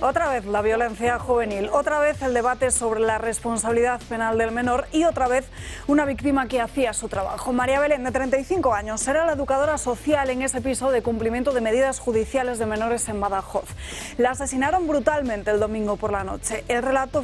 Otra vez la violencia juvenil, otra vez el debate sobre la responsabilidad penal del menor y otra vez una víctima que hacía su trabajo. María Belén, de 35 años, será la educadora social en ese piso de cumplimiento de medidas judiciales de menores en Badajoz. La asesinaron brutalmente el domingo por la noche. El relato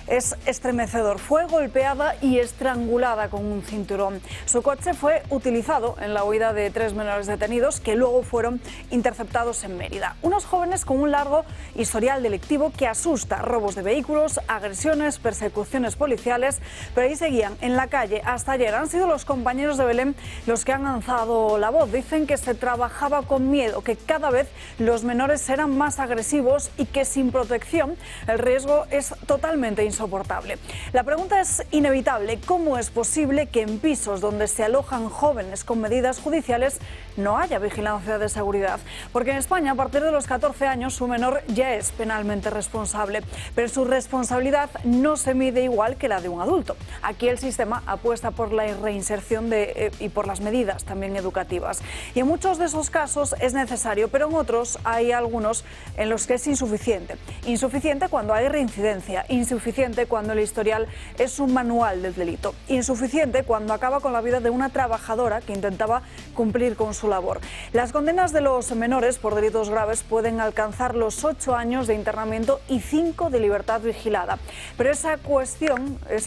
es estremecedor. Fue golpeada y estrangulada con un cinturón. Su coche fue utilizado en la huida de 3 menores detenidos que luego fueron interceptados en Mérida. Unos jóvenes con un largo historial delictivo que asusta: robos de vehículos, agresiones, persecuciones policiales, pero ahí seguían en la calle hasta ayer. Han sido los compañeros de Belén los que han alzado la voz. Dicen que se trabajaba con miedo, que cada vez los menores eran más agresivos y que sin protección el riesgo es totalmente insoportable. La pregunta es inevitable: ¿cómo es posible que en pisos donde se alojan jóvenes con medidas judiciales no haya vigilancia de seguridad? Porque en España, a partir de los 14 años, su menor ya es penalmente responsable, pero su responsabilidad no se mide igual que la de un adulto. Aquí el sistema apuesta por la reinserción y por las medidas también educativas. Y en muchos de esos casos es necesario, pero en otros hay algunos en los que es insuficiente. Insuficiente cuando hay reincidencia, insuficiente cuando el historial es un manual del delito, insuficiente cuando acaba con la vida de una trabajadora que intentaba cumplir con su labor. Las condenas de los menores por delitos graves pueden alcanzar los 8 años de internamiento y 5 de libertad vigilada. Pero esa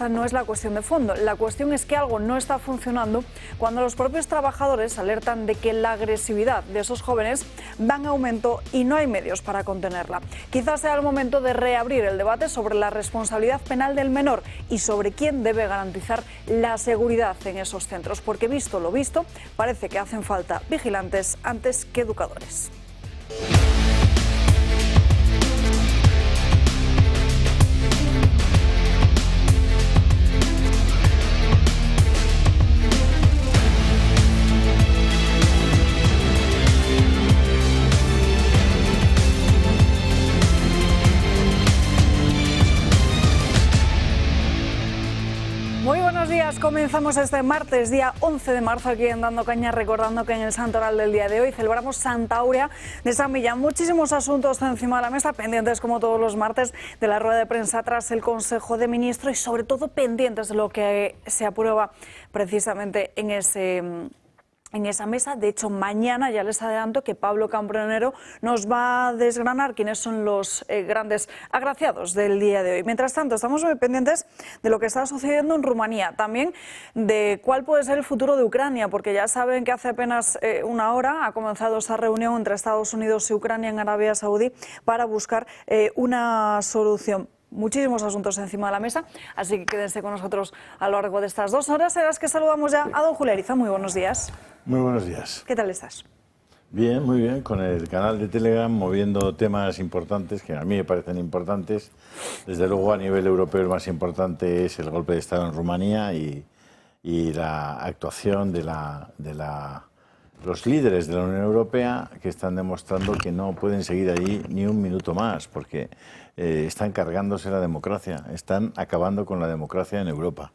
no es la cuestión de fondo. La cuestión es que algo no está funcionando cuando los propios trabajadores alertan de que la agresividad de esos jóvenes va en aumento y no hay medios para contenerla. Quizás sea el momento de reabrir el debate sobre la responsabilidad penal del menor y sobre quién debe garantizar la seguridad en esos centros, porque visto lo visto, parece que hacen falta vigilantes antes que educadores. Comenzamos este martes, día 11 de marzo, aquí en Dando Caña, recordando que en el santoral del día de hoy celebramos Santa Aurea de San Millán. Muchísimos asuntos encima de la mesa, pendientes como todos los martes de la rueda de prensa tras el Consejo de Ministros y sobre todo pendientes de lo que se aprueba precisamente en esa mesa. De hecho, mañana ya les adelanto que Pablo Cambronero nos va a desgranar quiénes son los grandes agraciados del día de hoy. Mientras tanto, estamos muy pendientes de lo que está sucediendo en Rumanía, también de cuál puede ser el futuro de Ucrania, porque ya saben que hace apenas una hora ha comenzado esa reunión entre Estados Unidos y Ucrania en Arabia Saudí para buscar una solución. Muchísimos asuntos encima de la mesa, así que quédense con nosotros a lo largo de estas 2 horas en las que saludamos ya a don Julio Ariza. Muy buenos días. Muy buenos días. ¿Qué tal estás? Bien, muy bien, con el canal de Telegram moviendo temas importantes que a mí me parecen importantes. Desde luego, a nivel europeo el más importante es el golpe de Estado en Rumanía y la actuación de los líderes de la Unión Europea, que están demostrando que no pueden seguir allí ni un minuto más, porque están cargándose la democracia, están acabando con la democracia en Europa.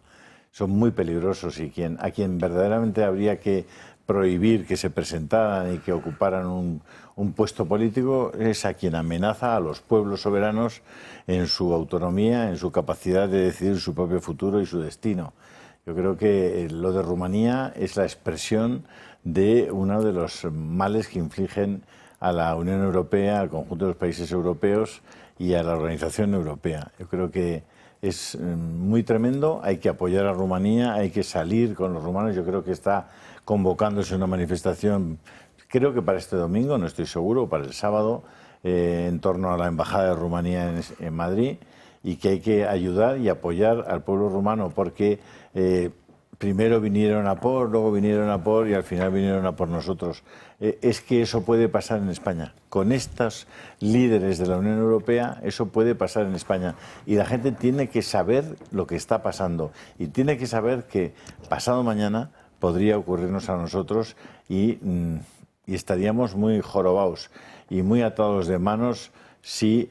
Son muy peligrosos y a quien verdaderamente habría que prohibir que se presentaran y que ocuparan un puesto político es a quien amenaza a los pueblos soberanos en su autonomía, en su capacidad de decidir su propio futuro y su destino. Yo creo que lo de Rumanía es la expresión de uno de los males que infligen a la Unión Europea, al conjunto de los países europeos y a la Organización Europea. Yo creo que es muy tremendo, hay que apoyar a Rumanía, hay que salir con los rumanos. Yo creo que está convocándose una manifestación, creo que para este domingo, no estoy seguro, para el sábado, en torno a la Embajada de Rumanía en Madrid, y que hay que ayudar y apoyar al pueblo rumano, porque primero vinieron a por, luego vinieron a por y al final vinieron a por nosotros. Es que eso puede pasar en España. Con estos líderes de la Unión Europea, eso puede pasar en España. Y la gente tiene que saber lo que está pasando. Y tiene que saber que pasado mañana podría ocurrirnos a nosotros y estaríamos muy jorobados y muy atados de manos si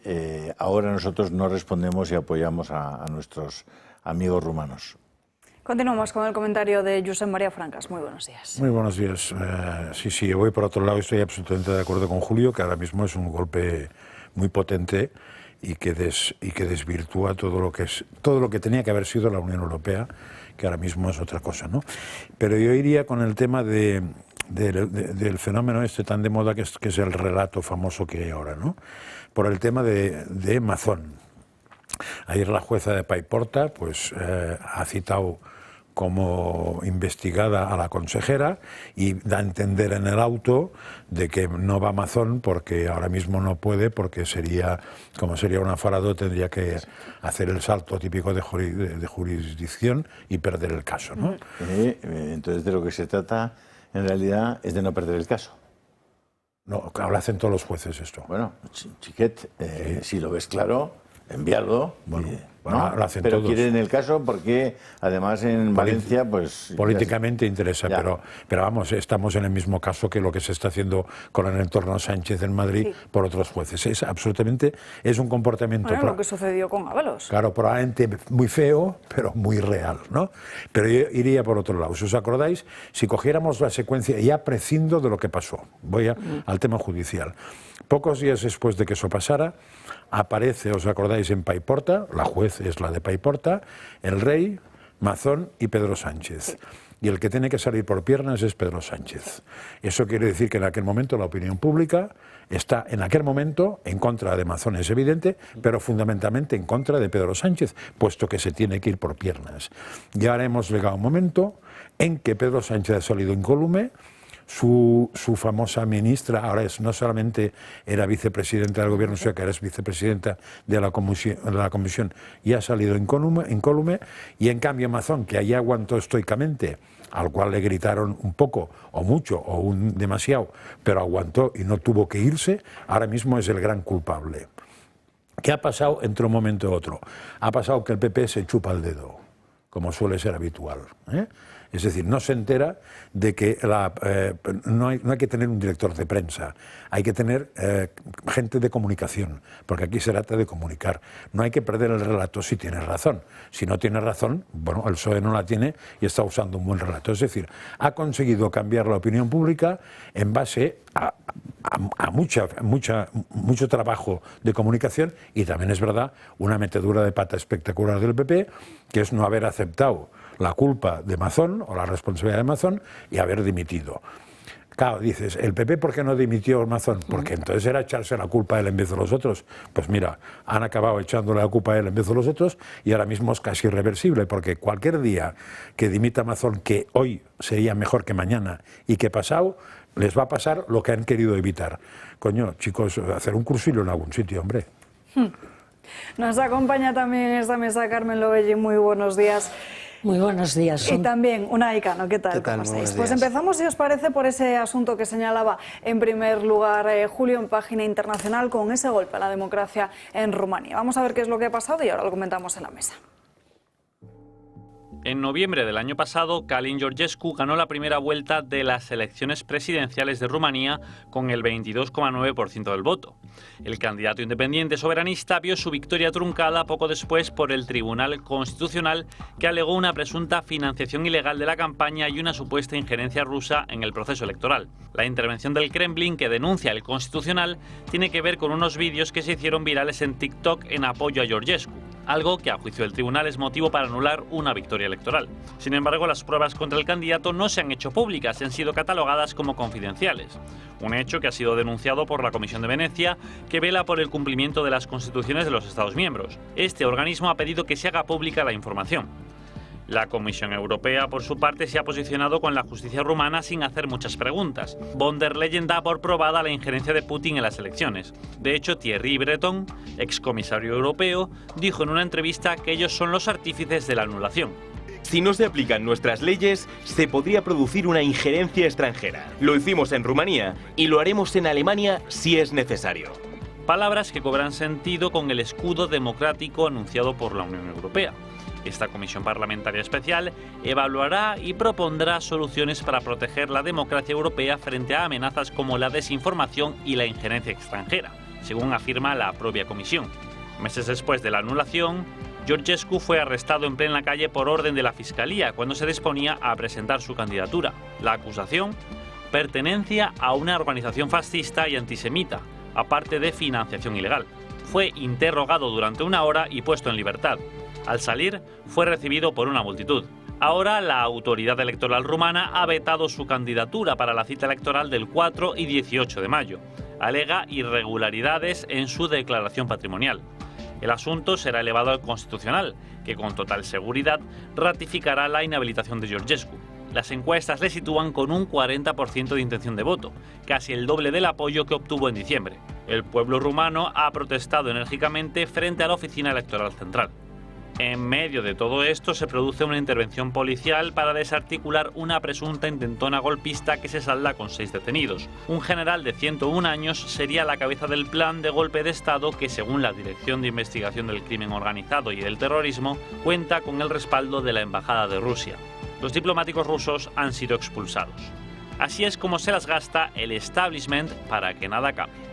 ahora nosotros no respondemos y apoyamos a nuestros amigos rumanos. Continuamos con el comentario de Josep María Francas. Muy buenos días. Muy buenos días. Sí, yo voy por otro lado. Estoy absolutamente de acuerdo con Julio, que ahora mismo es un golpe muy potente y que desvirtúa todo lo que tenía que haber sido la Unión Europea, que ahora mismo es otra cosa, ¿no? Pero yo iría con el tema del fenómeno este tan de moda que es el relato famoso que hay ahora, ¿no? Por el tema de Mazón. Ayer la jueza de Paiporta pues, ha citado como investigada a la consejera y da a entender en el auto de que no va a Mazón porque ahora mismo no puede, porque como sería un aforado, tendría que hacer el salto típico de jurisdicción y perder el caso, ¿no? Entonces de lo que se trata en realidad es de no perder el caso. No, lo hacen todos los jueces esto. Bueno, Chiquet, si lo ves claro, enviarlo. Bueno, ¿no? Lo hacen pero todos. quieren el caso porque además en Valencia pues políticamente interesa, ya. pero vamos, estamos en el mismo caso que lo que se está haciendo con el entorno Sánchez en Madrid por otros jueces. Es un comportamiento... Bueno, lo que sucedió con Ábalos. Claro, probablemente muy feo, pero muy real, ¿no? Pero yo iría por otro lado. Si os acordáis, si cogiéramos la secuencia, ya prescindo de lo que pasó, voy al tema judicial. Pocos días después de que eso pasara, aparece, os acordáis, en Paiporta, la juez es la de Paiporta, el rey, Mazón y Pedro Sánchez. Y el que tiene que salir por piernas es Pedro Sánchez. Eso quiere decir que en aquel momento la opinión pública está en aquel momento en contra de Mazón, es evidente, pero fundamentalmente en contra de Pedro Sánchez, puesto que se tiene que ir por piernas. Y ahora hemos llegado a un momento en que Pedro Sánchez ha salido incólume. Su famosa ministra, ahora no solamente era vicepresidenta del gobierno, sino que ahora es vicepresidenta de la comisión, y ha salido incólume, y en cambio Mazón, que allí aguantó estoicamente, al cual le gritaron un poco, o mucho, o demasiado, pero aguantó y no tuvo que irse, ahora mismo es el gran culpable. ¿Qué ha pasado entre un momento y otro? Ha pasado que el PP se chupa el dedo, como suele ser habitual, ¿eh? Es decir, no se entera de que no hay que tener un director de prensa, hay que tener gente de comunicación, porque aquí se trata de comunicar. No hay que perder el relato si tiene razón. Si no tiene razón, bueno, el PSOE no la tiene y está usando un buen relato. Es decir, ha conseguido cambiar la opinión pública en base a mucho trabajo de comunicación y también es verdad una metedura de pata espectacular del PP, que es no haber aceptado la culpa de Mazón o la responsabilidad de Mazón y haber dimitido. Claro, dices, ¿el PP por qué no dimitió Mazón? Porque entonces era echarse la culpa a él en vez de los otros. Pues mira, han acabado echándole la culpa a él en vez de los otros y ahora mismo es casi irreversible, porque cualquier día que dimita Mazón, que hoy sería mejor que mañana y que pasado, les va a pasar lo que han querido evitar. Coño, chicos, hacer un cursillo en algún sitio, hombre. Nos acompaña también en esta mesa Carmen Lovelli. Muy buenos días. Muy buenos días. Y también Unai Cano, ¿qué tal? ¿Qué tal? ¿Cómo estáis? Buenos Pues días. empezamos, si os parece, por ese asunto que señalaba en primer lugar Julio en página internacional con ese golpe a la democracia en Rumanía. Vamos a ver qué es lo que ha pasado y ahora lo comentamos en la mesa. En noviembre del año pasado, Călin Georgescu ganó la primera vuelta de las elecciones presidenciales de Rumanía con el 22,9% del voto. El candidato independiente soberanista vio su victoria truncada poco después por el Tribunal Constitucional, que alegó una presunta financiación ilegal de la campaña y una supuesta injerencia rusa en el proceso electoral. La intervención del Kremlin, que denuncia el Constitucional, tiene que ver con unos vídeos que se hicieron virales en TikTok en apoyo a Georgescu, algo que a juicio del tribunal es motivo para anular una victoria electoral. Sin embargo, las pruebas contra el candidato no se han hecho públicas y han sido catalogadas como confidenciales. Un hecho que ha sido denunciado por la Comisión de Venecia, que vela por el cumplimiento de las constituciones de los Estados miembros. Este organismo ha pedido que se haga pública la información. La Comisión Europea, por su parte, se ha posicionado con la justicia rumana sin hacer muchas preguntas. Von der Leyen da por probada la injerencia de Putin en las elecciones. De hecho, Thierry Breton, excomisario europeo, dijo en una entrevista que ellos son los artífices de la anulación. Si no se aplican nuestras leyes, se podría producir una injerencia extranjera. Lo hicimos en Rumanía y lo haremos en Alemania si es necesario. Palabras que cobran sentido con el escudo democrático anunciado por la Unión Europea. Esta comisión parlamentaria especial evaluará y propondrá soluciones para proteger la democracia europea frente a amenazas como la desinformación y la injerencia extranjera, según afirma la propia comisión. Meses después de la anulación, Georgescu fue arrestado en plena calle por orden de la Fiscalía cuando se disponía a presentar su candidatura. La acusación: pertenencia a una organización fascista y antisemita, aparte de financiación ilegal. Fue interrogado durante 1 hora y puesto en libertad. Al salir, fue recibido por una multitud. Ahora, la autoridad electoral rumana ha vetado su candidatura para la cita electoral del 4 y 18 de mayo. Alega irregularidades en su declaración patrimonial. El asunto será elevado al Constitucional, que con total seguridad ratificará la inhabilitación de Georgescu. Las encuestas le sitúan con un 40% de intención de voto, casi el doble del apoyo que obtuvo en diciembre. El pueblo rumano ha protestado enérgicamente frente a la oficina electoral central. En medio de todo esto se produce una intervención policial para desarticular una presunta intentona golpista que se salda con 6 detenidos. Un general de 101 años sería la cabeza del plan de golpe de Estado que, según la Dirección de Investigación del Crimen Organizado y del Terrorismo, cuenta con el respaldo de la Embajada de Rusia. Los diplomáticos rusos han sido expulsados. Así es como se las gasta el establishment para que nada cambie.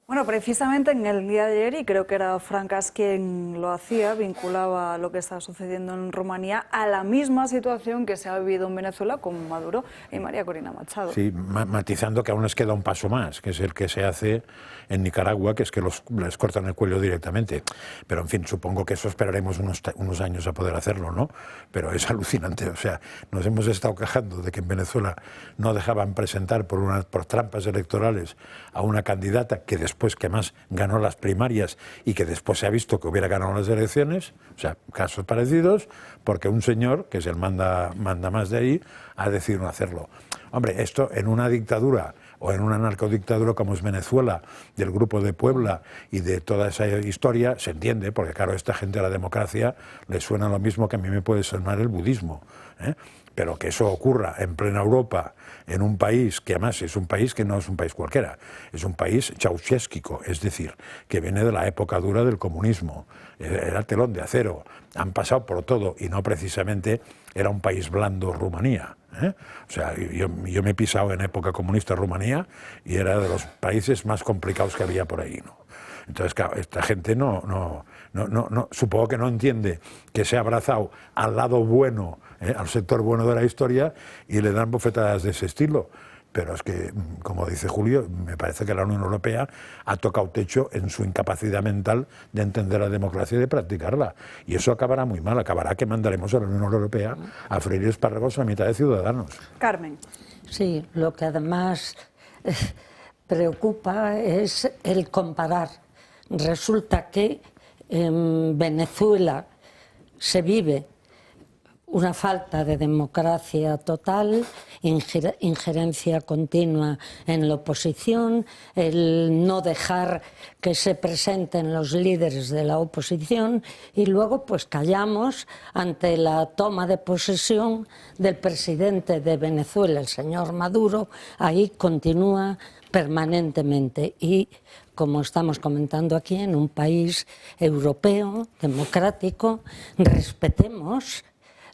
Bueno, precisamente en el día de ayer, y creo que era Francas quien lo hacía, vinculaba lo que está sucediendo en Rumanía a la misma situación que se ha vivido en Venezuela con Maduro y María Corina Machado. Sí, matizando que aún les queda un paso más, que es el que se hace en Nicaragua, que es que les cortan el cuello directamente. Pero, en fin, supongo que eso esperaremos unos años a poder hacerlo, ¿no? Pero es alucinante. O sea, nos hemos estado quejando de que en Venezuela no dejaban presentar por trampas electorales a una candidata que después que más ganó las primarias y que después se ha visto que hubiera ganado las elecciones, o sea, casos parecidos, porque un señor, que es el manda más de ahí, ha decidido no hacerlo. Hombre, esto en una dictadura o en una narcodictadura como es Venezuela, del Grupo de Puebla y de toda esa historia, se entiende, porque claro, a esta gente a la democracia le suena lo mismo que a mí me puede sonar el budismo, ¿eh? Pero que eso ocurra en plena Europa, en un país que además es un país que no es un país cualquiera, es un país ceaușesquico, es decir, que viene de la época dura del comunismo, era telón de acero, han pasado por todo y no precisamente era un país blando Rumanía, ¿eh? O sea, yo me he pisado en época comunista Rumanía y era de los países más complicados que había por ahí, ¿no? Entonces, claro, esta gente no, supongo que no entiende que se ha abrazado al lado bueno, al sector bueno de la historia, y le dan bofetadas de ese estilo. Pero es que, como dice Julio, me parece que la Unión Europea ha tocado techo en su incapacidad mental de entender la democracia y de practicarla. Y eso acabará muy mal, acabará que mandaremos a la Unión Europea a freír espárragos a mitad de ciudadanos. Carmen. Sí, lo que además preocupa es el comparar. Resulta que en Venezuela se vive una falta de democracia total, injerencia continua en la oposición, el no dejar que se presenten los líderes de la oposición, y luego pues callamos ante la toma de posesión del presidente de Venezuela, el señor Maduro. Ahí continúa permanentemente, y como estamos comentando aquí, en un país europeo, democrático, respetemos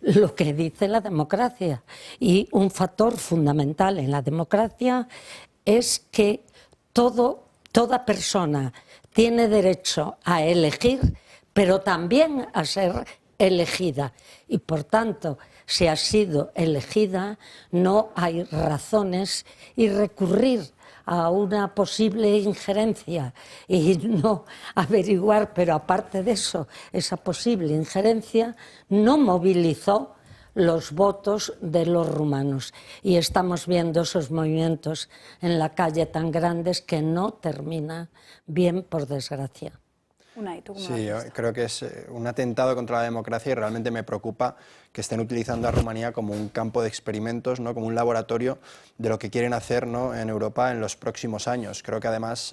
lo que dice la democracia. Y un factor fundamental en la democracia es que toda persona tiene derecho a elegir, pero también a ser elegida. Y por tanto, si ha sido elegida, no hay razones y recurrir a una posible injerencia y no averiguar, pero aparte de eso, esa posible injerencia no movilizó los votos de los rumanos. Y estamos viendo esos movimientos en la calle tan grandes que no termina bien, por desgracia. Sí, yo creo que es un atentado contra la democracia, y realmente me preocupa que estén utilizando a Rumanía como un campo de experimentos, ¿no? Como un laboratorio de lo que quieren hacer, ¿no? En Europa en los próximos años. Creo que además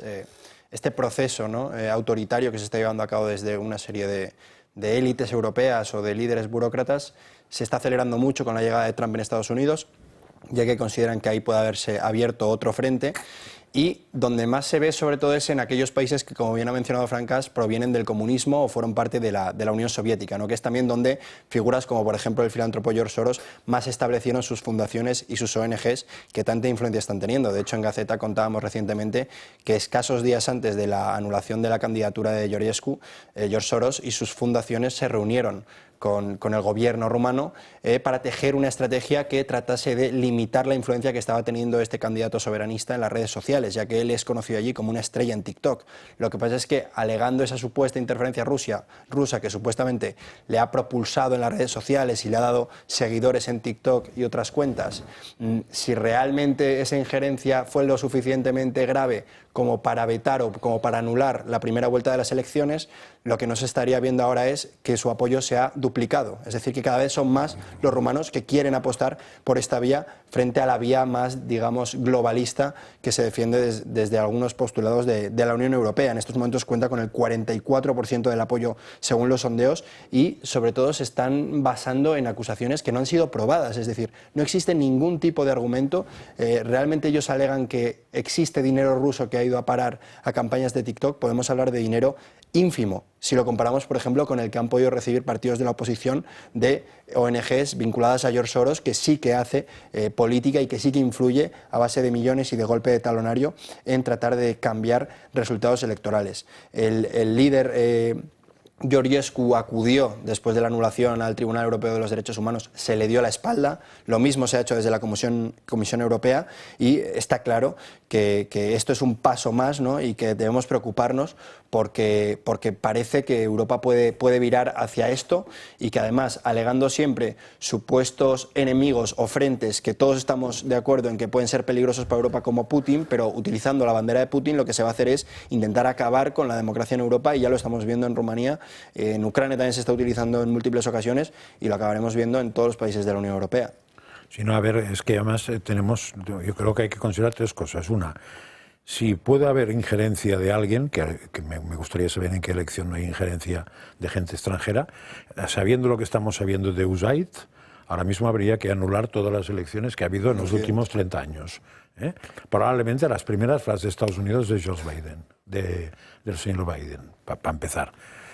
este proceso, ¿no? Autoritario que se está llevando a cabo desde una serie de élites europeas o de líderes burócratas se está acelerando mucho con la llegada de Trump en Estados Unidos, ya que consideran que ahí puede haberse abierto otro frente. Y donde más se ve sobre todo es en aquellos países que, como bien ha mencionado Francas, provienen del comunismo o fueron parte de la Unión Soviética, ¿no? Que es también donde figuras como por ejemplo el filántropo George Soros más establecieron sus fundaciones y sus ONGs que tanta influencia están teniendo. De hecho, en Gaceta contábamos recientemente que escasos días antes de la anulación de la candidatura de Georgescu, George Soros y sus fundaciones se reunieron con el gobierno rumano para tejer una estrategia que tratase de limitar la influencia que estaba teniendo este candidato soberanista en las redes sociales, ya que él es conocido allí como una estrella en TikTok. Lo que pasa es que, alegando esa supuesta interferencia rusa que supuestamente le ha propulsado en las redes sociales y le ha dado seguidores en TikTok y otras cuentas, si realmente esa injerencia fue lo suficientemente grave como para vetar o como para anular la primera vuelta de las elecciones, lo que no se estaría viendo ahora es que su apoyo se ha duplicado. Es decir, que cada vez son más los rumanos que quieren apostar por esta vía frente a la vía más, digamos, globalista que se defiende desde algunos postulados de la Unión Europea. En estos momentos cuenta con el 44% del apoyo según los sondeos y, sobre todo, se están basando en acusaciones que no han sido probadas. Es decir, no existe ningún tipo de argumento. Realmente ellos alegan que existe dinero ruso que ha ido a parar a campañas de TikTok. Podemos hablar de dinero ínfimo, si lo comparamos, por ejemplo, con el que han podido recibir partidos de la oposición de ONGs vinculadas a George Soros, que sí que hace política y que sí que influye a base de millones y de golpe de talonario en tratar de cambiar resultados electorales. El líder Georgescu acudió después de la anulación al Tribunal Europeo de los Derechos Humanos, se le dio la espalda, lo mismo se ha hecho desde la Comisión Europea y está claro que esto es un paso más, ¿no? Y que debemos preocuparnos porque parece que Europa puede virar hacia esto y que además, alegando siempre supuestos enemigos o frentes que todos estamos de acuerdo en que pueden ser peligrosos para Europa como Putin, pero utilizando la bandera de Putin lo que se va a hacer es intentar acabar con la democracia en Europa y ya lo estamos viendo en Rumanía. En Ucrania también se está utilizando en múltiples ocasiones y lo acabaremos viendo en todos los países de la Unión Europea. Si no, a ver, es que además yo creo que hay que considerar tres cosas. Una, si puede haber injerencia de alguien, que me gustaría saber en qué elección no hay injerencia de gente extranjera, sabiendo lo que estamos sabiendo de USAID, ahora mismo habría que anular todas las elecciones que ha habido en los últimos 30 años. Probablemente las primeras, las de Estados Unidos, de Joe Biden, del señor Biden, para empezar.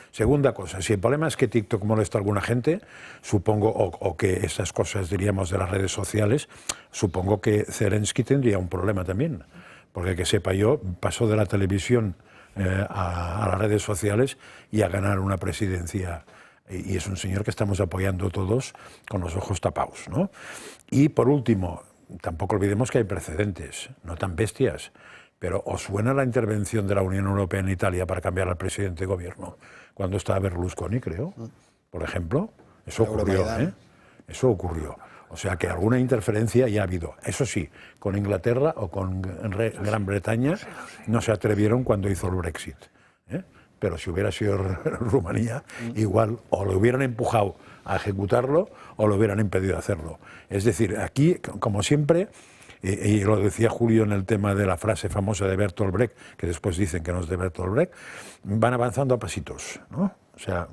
Segunda cosa, si el problema es que TikTok molesta a alguna gente, supongo, o que esas cosas, diríamos, de las redes sociales, supongo que Zelensky tendría un problema también, porque que sepa yo, pasó de la televisión a las redes sociales y a ganar una presidencia, y es un señor que estamos apoyando todos con los ojos tapados, ¿no? Y por último, tampoco olvidemos que hay precedentes, no tan bestias, pero ¿os suena la intervención de la Unión Europea en Italia para cambiar al presidente de gobierno? Cuando estaba Berlusconi, creo, por ejemplo. Eso ocurrió, ¿eh? Eso ocurrió. O sea que alguna interferencia ya ha habido. Eso sí, con Inglaterra o con Gran Bretaña no se atrevieron cuando hizo el Brexit, ¿eh? Pero si hubiera sido Rumanía, igual o lo hubieran empujado a ejecutarlo o lo hubieran impedido hacerlo. Es decir, aquí, como siempre, y lo decía Julio en el tema de la frase famosa de Bertolt Brecht, que después dicen que no es de Bertolt Brecht, van avanzando a pasitos, ¿no? O sea,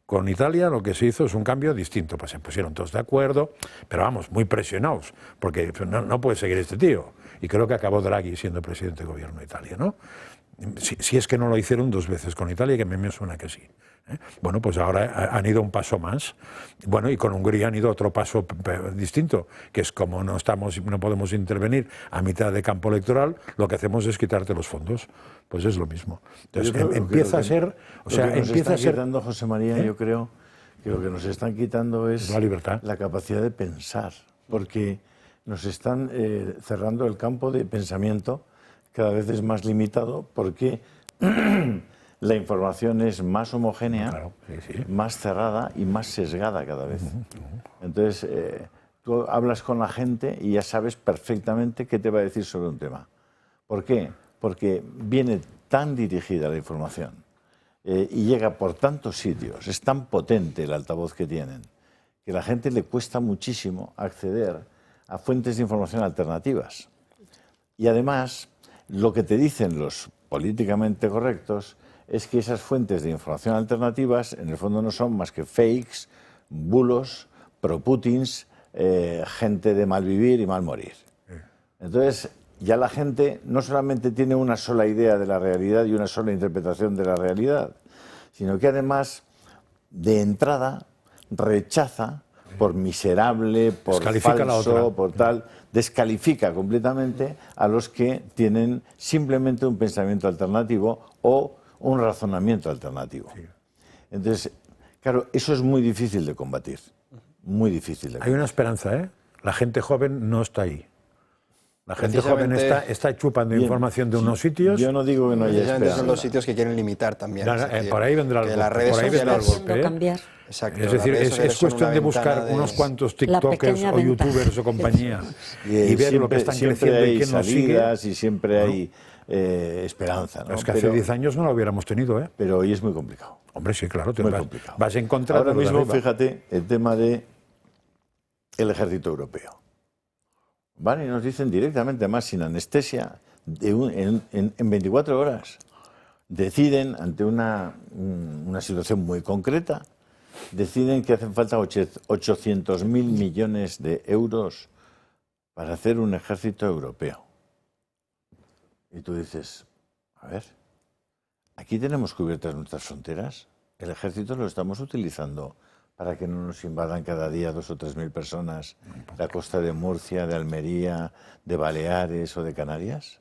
con Italia lo que se hizo es un cambio distinto, pues se pusieron todos de acuerdo, pero vamos, muy presionados, porque no puede seguir este tío. Y creo que acabó Draghi siendo presidente de gobierno de Italia, ¿no? Si es que no lo hicieron 2 veces con Italia, que a mí me suena que sí. Bueno, pues ahora han ido un paso más. Bueno, y con Hungría han ido otro paso distinto, que es como no podemos intervenir a mitad de campo electoral, lo que hacemos es quitarte los fondos. Pues es lo mismo. Entonces empieza a ser, o sea, empieza a ser. Quitando, José María, yo creo que lo que nos están quitando es la libertad, la capacidad de pensar, porque nos están cerrando el campo de pensamiento, cada vez es más limitado, porque la información es más homogénea, claro, sí. más cerrada y más sesgada cada vez. Entonces, tú hablas con la gente y ya sabes perfectamente qué te va a decir sobre un tema. ¿Por qué? Porque viene tan dirigida la información y llega por tantos sitios, es tan potente el altavoz que tienen, que a la gente le cuesta muchísimo acceder a fuentes de información alternativas. Y además, lo que te dicen los políticamente correctos es que esas fuentes de información alternativas en el fondo no son más que fakes, bulos, pro-Putins, gente de mal vivir y mal morir. Entonces, ya la gente no solamente tiene una sola idea de la realidad y una sola interpretación de la realidad, sino que además, de entrada, rechaza por miserable, por falso, por tal, descalifica completamente a los que tienen simplemente un pensamiento alternativo o un razonamiento alternativo. Entonces, Claro, eso es muy difícil de combatir. Muy difícil de combatir. Hay una esperanza, ¿eh? La gente joven no está ahí. La gente joven está chupando información de unos sitios. Yo no digo que no haya esperanza. Son los sitios que quieren limitar también. Por ahí vendrá el golpe. Cambiar. Exacto, es decir, es cuestión de buscar unos cuantos TikTokers o YouTubers o compañía y ver lo que están creciendo y quién nos sigue. Y siempre hay esperanza, ¿no? Es que hace 10 años no lo hubiéramos tenido, ¿eh? Pero hoy es muy complicado. Hombre, sí, claro, muy complicado. Vas en contra Ahora de los mismo, de arriba. fíjate, el tema del ejército europeo. Van y nos dicen directamente, además sin anestesia, en 24 horas, deciden ante una situación muy concreta, deciden que hacen falta 800.000 millones de euros para hacer un ejército europeo. Y tú dices, a ver, aquí tenemos cubiertas nuestras fronteras, el ejército lo estamos utilizando para que no nos invadan cada día 2 o 3 mil personas la costa de Murcia, de Almería, de Baleares o de Canarias.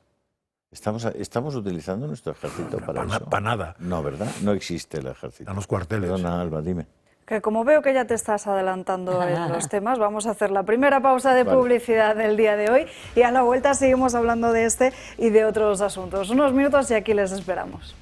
¿Estamos utilizando nuestro ejército para eso? Para nada. No, ¿verdad? No existe el ejército. En los cuarteles. Perdona, Alba, dime. Que como veo que ya te estás adelantando en los temas, vamos a hacer la primera pausa de publicidad del día de hoy y a la vuelta seguimos hablando de este y de otros asuntos. Unos minutos y aquí les esperamos.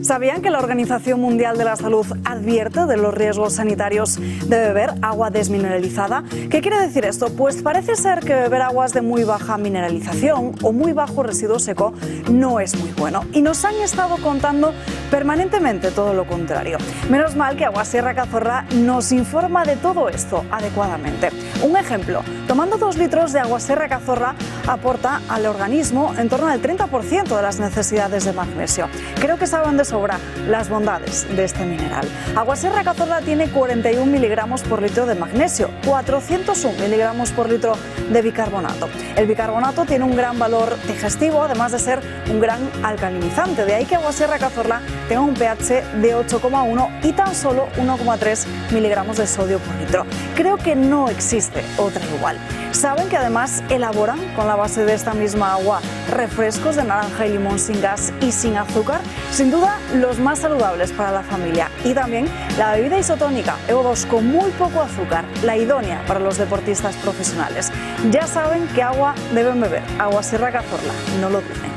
¿Sabían que la Organización Mundial de la Salud advierte de los riesgos sanitarios de beber agua desmineralizada? ¿Qué quiere decir esto? Pues parece ser que beber aguas de muy baja mineralización o muy bajo residuo seco no es muy bueno. Y nos han estado contando permanentemente todo lo contrario. Menos mal que Agua Sierra Cazorla nos informa de todo esto adecuadamente. Un ejemplo, tomando 2 litros de Agua Sierra Cazorla aporta al organismo en torno al 30% de las necesidades de magnesio. Creo que saben de sobra las bondades de este mineral. Agua Sierra Cazorla tiene 41 miligramos por litro de magnesio, 401 miligramos por litro de bicarbonato. El bicarbonato tiene un gran valor digestivo, además de ser un gran alcalinizante. De ahí que Agua Sierra Cazorla tenga un pH de 8,1 y tan solo 1,3 miligramos de sodio por litro. Creo que no existe otra igual. Saben que además elaboran con la base de esta misma agua refrescos de naranja y limón sin gas y sin azúcar, sin duda los más saludables para la familia. Y también la bebida isotónica EO2 con muy poco azúcar, la idónea para los deportistas profesionales. Ya saben qué agua deben beber. Agua Sierra Cazorla, no lo duden.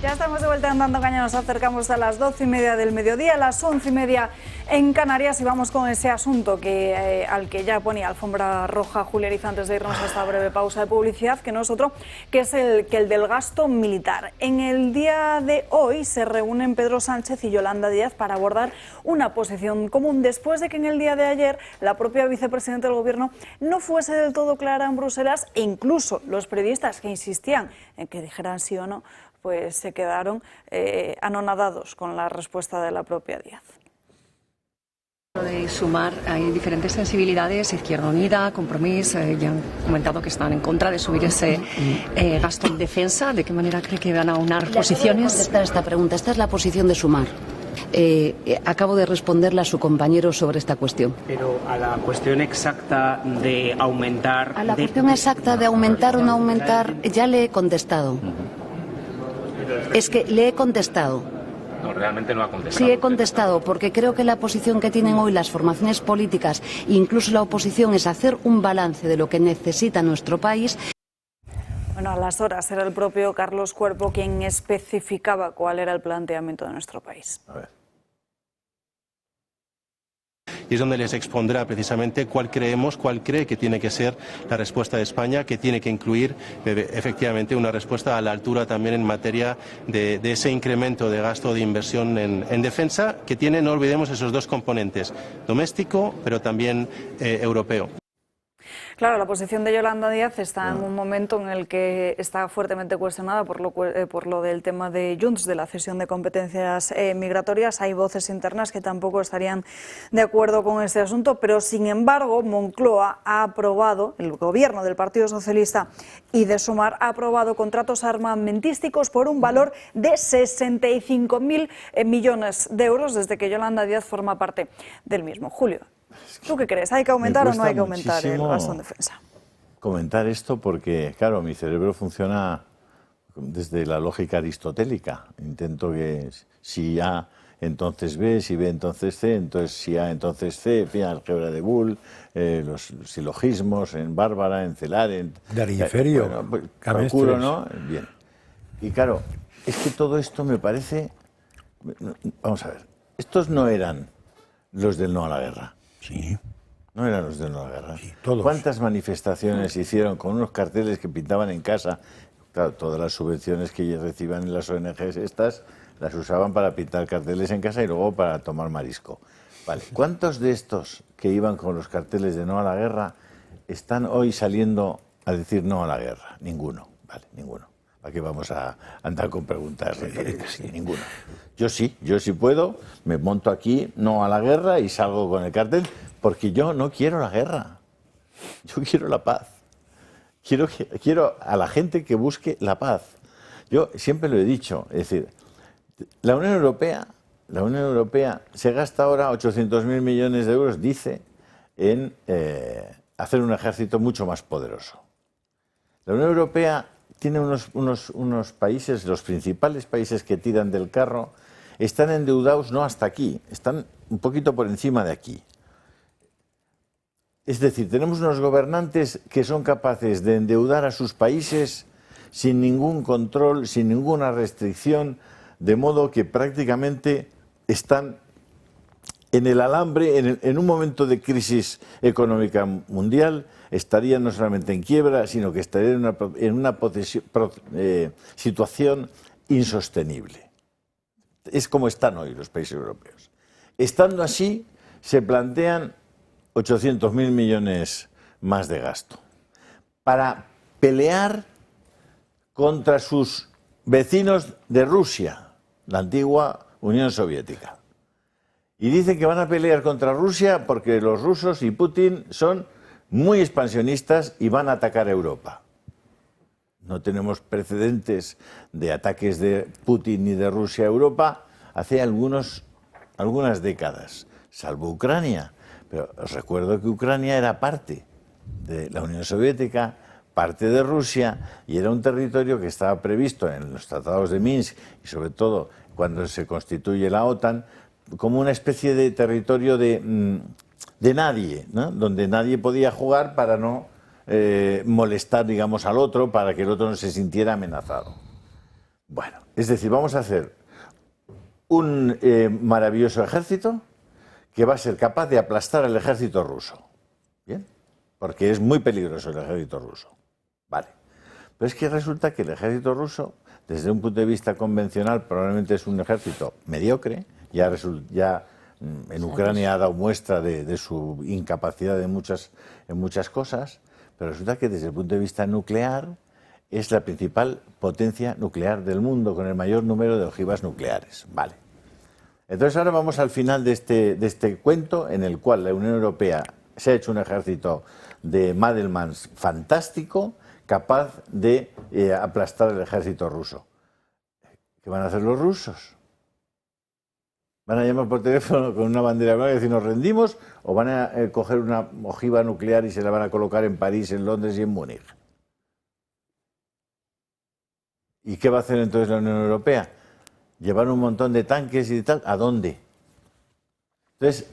Ya estamos de vuelta en Dando Caña, nos acercamos a las 12:30 del mediodía, a las 11:30 en Canarias y vamos con ese asunto al que ya ponía alfombra roja Julia Ariza antes de irnos a esta breve pausa de publicidad, que no es otro que es el del gasto militar. En el día de hoy se reúnen Pedro Sánchez y Yolanda Díaz para abordar una posición común después de que en el día de ayer la propia vicepresidenta del Gobierno no fuese del todo clara en Bruselas e incluso los periodistas que insistían en que dijeran sí o no, pues se quedaron anonadados con la respuesta de la propia Díaz. De Sumar hay diferentes sensibilidades, Izquierda Unida, Compromís, ya han comentado que están en contra de subir ese gasto en defensa. ¿De qué manera cree que van a aunar posiciones? Contestar esta pregunta. Esta es la posición de Sumar. Acabo de responderle a su compañero sobre esta cuestión. Pero a la cuestión exacta de aumentar... A la cuestión exacta de aumentar o no aumentar, ya le he contestado. Es que le he contestado. No, realmente no ha contestado. Sí, he contestado, porque creo que la posición que tienen hoy las formaciones políticas, incluso la oposición, es hacer un balance de lo que necesita nuestro país. Bueno, a las horas era el propio Carlos Cuerpo quien especificaba cuál era el planteamiento de nuestro país. A ver. Y es donde les expondrá precisamente cuál cree que tiene que ser la respuesta de España, que tiene que incluir efectivamente una respuesta a la altura también en materia de ese incremento de gasto de inversión en defensa, que tiene, no olvidemos, esos 2 componentes, doméstico pero también europeo. Claro, la posición de Yolanda Díaz está en un momento en el que está fuertemente cuestionada por lo del tema de Junts, de la cesión de competencias migratorias. Hay voces internas que tampoco estarían de acuerdo con este asunto, pero sin embargo Moncloa ha aprobado, el gobierno del Partido Socialista y de Sumar ha aprobado contratos armamentísticos por un valor de 65.000 millones de euros desde que Yolanda Díaz forma parte del mismo. Julio, ¿tú qué crees? ¿Hay que aumentar o no hay que aumentar el gasto en defensa? comentar esto porque, claro, mi cerebro funciona desde la lógica aristotélica. Intento que si A, entonces B, si B, entonces C, entonces si A, entonces C, en fin, álgebra de Boole, los silogismos en Bárbara, en Celar, en... Dariferio. Bueno, pues, procuro, ¿no? Bien. Y claro, es que todo esto me parece... Vamos a ver, estos no eran los del no a la guerra. Sí. No eran los del no a la guerra. Sí, todos. ¿Cuántas manifestaciones hicieron con unos carteles que pintaban en casa? Claro, todas las subvenciones que reciban en las ONGs estas las usaban para pintar carteles en casa y luego para tomar marisco. Vale. ¿Cuántos de estos que iban con los carteles de no a la guerra están hoy saliendo a decir no a la guerra? Ninguno. Vale, ninguno. ¿Para qué vamos a andar con preguntas retóricas? Sí, ninguno. Yo sí puedo, me monto aquí, no a la guerra, y salgo con el cartel, porque yo no quiero la guerra. Yo quiero la paz. Quiero a la gente que busque la paz. Yo siempre lo he dicho, es decir, la Unión Europea se gasta ahora 800.000 millones de euros, dice, en hacer un ejército mucho más poderoso. La Unión Europea tiene unos países, los principales países que tiran del carro, están endeudados no hasta aquí, están un poquito por encima de aquí. Es decir, tenemos unos gobernantes que son capaces de endeudar a sus países sin ningún control, sin ninguna restricción, de modo que prácticamente están en el alambre, en un momento de crisis económica mundial, estarían no solamente en quiebra, sino que estarían en una situación insostenible. Es como están hoy los países europeos. Estando así, se plantean 800.000 millones más de gasto para pelear contra sus vecinos de Rusia, la antigua Unión Soviética. Y dicen que van a pelear contra Rusia porque los rusos y Putin son muy expansionistas y van a atacar a Europa. No tenemos precedentes de ataques de Putin ni de Rusia a Europa hace algunas décadas, salvo Ucrania. Pero os recuerdo que Ucrania era parte de la Unión Soviética, parte de Rusia, y era un territorio que estaba previsto en los tratados de Minsk y sobre todo cuando se constituye la OTAN como una especie de territorio de nadie, ¿no? Donde nadie podía jugar para no molestar, digamos, al otro, para que el otro no se sintiera amenazado. Bueno, es decir, vamos a hacer un maravilloso ejército que va a ser capaz de aplastar al ejército ruso. ¿Bien? Porque es muy peligroso el ejército ruso. Vale. Pero es que resulta que el ejército ruso, desde un punto de vista convencional, probablemente es un ejército mediocre. Ya en Ucrania ha dado muestra de su incapacidad en muchas cosas, pero resulta que desde el punto de vista nuclear es la principal potencia nuclear del mundo, con el mayor número de ojivas nucleares. Vale. Entonces ahora vamos al final de este cuento, en el cual la Unión Europea se ha hecho un ejército de Madelmans fantástico, capaz de aplastar el ejército ruso. ¿Qué van a hacer los rusos? ¿Van a llamar por teléfono con una bandera blanca y decir nos rendimos? ¿O van a coger una ojiva nuclear y se la van a colocar en París, en Londres y en Múnich? ¿Y qué va a hacer entonces la Unión Europea? ¿Llevar un montón de tanques y tal? ¿A dónde? Entonces,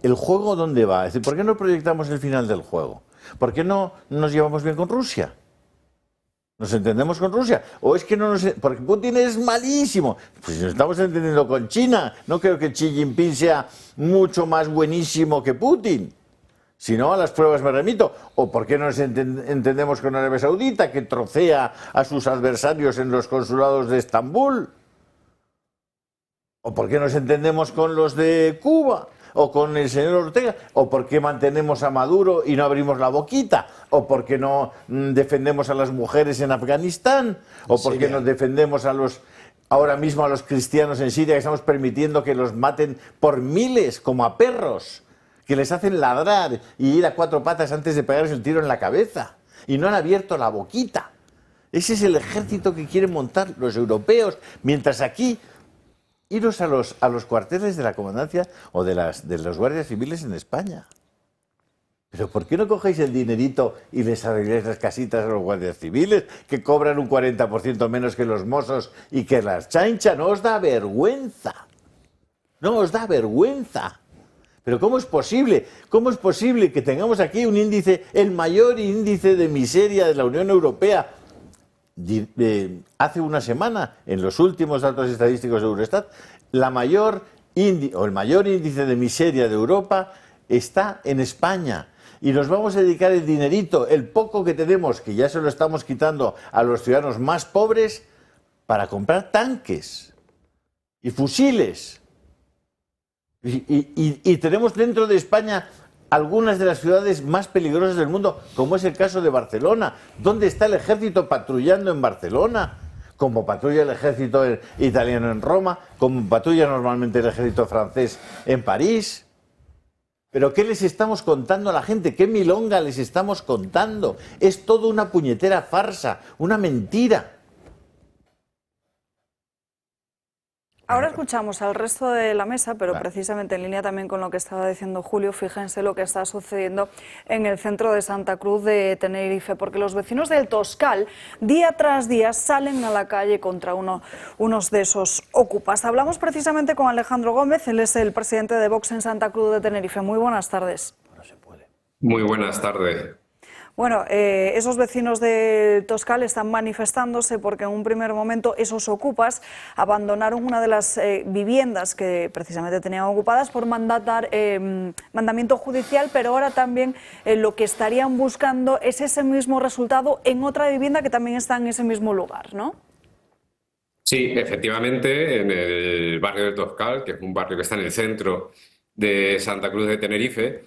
¿el juego dónde va? Es decir, ¿por qué no proyectamos el final del juego? ¿Por qué no nos llevamos bien con Rusia? ¿Nos entendemos con Rusia? ¿O es que no nos... Porque Putin es malísimo. Pues nos estamos entendiendo con China. No creo que Xi Jinping sea mucho más buenísimo que Putin. Si no, a las pruebas me remito. ¿O por qué no nos entendemos con Arabia Saudita, que trocea a sus adversarios en los consulados de Estambul? ¿O por qué nos entendemos con los de Cuba? ¿O con el señor Ortega? ¿O por qué mantenemos a Maduro y no abrimos la boquita? ¿O por qué no defendemos a las mujeres en Afganistán? ¿O por qué nos defendemos ahora mismo a los cristianos en Siria, que estamos permitiendo que los maten por miles, como a perros, que les hacen ladrar y ir a cuatro patas antes de pegarles el tiro en la cabeza? Y no han abierto la boquita. Ese es el ejército que quieren montar los europeos, mientras aquí... Iros a los cuarteles de la comandancia o de los guardias civiles en España. Pero ¿por qué no cogéis el dinerito y les arregláis las casitas a los guardias civiles, que cobran un 40% menos que los mozos y que las chancha? No os da vergüenza. No os da vergüenza. Pero ¿cómo es posible? ¿Cómo es posible que tengamos aquí un índice, el mayor índice de miseria de la Unión Europea? Hace una semana, en los últimos datos estadísticos de Eurostat, el mayor índice de miseria de Europa está en España. Y nos vamos a dedicar el dinerito, el poco que tenemos, que ya se lo estamos quitando a los ciudadanos más pobres, para comprar tanques y fusiles. Y tenemos dentro de España algunas de las ciudades más peligrosas del mundo, como es el caso de Barcelona. ¿Dónde está el ejército patrullando en Barcelona? Como patrulla el ejército italiano en Roma, como patrulla normalmente el ejército francés en París. ¿Pero qué les estamos contando a la gente? ¿Qué milonga les estamos contando? Es todo una puñetera farsa, una mentira. Ahora escuchamos al resto de la mesa, pero precisamente en línea también con lo que estaba diciendo Julio, fíjense lo que está sucediendo en el centro de Santa Cruz de Tenerife, porque los vecinos del Toscal día tras día salen a la calle contra unos de esos ocupas. Hablamos precisamente con Alejandro Gómez, él es el presidente de Vox en Santa Cruz de Tenerife. Muy buenas tardes. Muy buenas tardes. Bueno, esos vecinos de Toscal están manifestándose porque en un primer momento esos ocupas abandonaron una de las viviendas que precisamente tenían ocupadas por mandamiento judicial, pero ahora también lo que estarían buscando es ese mismo resultado en otra vivienda que también está en ese mismo lugar, ¿no? Sí, efectivamente, en el barrio de Toscal, que es un barrio que está en el centro de Santa Cruz de Tenerife,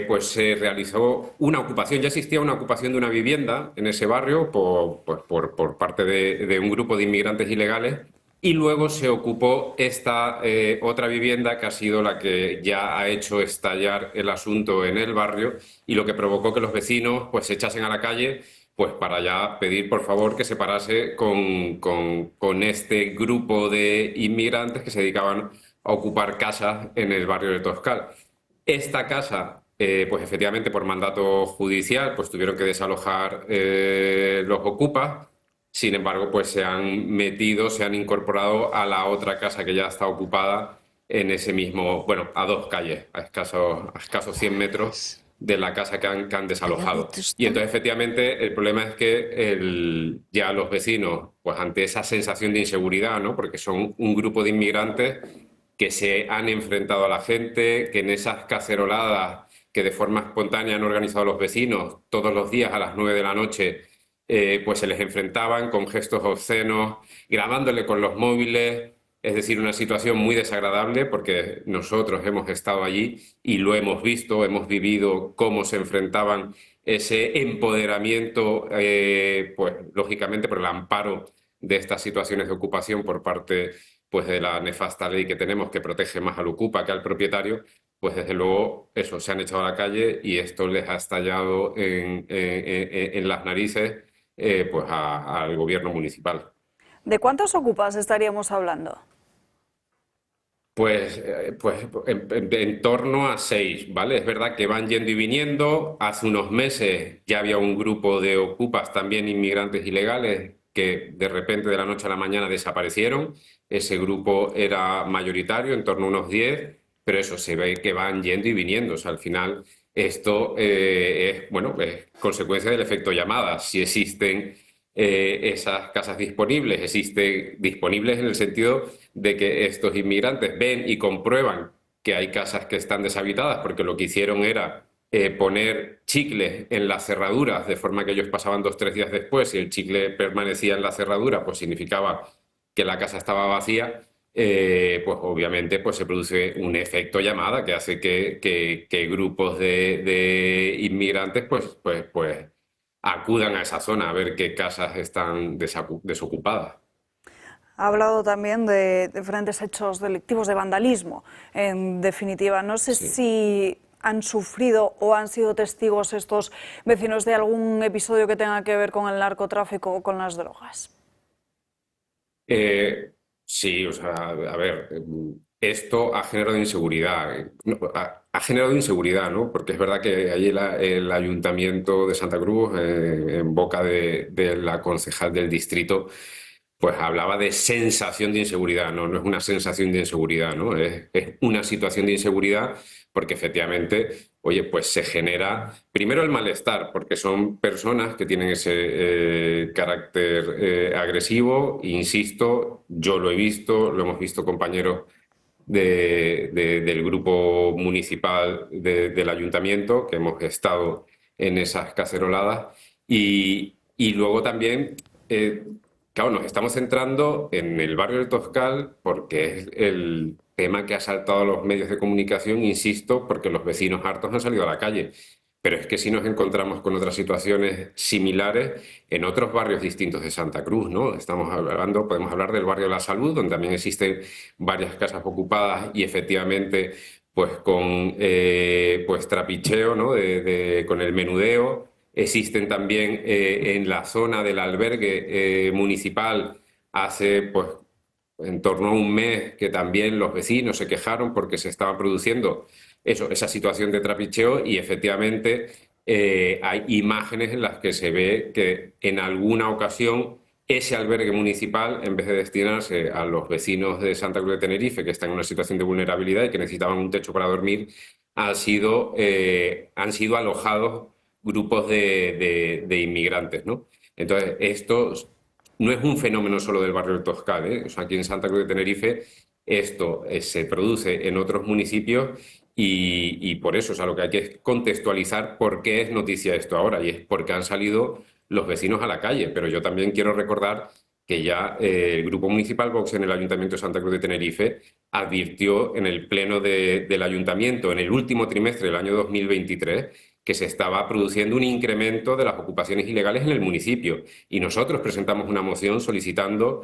pues se realizó una ocupación. Ya existía una ocupación de una vivienda en ese barrio por parte de un grupo de inmigrantes ilegales, y luego se ocupó esta otra vivienda, que ha sido la que ya ha hecho estallar el asunto en el barrio y lo que provocó que los vecinos pues se echasen a la calle pues para ya pedir por favor que se parase con este grupo de inmigrantes que se dedicaban a ocupar casas en el barrio de Toscal. Esta casa, pues efectivamente por mandato judicial, pues tuvieron que desalojar los ocupas. Sin embargo, pues se han incorporado a la otra casa que ya está ocupada en ese mismo, bueno, a dos calles, a escasos 100 metros de la casa que han desalojado. Y entonces efectivamente el problema es que ya los vecinos, pues ante esa sensación de inseguridad, ¿no? Porque son un grupo de inmigrantes que se han enfrentado a la gente, que en esas caceroladas que de forma espontánea han organizado los vecinos todos los días a las 9 de la noche, pues se les enfrentaban con gestos obscenos, grabándole con los móviles. Es decir, una situación muy desagradable porque nosotros hemos estado allí y lo hemos visto, hemos vivido cómo se enfrentaban ese empoderamiento, pues lógicamente por el amparo de estas situaciones de ocupación por parte pues de la nefasta ley que tenemos, que protege más al ocupa que al propietario. Pues desde luego eso, se han echado a la calle y esto les ha estallado en las narices pues al gobierno municipal. ¿De cuántos ocupas estaríamos hablando? Pues en torno a 6, ¿vale? Es verdad que van yendo y viniendo. Hace unos meses ya había un grupo de ocupas, también inmigrantes ilegales, que de repente de la noche a la mañana desaparecieron. Ese grupo era mayoritario, en torno a unos 10, pero eso se ve que van yendo y viniendo. O sea, al final esto es consecuencia del efecto llamada. Si existen esas casas disponibles, existen disponibles en el sentido de que estos inmigrantes ven y comprueban que hay casas que están deshabitadas, porque lo que hicieron era poner chicles en las cerraduras, de forma que ellos pasaban 2 o 3 días después, y el chicle permanecía en la cerradura, pues significaba que la casa estaba vacía. Pues obviamente pues se produce un efecto llamada que hace que grupos de inmigrantes pues acudan a esa zona a ver qué casas están desocupadas. Ha hablado también de diferentes hechos delictivos, de vandalismo, en definitiva. No sé si han sufrido o han sido testigos estos vecinos de algún episodio que tenga que ver con el narcotráfico o con las drogas. Sí, o sea, a ver, esto ha generado inseguridad. Ha generado inseguridad, ¿no? Porque es verdad que ahí el Ayuntamiento de Santa Cruz, en boca de la concejal del distrito, pues hablaba de sensación de inseguridad, ¿no? No es una sensación de inseguridad, ¿no? Es una situación de inseguridad porque efectivamente, oye, pues se genera primero el malestar, porque son personas que tienen ese carácter agresivo, insisto, yo lo he visto, lo hemos visto compañeros del grupo municipal del ayuntamiento, que hemos estado en esas caceroladas, y luego también, claro, nos estamos centrando en el barrio del Toscal porque es el tema que ha saltado a los medios de comunicación, insisto, porque los vecinos hartos han salido a la calle. Pero es que si nos encontramos con otras situaciones similares en otros barrios distintos de Santa Cruz, ¿no? Podemos hablar del barrio de la Salud, donde también existen varias casas ocupadas y efectivamente pues con pues trapicheo, ¿no? Con el menudeo. Existen también en la zona del albergue municipal hace pues en torno a un mes que también los vecinos se quejaron porque se estaba produciendo esa situación de trapicheo y efectivamente hay imágenes en las que se ve que en alguna ocasión ese albergue municipal, en vez de destinarse a los vecinos de Santa Cruz de Tenerife que están en una situación de vulnerabilidad y que necesitaban un techo para dormir, han sido alojados grupos de inmigrantes, ¿no? Entonces, esto no es un fenómeno solo del barrio del Toscal, ¿eh? O sea, aquí en Santa Cruz de Tenerife esto se produce en otros municipios y por eso, o sea, lo que hay que es contextualizar por qué es noticia esto ahora, y es porque han salido los vecinos a la calle. Pero yo también quiero recordar que ya el Grupo Municipal Vox en el Ayuntamiento de Santa Cruz de Tenerife advirtió en el pleno del Ayuntamiento en el último trimestre del año 2023 que se estaba produciendo un incremento de las ocupaciones ilegales en el municipio. Y nosotros presentamos una moción solicitando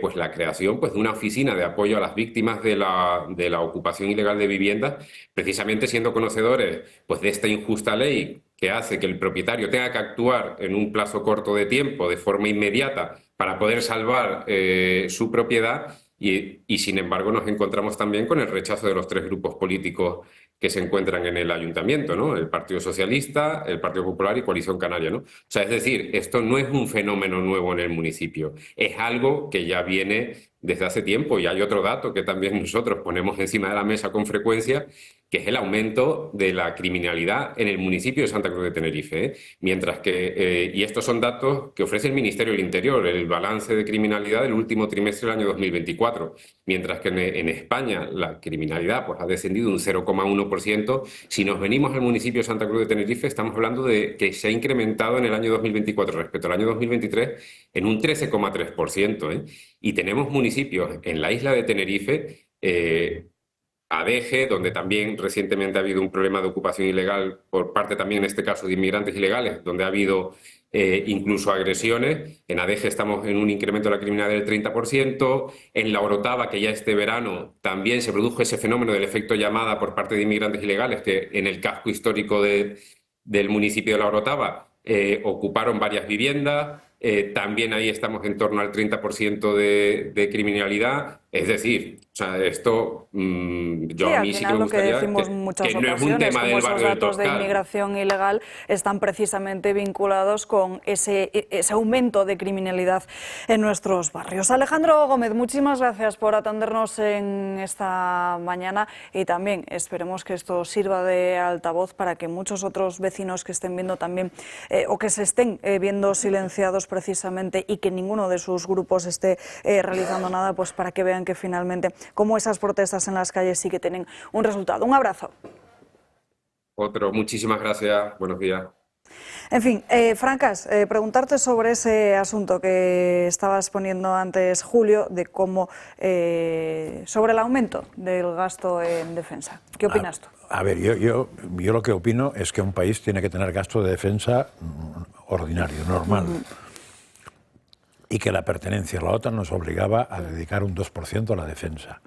pues la creación pues, de una oficina de apoyo a las víctimas de la ocupación ilegal de viviendas, precisamente siendo conocedores pues, de esta injusta ley que hace que el propietario tenga que actuar en un plazo corto de tiempo, de forma inmediata, para poder salvar su propiedad. Y sin embargo nos encontramos también con el rechazo de los tres grupos políticos que se encuentran en el ayuntamiento, ¿no? El Partido Socialista, el Partido Popular y Coalición Canaria, ¿no? O sea, es decir, esto no es un fenómeno nuevo en el municipio, es algo que ya viene desde hace tiempo. Y hay otro dato que también nosotros ponemos encima de la mesa con frecuencia, que es el aumento de la criminalidad en el municipio de Santa Cruz de Tenerife, ¿eh? Mientras que, y estos son datos que ofrece el Ministerio del Interior, el balance de criminalidad del último trimestre del año 2024, mientras que en España la criminalidad pues, ha descendido un 0,1%, si nos venimos al municipio de Santa Cruz de Tenerife estamos hablando de que se ha incrementado en el año 2024 respecto al año 2023 en un 13,3%, ¿eh? Y tenemos municipios en la isla de Tenerife, Adeje, donde también recientemente ha habido un problema de ocupación ilegal por parte también, en este caso, de inmigrantes ilegales, donde ha habido incluso agresiones. En Adeje estamos en un incremento de la criminalidad del 30%. En La Orotava, que ya este verano también se produjo ese fenómeno del efecto llamada por parte de inmigrantes ilegales, que en el casco histórico del municipio de La Orotava ocuparon varias viviendas. También ahí estamos en torno al 30% de criminalidad. Es decir, o sea, esto yo a mí sí que me gustaría que no es un tema del barrio del Toscal. Esos datos de inmigración ilegal están precisamente vinculados con ese aumento de criminalidad en nuestros barrios. Alejandro Gómez, muchísimas gracias por atendernos en esta mañana y también esperemos que esto sirva de altavoz para que muchos otros vecinos que estén viendo también o que se estén viendo silenciados precisamente y que ninguno de sus grupos esté realizando nada, pues para que vean que finalmente como esas protestas en las calles sí que tienen un resultado. Un abrazo. Muchísimas gracias. Buenos días. En fin, Francas, preguntarte sobre ese asunto que estabas poniendo antes, Julio, de cómo sobre el aumento del gasto en defensa. ¿Qué opinas tú? A ver, yo lo que opino es que un país tiene que tener gasto de defensa ordinario, normal. Y que la pertenencia a la OTAN nos obligaba a dedicar un 2% a la defensa,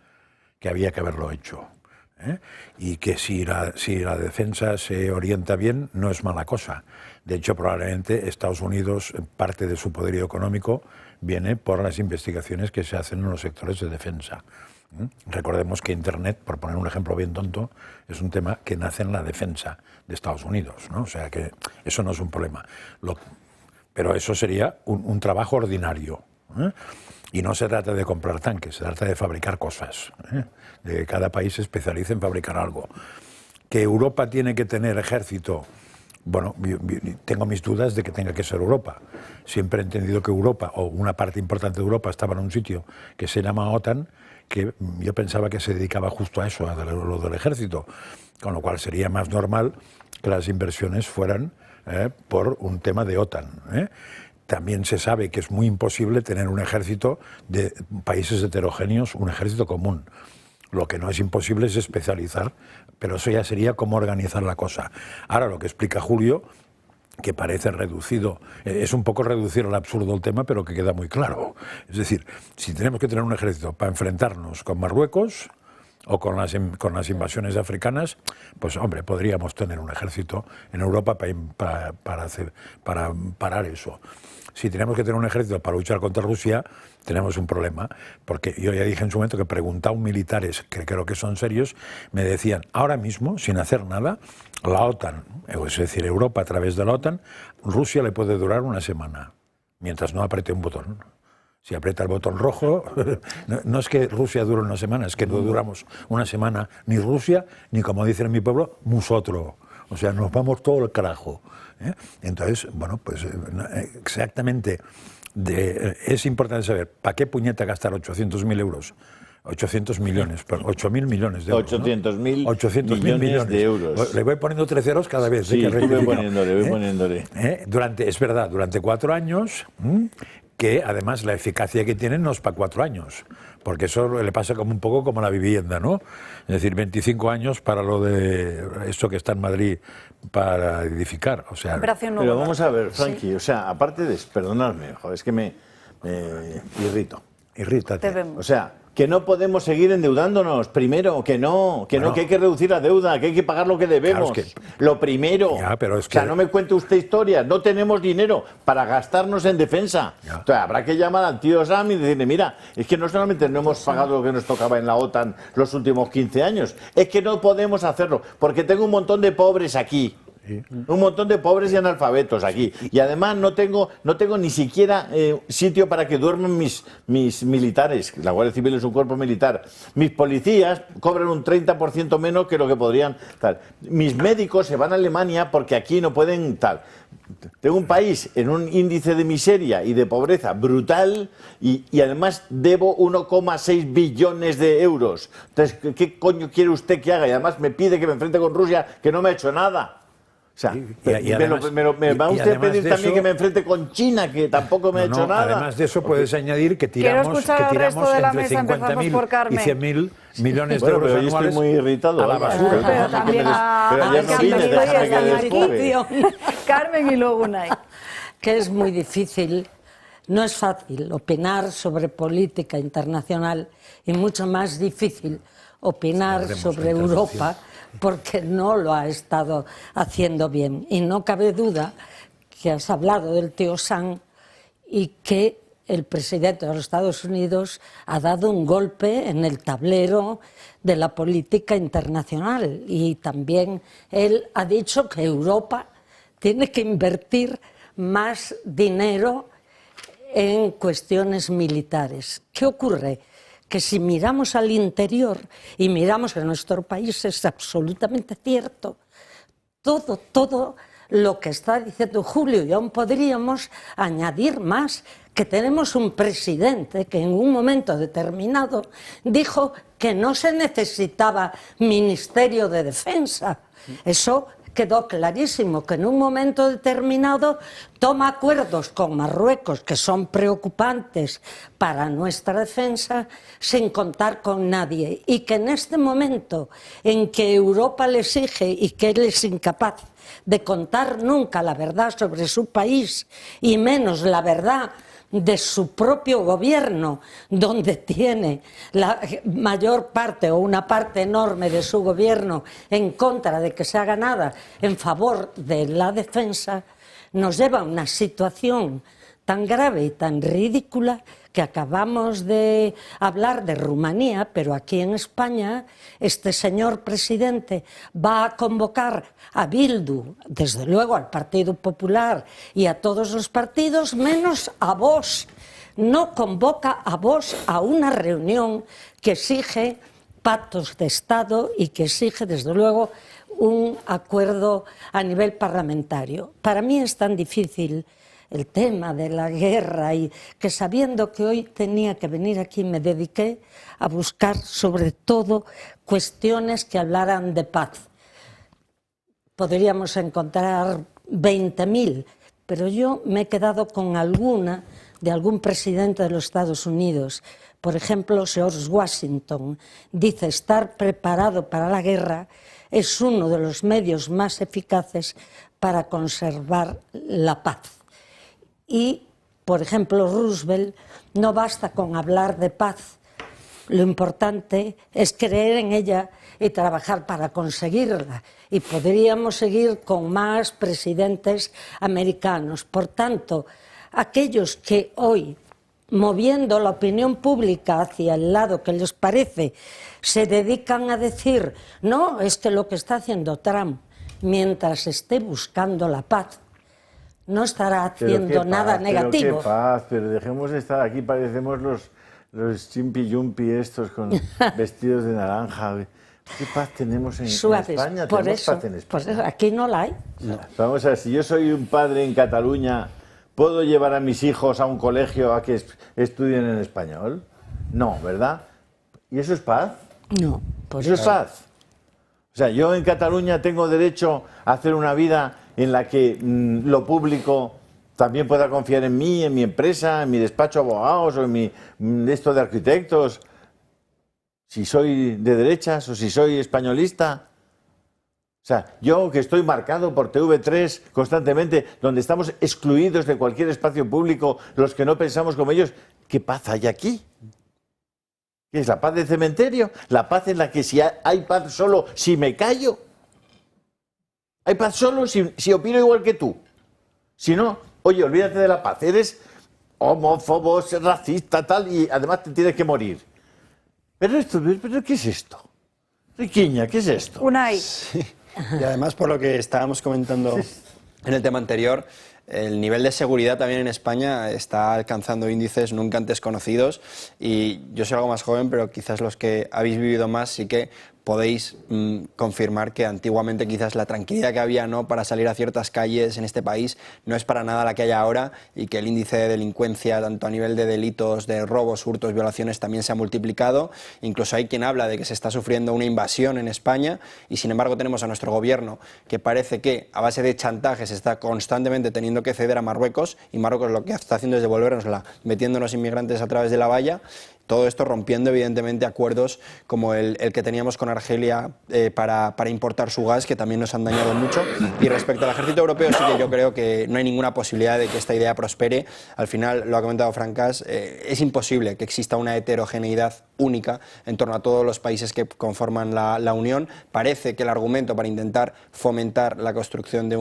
que había que haberlo hecho. Y que si la defensa se orienta bien, no es mala cosa. De hecho, probablemente Estados Unidos, parte de su poderío económico, viene por las investigaciones que se hacen en los sectores de defensa. Recordemos que Internet, por poner un ejemplo bien tonto, es un tema que nace en la defensa de Estados Unidos, ¿no? O sea que eso no es un problema. Pero eso sería un trabajo ordinario, ¿eh? Y no se trata de comprar tanques, se trata de fabricar cosas, ¿eh? De que cada país se especialice en fabricar algo. Que Europa tiene que tener ejército, bueno, tengo mis dudas de que tenga que ser Europa. Siempre he entendido que Europa, o una parte importante de Europa, estaba en un sitio que se llama OTAN, que yo pensaba que se dedicaba justo a eso, a lo del ejército, con lo cual sería más normal que las inversiones fueran por un tema de OTAN. También se sabe que es muy imposible tener un ejército de países heterogéneos, un ejército común. Lo que no es imposible es especializar, pero eso ya sería cómo organizar la cosa. Ahora, lo que explica Julio, que parece reducido, es un poco reducir al absurdo el tema, pero que queda muy claro. Es decir, si tenemos que tener un ejército para enfrentarnos con Marruecos o con las invasiones africanas, pues hombre, podríamos tener un ejército en Europa para parar eso. Si tenemos que tener un ejército para luchar contra Rusia, tenemos un problema, porque yo ya dije en su momento que preguntaba a militares, que creo que son serios, me decían, ahora mismo, sin hacer nada, la OTAN, es decir, Europa a través de la OTAN, Rusia le puede durar una semana, mientras no apriete un botón. Si aprieta el botón rojo, no es que Rusia dure una semana, es que no duramos una semana ni Rusia, ni como dicen en mi pueblo, nosotros. O sea, nos vamos todo el carajo. Entonces, bueno, pues exactamente, es importante saber, ¿para qué puñeta gastar 800.000 euros? 800 millones, 8.000 millones de euros. 800.000 millones de euros. Le voy poniendo 3 ceros cada vez. Sí, voy poniéndole. Es verdad, durante 4 años, que además la eficacia que tienen no es para 4 años, porque eso le pasa como un poco como la vivienda, ¿no? Es decir, 25 años para lo de esto que está en Madrid para edificar, o sea... Pero vamos a ver, Frankie, o sea, aparte de... Perdonadme, joder, es que me irrito. Irrítate. O sea, que no podemos seguir endeudándonos, primero, que hay que reducir la deuda, que hay que pagar lo que debemos, claro, lo primero. Pero es o sea, no me cuente usted historias, no tenemos dinero para gastarnos en defensa. Entonces, habrá que llamar al tío Sam y decirle, mira, es que no solamente no hemos pagado lo que nos tocaba en la OTAN los últimos 15 años, es que no podemos hacerlo, porque tengo un montón de pobres aquí. Un montón de pobres y analfabetos aquí. Y además no tengo ni siquiera sitio para que duerman mis militares. La Guardia Civil es un cuerpo militar. Mis policías cobran un 30% menos que lo que podrían tal. Mis médicos se van a Alemania porque aquí no pueden tal. Tengo un país en un índice de miseria y de pobreza brutal y además debo 1,6 billones de euros. Entonces, ¿qué coño quiere usted que haga? Y además me pide que me enfrente con Rusia, que no me ha hecho nada. O sea, me va usted a pedir también que me enfrente con China, que tampoco me ha hecho nada. Además de eso puedes añadir que tiramos entre 50.000 y 100.000 millones de euros anuales. Estoy muy irritado. A la basura. Pero también Carmen y luego Unai. Que es muy difícil, no es fácil opinar sobre política internacional y mucho más difícil opinar sobre Europa, porque no lo ha estado haciendo bien. Y no cabe duda que has hablado del tío Sam y que el presidente de los Estados Unidos ha dado un golpe en el tablero de la política internacional. Y también él ha dicho que Europa tiene que invertir más dinero en cuestiones militares. ¿Qué ocurre? Que si miramos al interior y miramos en nuestro país es absolutamente cierto. Todo lo que está diciendo Julio, y aún podríamos añadir más, que tenemos un presidente que en un momento determinado dijo que no se necesitaba Ministerio de Defensa. Eso quedó clarísimo, que en un momento determinado toma acuerdos con Marruecos que son preocupantes para nuestra defensa sin contar con nadie, y que en este momento en que Europa le exige y que él es incapaz de contar nunca la verdad sobre su país y menos la verdad de su propio gobierno, donde tiene la mayor parte o una parte enorme de su gobierno en contra de que se haga nada en favor de la defensa, nos lleva a una situación tan grave y tan ridícula que acabamos de hablar de Rumanía, pero aquí en España este señor presidente va a convocar a Bildu, desde luego al Partido Popular y a todos los partidos, menos a Vox. No convoca a Vox a una reunión que exige pactos de Estado y que exige, desde luego, un acuerdo a nivel parlamentario. Para mí es tan difícil el tema de la guerra y que, sabiendo que hoy tenía que venir aquí, me dediqué a buscar sobre todo cuestiones que hablaran de paz. Podríamos encontrar 20.000, pero yo me he quedado con alguna de algún presidente de los Estados Unidos. Por ejemplo, George Washington dice: estar preparado para la guerra es uno de los medios más eficaces para conservar la paz. Y, por ejemplo, Roosevelt: no basta con hablar de paz, lo importante es creer en ella y trabajar para conseguirla. Y podríamos seguir con más presidentes americanos. Por tanto, aquellos que hoy, moviendo la opinión pública hacia el lado que les parece, se dedican a decir: no, es que lo que está haciendo Trump, mientras esté buscando la paz, no estará haciendo nada negativo. Pero qué paz, pero dejemos de estar aquí, parecemos los chimpi-yumpi estos con vestidos de naranja. ¿Qué paz tenemos en España? ¿Tenemos paz en España? Por eso, aquí no la hay. No. Vamos a ver, si yo soy un padre en Cataluña, ¿puedo llevar a mis hijos a un colegio a que estudien en español? No, ¿verdad? ¿Y eso es paz? No. ¿Eso es paz? O sea, yo en Cataluña tengo derecho a hacer una vida en la que lo público también pueda confiar en mí, en mi empresa, en mi despacho de abogados o en mi esto de arquitectos, si soy de derechas o si soy españolista. O sea, yo que estoy marcado por TV3 constantemente, donde estamos excluidos de cualquier espacio público, los que no pensamos como ellos, ¿qué paz hay aquí? ¿Qué es la paz de cementerio? La paz en la que si hay paz solo si me callo. Hay paz solo si opino igual que tú. Si no, oye, olvídate de la paz. Eres homófobo, racista, tal, y además te tienes que morir. ¿Pero qué es esto? Riquiña, ¿qué es esto? Unai. Sí. Y además, por lo que estábamos comentando en el tema anterior, el nivel de seguridad también en España está alcanzando índices nunca antes conocidos, y yo soy algo más joven, pero quizás los que habéis vivido más sí que podéis confirmar que antiguamente quizás la tranquilidad que había, ¿no?, para salir a ciertas calles en este país no es para nada la que hay ahora, y que el índice de delincuencia, tanto a nivel de delitos, de robos, hurtos, violaciones, también se ha multiplicado. Incluso hay quien habla de que se está sufriendo una invasión en España, y sin embargo tenemos a nuestro gobierno que parece que a base de chantajes está constantemente teniendo que ceder a Marruecos, y Marruecos lo que está haciendo es devolvernosla metiéndonos inmigrantes a través de la valla. Todo esto rompiendo evidentemente acuerdos como el que teníamos con Argelia para importar su gas, que también nos han dañado mucho. Y respecto al ejército europeo, sí que yo creo que no hay ninguna posibilidad de que esta idea prospere. Al final, lo ha comentado Francas, es imposible que exista una heterogeneidad única en torno a todos los países que conforman la Unión. Parece que el argumento para intentar fomentar la construcción de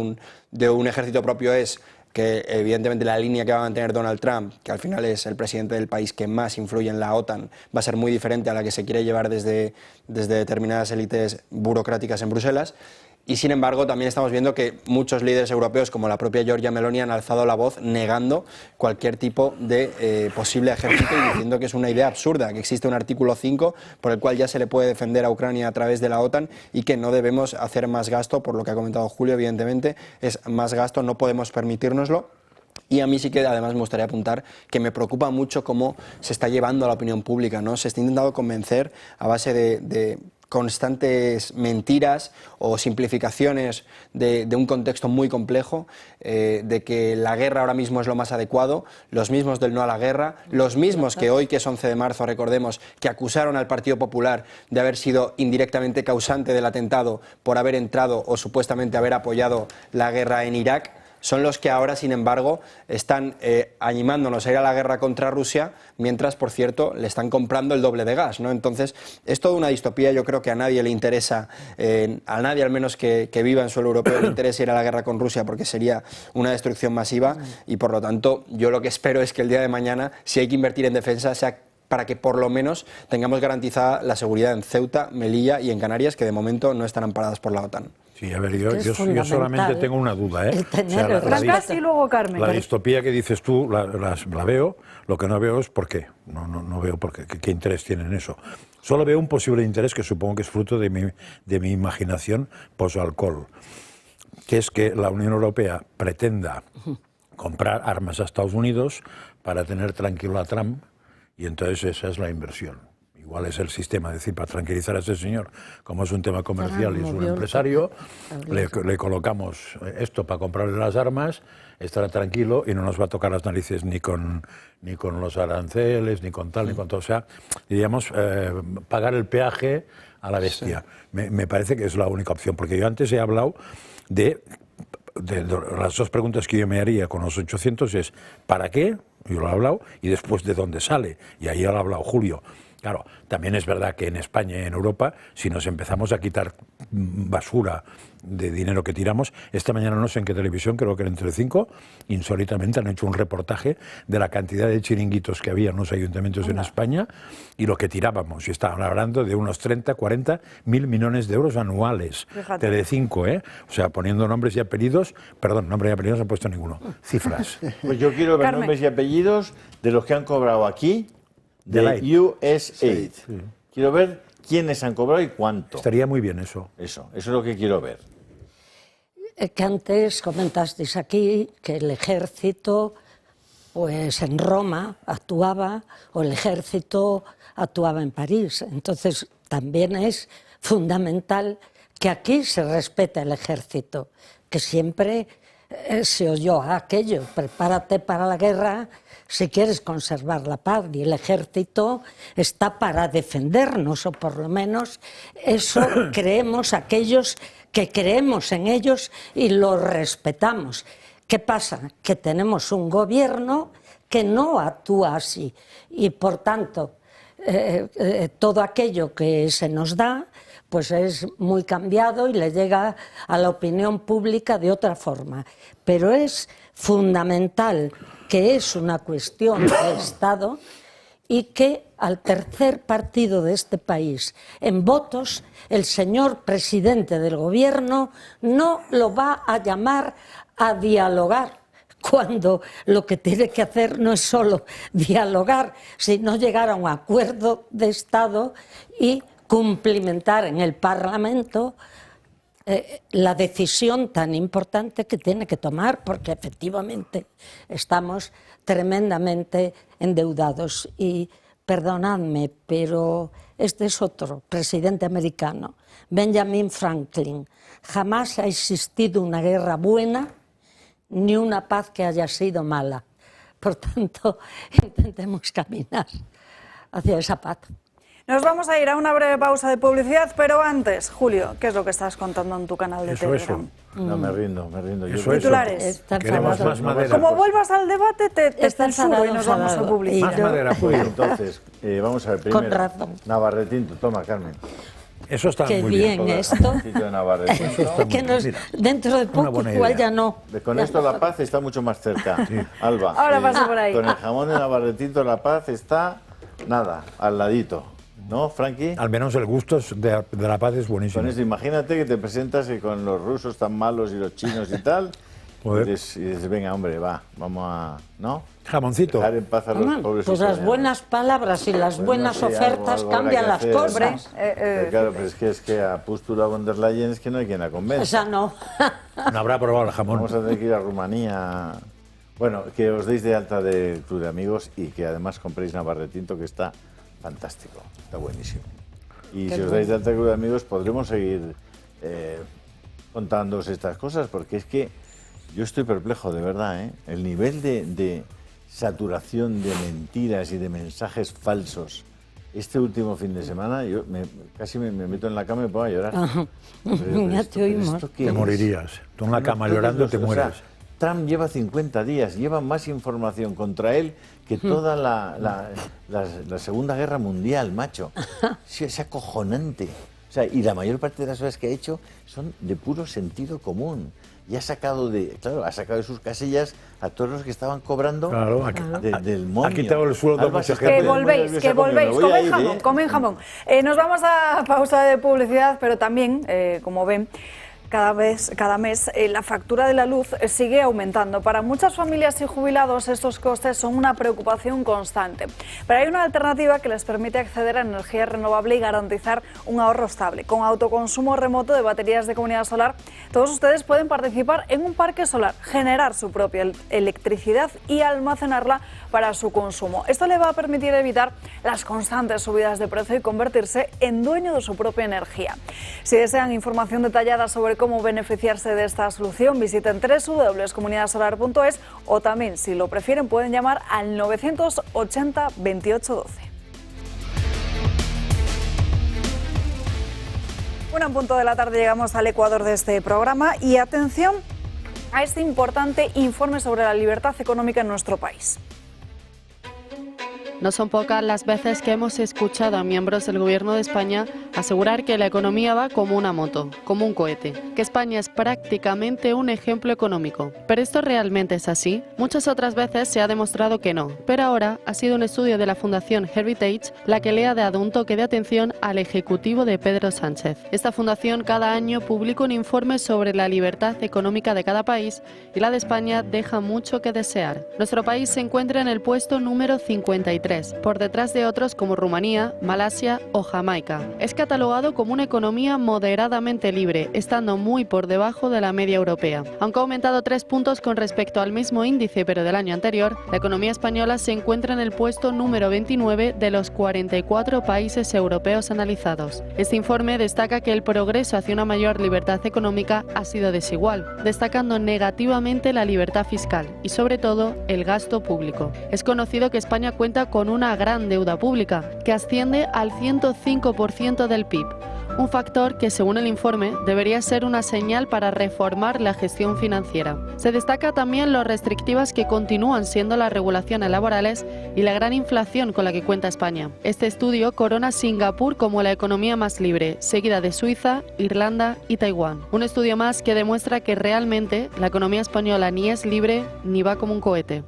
un ejército propio es que evidentemente la línea que va a mantener Donald Trump, que al final es el presidente del país que más influye en la OTAN, va a ser muy diferente a la que se quiere llevar desde determinadas élites burocráticas en Bruselas. Y sin embargo también estamos viendo que muchos líderes europeos, como la propia Giorgia Meloni, han alzado la voz negando cualquier tipo de posible ejército y diciendo que es una idea absurda, que existe un artículo 5 por el cual ya se le puede defender a Ucrania a través de la OTAN y que no debemos hacer más gasto, por lo que ha comentado Julio, evidentemente es más gasto, no podemos permitírnoslo. Y a mí sí que además me gustaría apuntar que me preocupa mucho cómo se está llevando a la opinión pública, ¿no? Se está intentando convencer a base de constantes mentiras o simplificaciones de un contexto muy complejo, de que la guerra ahora mismo es lo más adecuado, los mismos del no a la guerra, los mismos que hoy, que es 11 de marzo, recordemos, que acusaron al Partido Popular de haber sido indirectamente causante del atentado por haber entrado o supuestamente haber apoyado la guerra en Irak. son los que ahora, sin embargo, están animándonos a ir a la guerra contra Rusia, mientras, por cierto, le están comprando el doble de gas, ¿no? Entonces, es toda una distopía. Yo creo que a nadie le interesa, a nadie al menos que viva en suelo europeo, le interesa ir a la guerra con Rusia, porque sería una destrucción masiva, y por lo tanto, yo lo que espero es que el día de mañana, si hay que invertir en defensa, sea para que por lo menos tengamos garantizada la seguridad en Ceuta, Melilla y en Canarias, que de momento no están amparadas por la OTAN. Sí, a ver, yo solamente tengo una duda, ¿eh? Y luego Carmen. La distopía que dices tú la veo, lo que no veo es por qué. No veo por qué interés tienen eso. Solo veo un posible interés que supongo que es fruto de mi imaginación post-alcohol, que es que la Unión Europea pretenda comprar armas a Estados Unidos para tener tranquilo a Trump, y entonces esa es la inversión. Igual es el sistema, es decir, para tranquilizar a ese señor, como es un tema comercial y es un empresario, le colocamos esto para comprarle las armas, estará tranquilo y no nos va a tocar las narices ni con los aranceles, ni con tal, ni con todo. O sea, diríamos, pagar el peaje a la bestia. Sí. Me parece que es la única opción, porque yo antes he hablado de las dos preguntas que yo me haría con los 800 es ¿para qué? Yo lo he hablado, y después de dónde sale, y ahí lo ha hablado Julio. Claro, también es verdad que en España y en Europa, si nos empezamos a quitar basura de dinero que tiramos, esta mañana no sé en qué televisión, creo que en Telecinco, insólitamente han hecho un reportaje de la cantidad de chiringuitos que había en los ayuntamientos en España y lo que tirábamos, y estaban hablando de unos 30, 40 mil millones de euros anuales. Fíjate. Telecinco, ¿eh? O sea, poniendo nombres y apellidos, perdón, nombres y apellidos no han puesto ninguno, cifras. Pues yo quiero ver nombres y apellidos de los que han cobrado aquí, de USAID. Sí. Quiero ver quiénes han cobrado y cuánto. Estaría muy bien eso. Eso es lo que quiero ver. Que antes comentasteis aquí que el ejército, pues en Roma actuaba, o el ejército actuaba en París. Entonces también es fundamental que aquí se respete el ejército, que siempre se oyó aquello, prepárate para la guerra si quieres conservar la paz, y el ejército está para defendernos, o por lo menos eso creemos aquellos que creemos en ellos y los respetamos. ¿Qué pasa? Que tenemos un gobierno que no actúa así, y por tanto todo aquello que se nos da pues es muy cambiado y le llega a la opinión pública de otra forma. Pero es fundamental que es una cuestión de Estado y que al tercer partido de este país en votos, el señor presidente del gobierno no lo va a llamar a dialogar, cuando lo que tiene que hacer no es solo dialogar, sino llegar a un acuerdo de Estado y cumplimentar en el Parlamento la decisión tan importante que tiene que tomar, porque efectivamente estamos tremendamente endeudados. Y perdonadme, pero este es otro presidente americano, Benjamin Franklin. Jamás ha existido una guerra buena ni una paz que haya sido mala. Por tanto, intentemos caminar hacia esa paz. Nos vamos a ir a una breve pausa de publicidad, pero antes, Julio, ¿qué es lo que estás contando en tu canal de Telegram? No, me rindo. Titulares. Queremos más madera. Como vuelvas al debate, te censuro y nos vamos a publicidad. Más madera, Julio. Entonces, vamos a ver primero. Con razón. Navarretinto, toma, Carmen. Eso está Qué muy bien esto. Que dentro de poco igual ya no. Con esto la paz está mucho más cerca. Sí. Alba. Ahora paso por ahí. Con el jamón de Navarretinto la paz está, nada, al ladito. ¿No, Frankie? Al menos el gusto de la paz es buenísimo. Con eso, imagínate que te presentas y con los rusos tan malos y los chinos y tal, y dices, venga, hombre, vamos a... ¿no? Jamoncito. Dejar en paz a los pobres pues las buenas palabras y las buenas ofertas cambian las cosas. Claro, pero es que a Ursula von der Leyen es que no hay quien la convenza. Esa no. No habrá probado el jamón. Vamos a tener que ir a Rumanía. Bueno, que os deis de alta del Club de Amigos y que además compréis Navarretinto, que está fantástico, está buenísimo. Y si os dais de alta del Club de Amigos podremos seguir contándoos estas cosas, porque es que yo estoy perplejo, de verdad, ¿eh? El nivel de saturación de mentiras y de mensajes falsos. Este último fin de semana yo casi me meto en la cama y me pongo a llorar. Ya te oímos. Te morirías. Tú en la cama llorando te mueres. Trump lleva 50 días, lleva más información contra él que toda la Segunda Guerra Mundial, macho. Sí, es acojonante. O sea, y la mayor parte de las cosas que ha hecho son de puro sentido común. Y ha sacado de sus casillas a todos los que estaban cobrando del moño. Ha quitado el sueldo. Que volvéis, comen jamón. Nos vamos a pausa de publicidad, pero también, como ven, cada mes la factura de la luz sigue aumentando. Para muchas familias y jubilados estos costes son una preocupación constante. Pero hay una alternativa que les permite acceder a energía renovable y garantizar un ahorro estable. Con autoconsumo remoto de baterías de comunidad solar, todos ustedes pueden participar en un parque solar, generar su propia electricidad y almacenarla para su consumo. Esto le va a permitir evitar las constantes subidas de precio y convertirse en dueño de su propia energía. Si desean información detallada sobre cómo beneficiarse de esta solución, visiten www.comunidadsolar.es o también, si lo prefieren, pueden llamar al 980 28 12. Bueno, en punto de la tarde llegamos al ecuador de este programa y atención a este importante informe sobre la libertad económica en nuestro país. No son pocas las veces que hemos escuchado a miembros del Gobierno de España asegurar que la economía va como una moto, como un cohete, que España es prácticamente un ejemplo económico. ¿Pero esto realmente es así? Muchas otras veces se ha demostrado que no, pero ahora ha sido un estudio de la Fundación Heritage la que le ha dado un toque de atención al Ejecutivo de Pedro Sánchez. Esta fundación cada año publica un informe sobre la libertad económica de cada país y la de España deja mucho que desear. Nuestro país se encuentra en el puesto número 53. Por detrás de otros como Rumanía, Malasia o Jamaica. Es catalogado como una economía moderadamente libre, estando muy por debajo de la media europea. Aunque ha aumentado 3 puntos con respecto al mismo índice pero del año anterior, la economía española se encuentra en el puesto número 29 de los 44 países europeos analizados. Este informe destaca que el progreso hacia una mayor libertad económica ha sido desigual, destacando negativamente la libertad fiscal y sobre todo el gasto público. Es conocido que España cuenta con una gran deuda pública, que asciende al 105% del PIB, un factor que, según el informe, debería ser una señal para reformar la gestión financiera. Se destaca también lo restrictivas que continúan siendo las regulaciones laborales y la gran inflación con la que cuenta España. Este estudio corona Singapur como la economía más libre, seguida de Suiza, Irlanda y Taiwán. Un estudio más que demuestra que realmente la economía española ni es libre ni va como un cohete.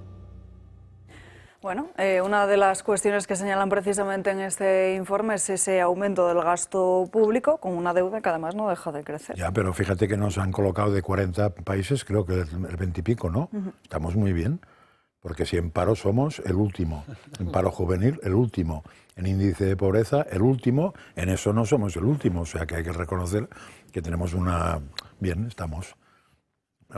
Bueno, una de las cuestiones que señalan precisamente en este informe es ese aumento del gasto público con una deuda que además no deja de crecer. Ya, pero fíjate que nos han colocado de 40 países, creo que el 20 y pico, ¿no? Estamos muy bien, porque si en paro somos el último, en paro juvenil el último, en índice de pobreza el último, en eso no somos el último, o sea que hay que reconocer que tenemos una... Bien, estamos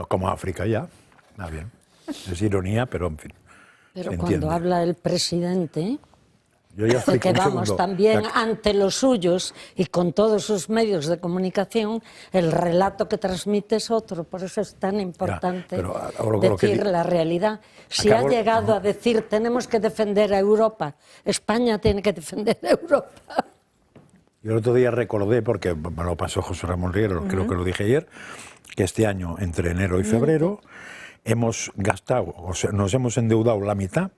como África ya, está bien. Es ironía, pero en fin. Pero cuando habla el presidente, de que vamos también ante los suyos y con todos sus medios de comunicación, el relato que transmite es otro. Por eso es tan importante decir la realidad. Si ha llegado a decir tenemos que defender a Europa, España tiene que defender a Europa. Yo el otro día recordé, porque me lo pasó José Ramón Riero, creo que lo dije ayer, que este año, entre enero y febrero, hemos gastado, o sea, nos hemos endeudado la mitad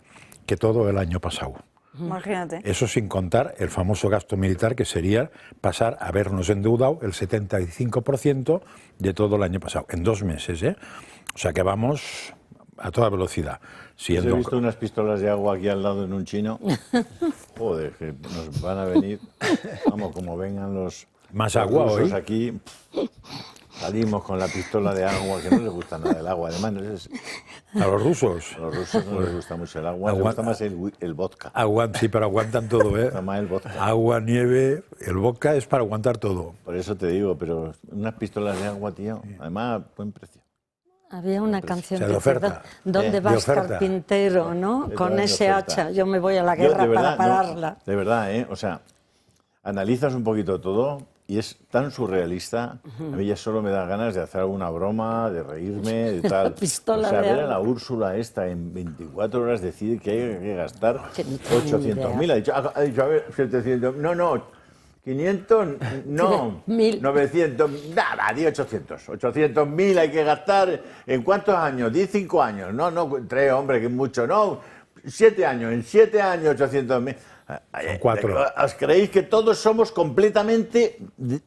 que todo el año pasado. Imagínate. Eso sin contar el famoso gasto militar, que sería pasar a habernos endeudado el 75% de todo el año pasado, en 2 meses, ¿eh? O sea que vamos a toda velocidad. He visto unas pistolas de agua aquí al lado en un chino. Joder, que nos van a venir, vamos, como vengan los... Más agua hoy. Aquí... Salimos con la pistola de agua, que no les gusta nada el agua. Además, a los rusos. A los rusos no les gusta mucho el agua, les gusta más el vodka. Sí, pero aguantan todo, ¿eh? Más el vodka. Agua, nieve, el vodka es para aguantar todo. Por eso te digo, pero unas pistolas de agua, tío, además, buen precio. Había una canción de oferta. ¿Dónde vas, carpintero? ¿No? Con ese hacha, yo me voy a la guerra para pararla. De verdad, ¿eh? O sea, analizas un poquito todo y es tan surrealista. A mí ya solo me da ganas de hacer alguna broma, de reírme, de tal. Pistola o sea, ver de a la Úrsula esta en 24 horas decir que hay que gastar 800.000. Ha dicho, a ver, 700. No, 500, no, 900, nada, di 800. 800.000 hay que gastar, ¿en cuántos años? 15 años, no, 3, hombre, que es mucho, no, 7 años, en 7 años 800.000. Son 4. ¿Os creéis que todos somos completamente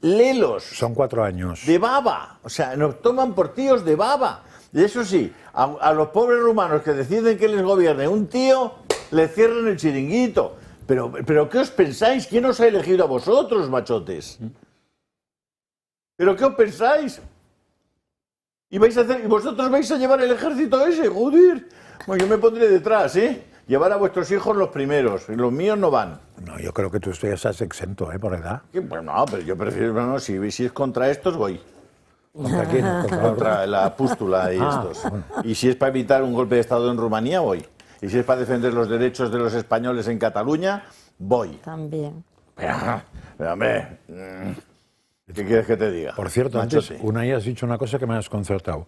lelos? Son 4 años. De baba, o sea, nos toman por tíos de baba. Y eso sí, a los pobres rumanos que deciden que les gobierne un tío, les cierran el chiringuito. Pero ¿qué os pensáis? ¿Quién os ha elegido a vosotros, machotes? ¿Pero qué os pensáis? ¿Y vosotros vais a llevar el ejército ese? ¡Joder! Bueno, yo me pondré detrás, ¿eh? Llevar a vuestros hijos los primeros, los míos no van. No, yo creo que tú estás exento, por edad. Pues no, pero yo prefiero, no, si es contra estos, voy. ¿Contra quién? Contra la pústula y estos. Bueno. Y si es para evitar un golpe de Estado en Rumanía, voy. Y si es para defender los derechos de los españoles en Cataluña, voy. También. Pero hombre, ¿qué quieres que te diga? Por cierto, antes, Unai, has dicho una cosa que me ha desconcertado.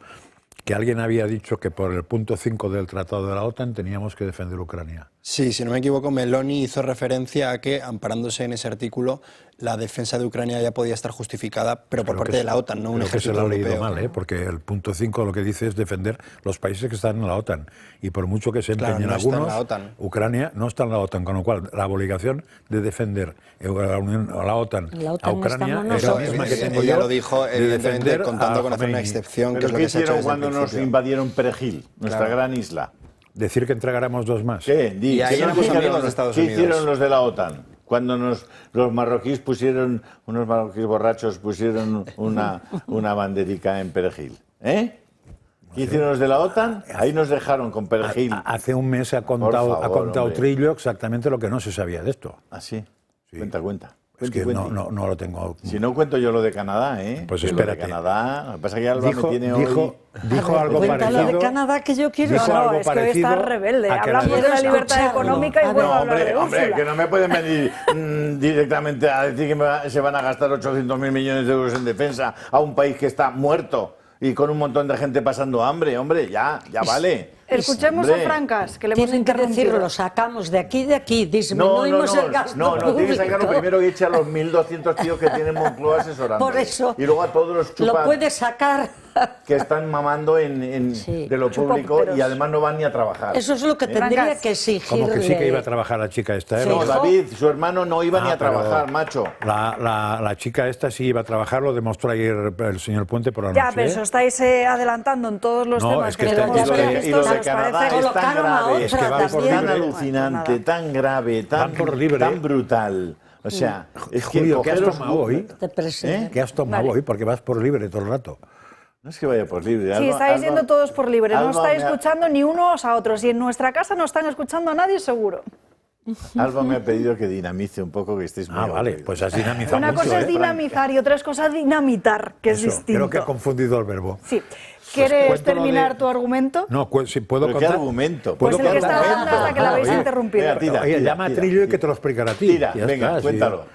Que alguien había dicho que por el punto 5 del Tratado de la OTAN teníamos que defender Ucrania. Sí, si no me equivoco, Meloni hizo referencia a que, amparándose en ese artículo, la defensa de Ucrania ya podía estar justificada, pero por parte de la OTAN, no un ejército europeo. Se lo ha europeo. leído mal, porque el punto 5 lo que dice es defender los países que están en la OTAN. Y por mucho que se empeñen algunos, Ucrania no está en la OTAN, con lo cual la obligación de defender a la OTAN a Ucrania es la misma que tengo yo. Ya lo dijo, evidentemente, contando con hacer una excepción, que es lo que se ha hecho desde el cuando nos invadieron Perejil, nuestra gran isla? Decir que entregáramos 2 más. ¿Qué? Y ahí éramos amigos de Estados Unidos. ¿Qué hicieron los de la OTAN? Cuando los marroquíes pusieron, unos marroquíes borrachos pusieron una banderica en Perejil. ¿Eh? ¿Qué hicieron los de la OTAN? Ahí nos dejaron con Perejil. Hace un mes ha contado Trillo exactamente lo que no se sabía de esto. ¿Ah, sí? Cuenta. Es que no lo tengo. Si no cuento yo lo de Canadá, ¿eh? Pues espérate. Lo de Canadá, lo que pasa es que Alba me tiene hoy... Dijo algo parecido. Lo de Canadá que yo quiero. No, es que hoy está rebelde. Hablamos de la libertad económica y vuelvo a hablar de hombre, que no me pueden venir directamente a decir que se van a gastar 800.000 millones de euros en defensa a un país que está muerto y con un montón de gente pasando hambre. Hombre, ya vale. Escuchemos a Francas, que le hemos interrumpido. Tienen que decirlo, sacamos de aquí, disminuimos el gasto público. Tiene que sacarlo primero que eche a los 1.200 tíos que tienen Moncloa asesorando. Por eso. Y luego a todos los chupas... Lo puede sacar. Que están mamando de lo público y además no van ni a trabajar. Eso es lo que tendría que exigirle. Como que sí que iba a trabajar la chica esta. No, David, su hermano no iba ni a trabajar, macho. La chica esta sí iba a trabajar, lo demostró ayer el señor Puente por la noche. Ya, pero eso estáis adelantando en todos los temas es que y lo de Canadá es tan grave, es que va por tan alucinante, tan grave, tan brutal. O sea, es que ¿qué has tomado hoy? ¿Qué has tomado hoy? Porque vas por libre todo el rato. No es que vaya por libre. Sí, estáis yendo todos por libre. No estáis escuchando ni unos a otros. Y en nuestra casa no están escuchando a nadie, seguro. Alba me ha pedido que dinamice un poco, que estéis muy vale, pues has dinamizado Una mucho, cosa es dinamizar y otra es cosa dinamitar, que es distinto. Creo que ha confundido el verbo. Sí. ¿Quieres terminar tu argumento? No, si puedo contar. ¿Qué argumento? Pues el que está hablando hasta que la habéis interrumpido. Oye, llama a Trillo y que te lo explicará a ti. Venga,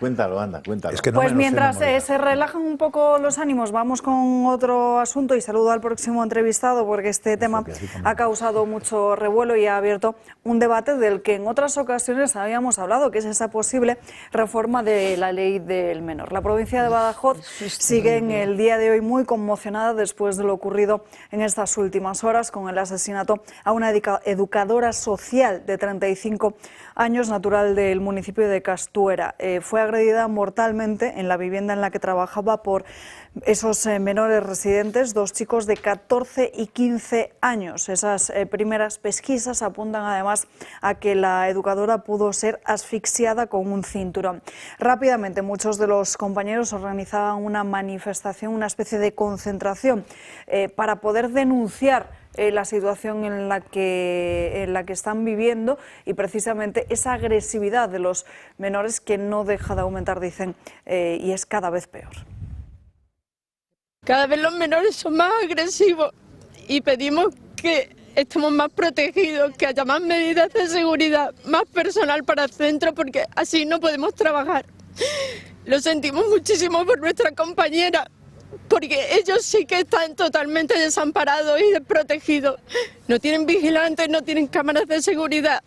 cuéntalo, anda, cuéntalo. Es que no pues mientras se relajan un poco los ánimos, vamos con otro asunto y saludo al próximo entrevistado porque este tema ha causado mucho revuelo y ha abierto un debate del que en otras ocasiones habíamos hablado, que es esa posible reforma de la ley del menor. La provincia de Badajoz sigue en el día de hoy muy conmocionada después de lo ocurrido en estas últimas horas con el asesinato a una educadora social de 35 años, natural del municipio de Castuera. Fue agredida mortalmente en la vivienda en la que trabajaba por esos menores residentes, 2 chicos de 14 y 15 años. Esas primeras pesquisas apuntan además a que la educadora pudo ser asfixiada con un cinturón. Rápidamente muchos de los compañeros organizaban una manifestación, una especie de concentración para poder denunciar la situación en la que están viviendo y precisamente esa agresividad de los menores que no deja de aumentar, dicen, y es cada vez peor. Cada vez los menores son más agresivos y pedimos que estemos más protegidos, que haya más medidas de seguridad, más personal para el centro, porque así no podemos trabajar. Lo sentimos muchísimo por nuestra compañera, porque ellos sí que están totalmente desamparados y desprotegidos. No tienen vigilantes, no tienen cámaras de seguridad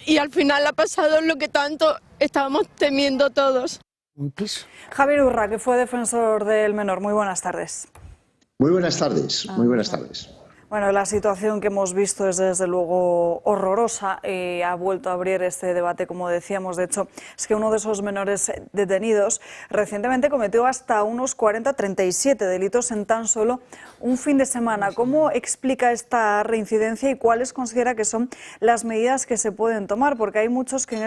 y al final ha pasado lo que tanto estábamos temiendo todos. un piso. Javier Urra, que fue defensor del menor, muy buenas tardes. Muy buenas tardes, muy buenas tardes. Bueno, la situación que hemos visto es desde luego horrorosa y ha vuelto a abrir este debate, como decíamos. De hecho, es que uno de esos menores detenidos recientemente cometió hasta unos 37 delitos en tan solo un fin de semana. ¿Cómo explica esta reincidencia y cuáles considera que son las medidas que se pueden tomar? Porque hay muchos que en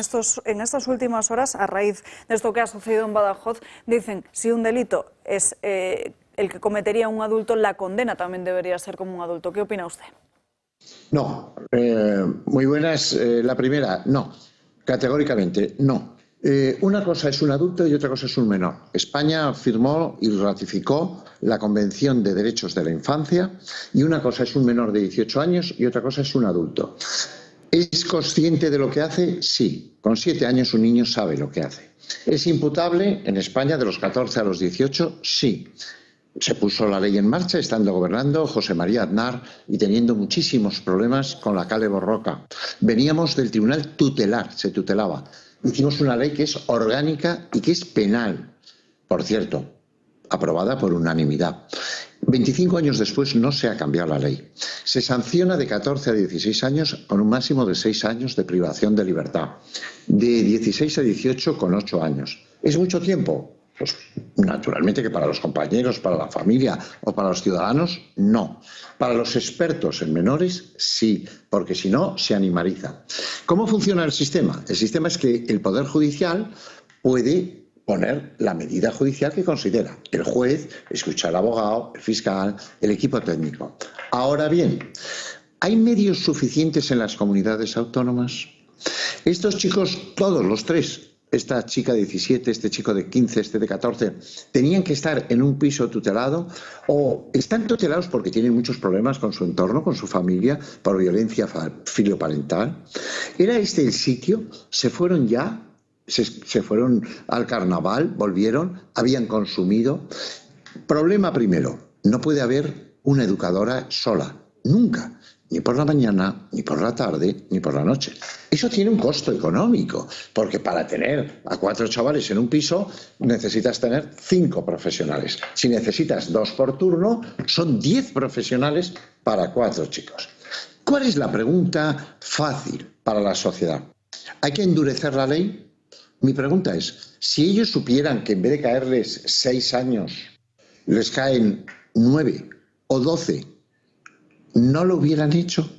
estas últimas horas, a raíz de esto que ha sucedido en Badajoz, dicen si un delito es el que cometería un adulto, la condena también debería ser como un adulto. ¿Qué opina usted? No, muy buenas. La primera, no, categóricamente no. Una cosa es un adulto y otra cosa es un menor. España firmó y ratificó la Convención de Derechos de la Infancia y una cosa es un menor de 18 años y otra cosa es un adulto. ¿Es consciente de lo que hace? Sí. Con 7 años un niño sabe lo que hace. ¿Es imputable en España de los 14 a los 18? Sí. Se puso la ley en marcha estando gobernando José María Aznar y teniendo muchísimos problemas con la Kale Borroka. Veníamos del tribunal tutelar, se tutelaba. Hicimos una ley que es orgánica y que es penal. Por cierto, aprobada por unanimidad. 25 años después no se ha cambiado la ley. Se sanciona de 14 a 16 años con un máximo de 6 años de privación de libertad. De 16 a 18 con 8 años. ¿Es mucho tiempo? Pues naturalmente que para los compañeros, para la familia o para los ciudadanos, no. Para los expertos en menores, sí, porque si no, se animaliza. ¿Cómo funciona el sistema? El sistema es que el Poder Judicial puede poner la medida judicial que considera. El juez escucha al abogado, el fiscal, el equipo técnico. Ahora bien, ¿hay medios suficientes en las comunidades autónomas? Estos chicos, todos los tres, esta chica de 17, este chico de 15, este de 14, tenían que estar en un piso tutelado o están tutelados porque tienen muchos problemas con su entorno, con su familia, por violencia filioparental. ¿Era este el sitio? ¿Se fueron ya? ¿Se fueron al carnaval? ¿Volvieron? ¿Habían consumido? Problema primero, no puede haber una educadora sola, nunca. Ni por la mañana, ni por la tarde, ni por la noche. Eso tiene un costo económico, porque para tener a 4 chavales en un piso necesitas tener 5 profesionales. Si necesitas 2 por turno, son 10 profesionales para 4 chicos. ¿Cuál es la pregunta fácil para la sociedad? ¿Hay que endurecer la ley? Mi pregunta es, si ellos supieran que en vez de caerles 6 años, les caen 9 o 12, ¿no lo hubieran hecho?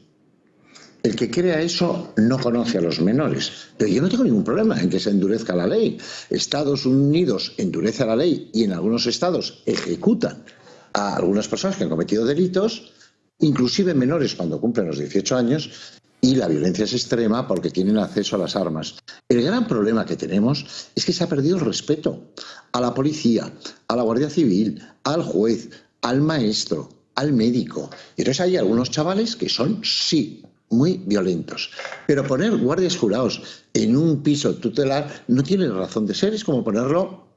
El que crea eso no conoce a los menores. Pero yo no tengo ningún problema en que se endurezca la ley. Estados Unidos endurece la ley y en algunos estados ejecutan a algunas personas que han cometido delitos, inclusive menores cuando cumplen los 18 años, y la violencia es extrema porque tienen acceso a las armas. El gran problema que tenemos es que se ha perdido el respeto a la policía, a la Guardia Civil, al juez, al maestro, al médico. Y entonces hay algunos chavales que son, sí, muy violentos. Pero poner guardias jurados en un piso tutelar no tiene razón de ser. Es como ponerlo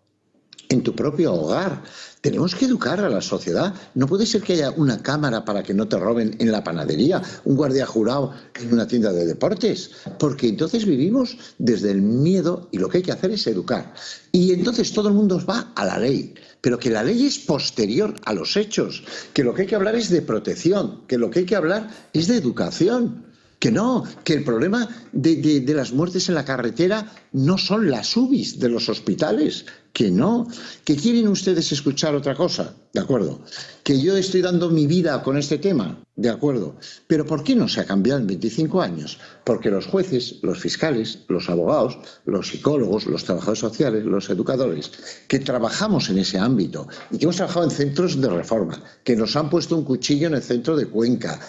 en tu propio hogar. Tenemos que educar a la sociedad. No puede ser que haya una cámara para que no te roben en la panadería, un guardia jurado en una tienda de deportes, porque entonces vivimos desde el miedo y lo que hay que hacer es educar. Y entonces todo el mundo va a la ley, pero que la ley es posterior a los hechos, que lo que hay que hablar es de protección, que lo que hay que hablar es de educación. Que no, que el problema de las muertes en la carretera no son las UBIs de los hospitales, que no, que quieren ustedes escuchar otra cosa, de acuerdo, que yo estoy dando mi vida con este tema, de acuerdo, pero ¿por qué no se ha cambiado en 25 años? Porque los jueces, los fiscales, los abogados, los psicólogos, los trabajadores sociales, los educadores, que trabajamos en ese ámbito y que hemos trabajado en centros de reforma, que nos han puesto un cuchillo en el centro de Cuenca,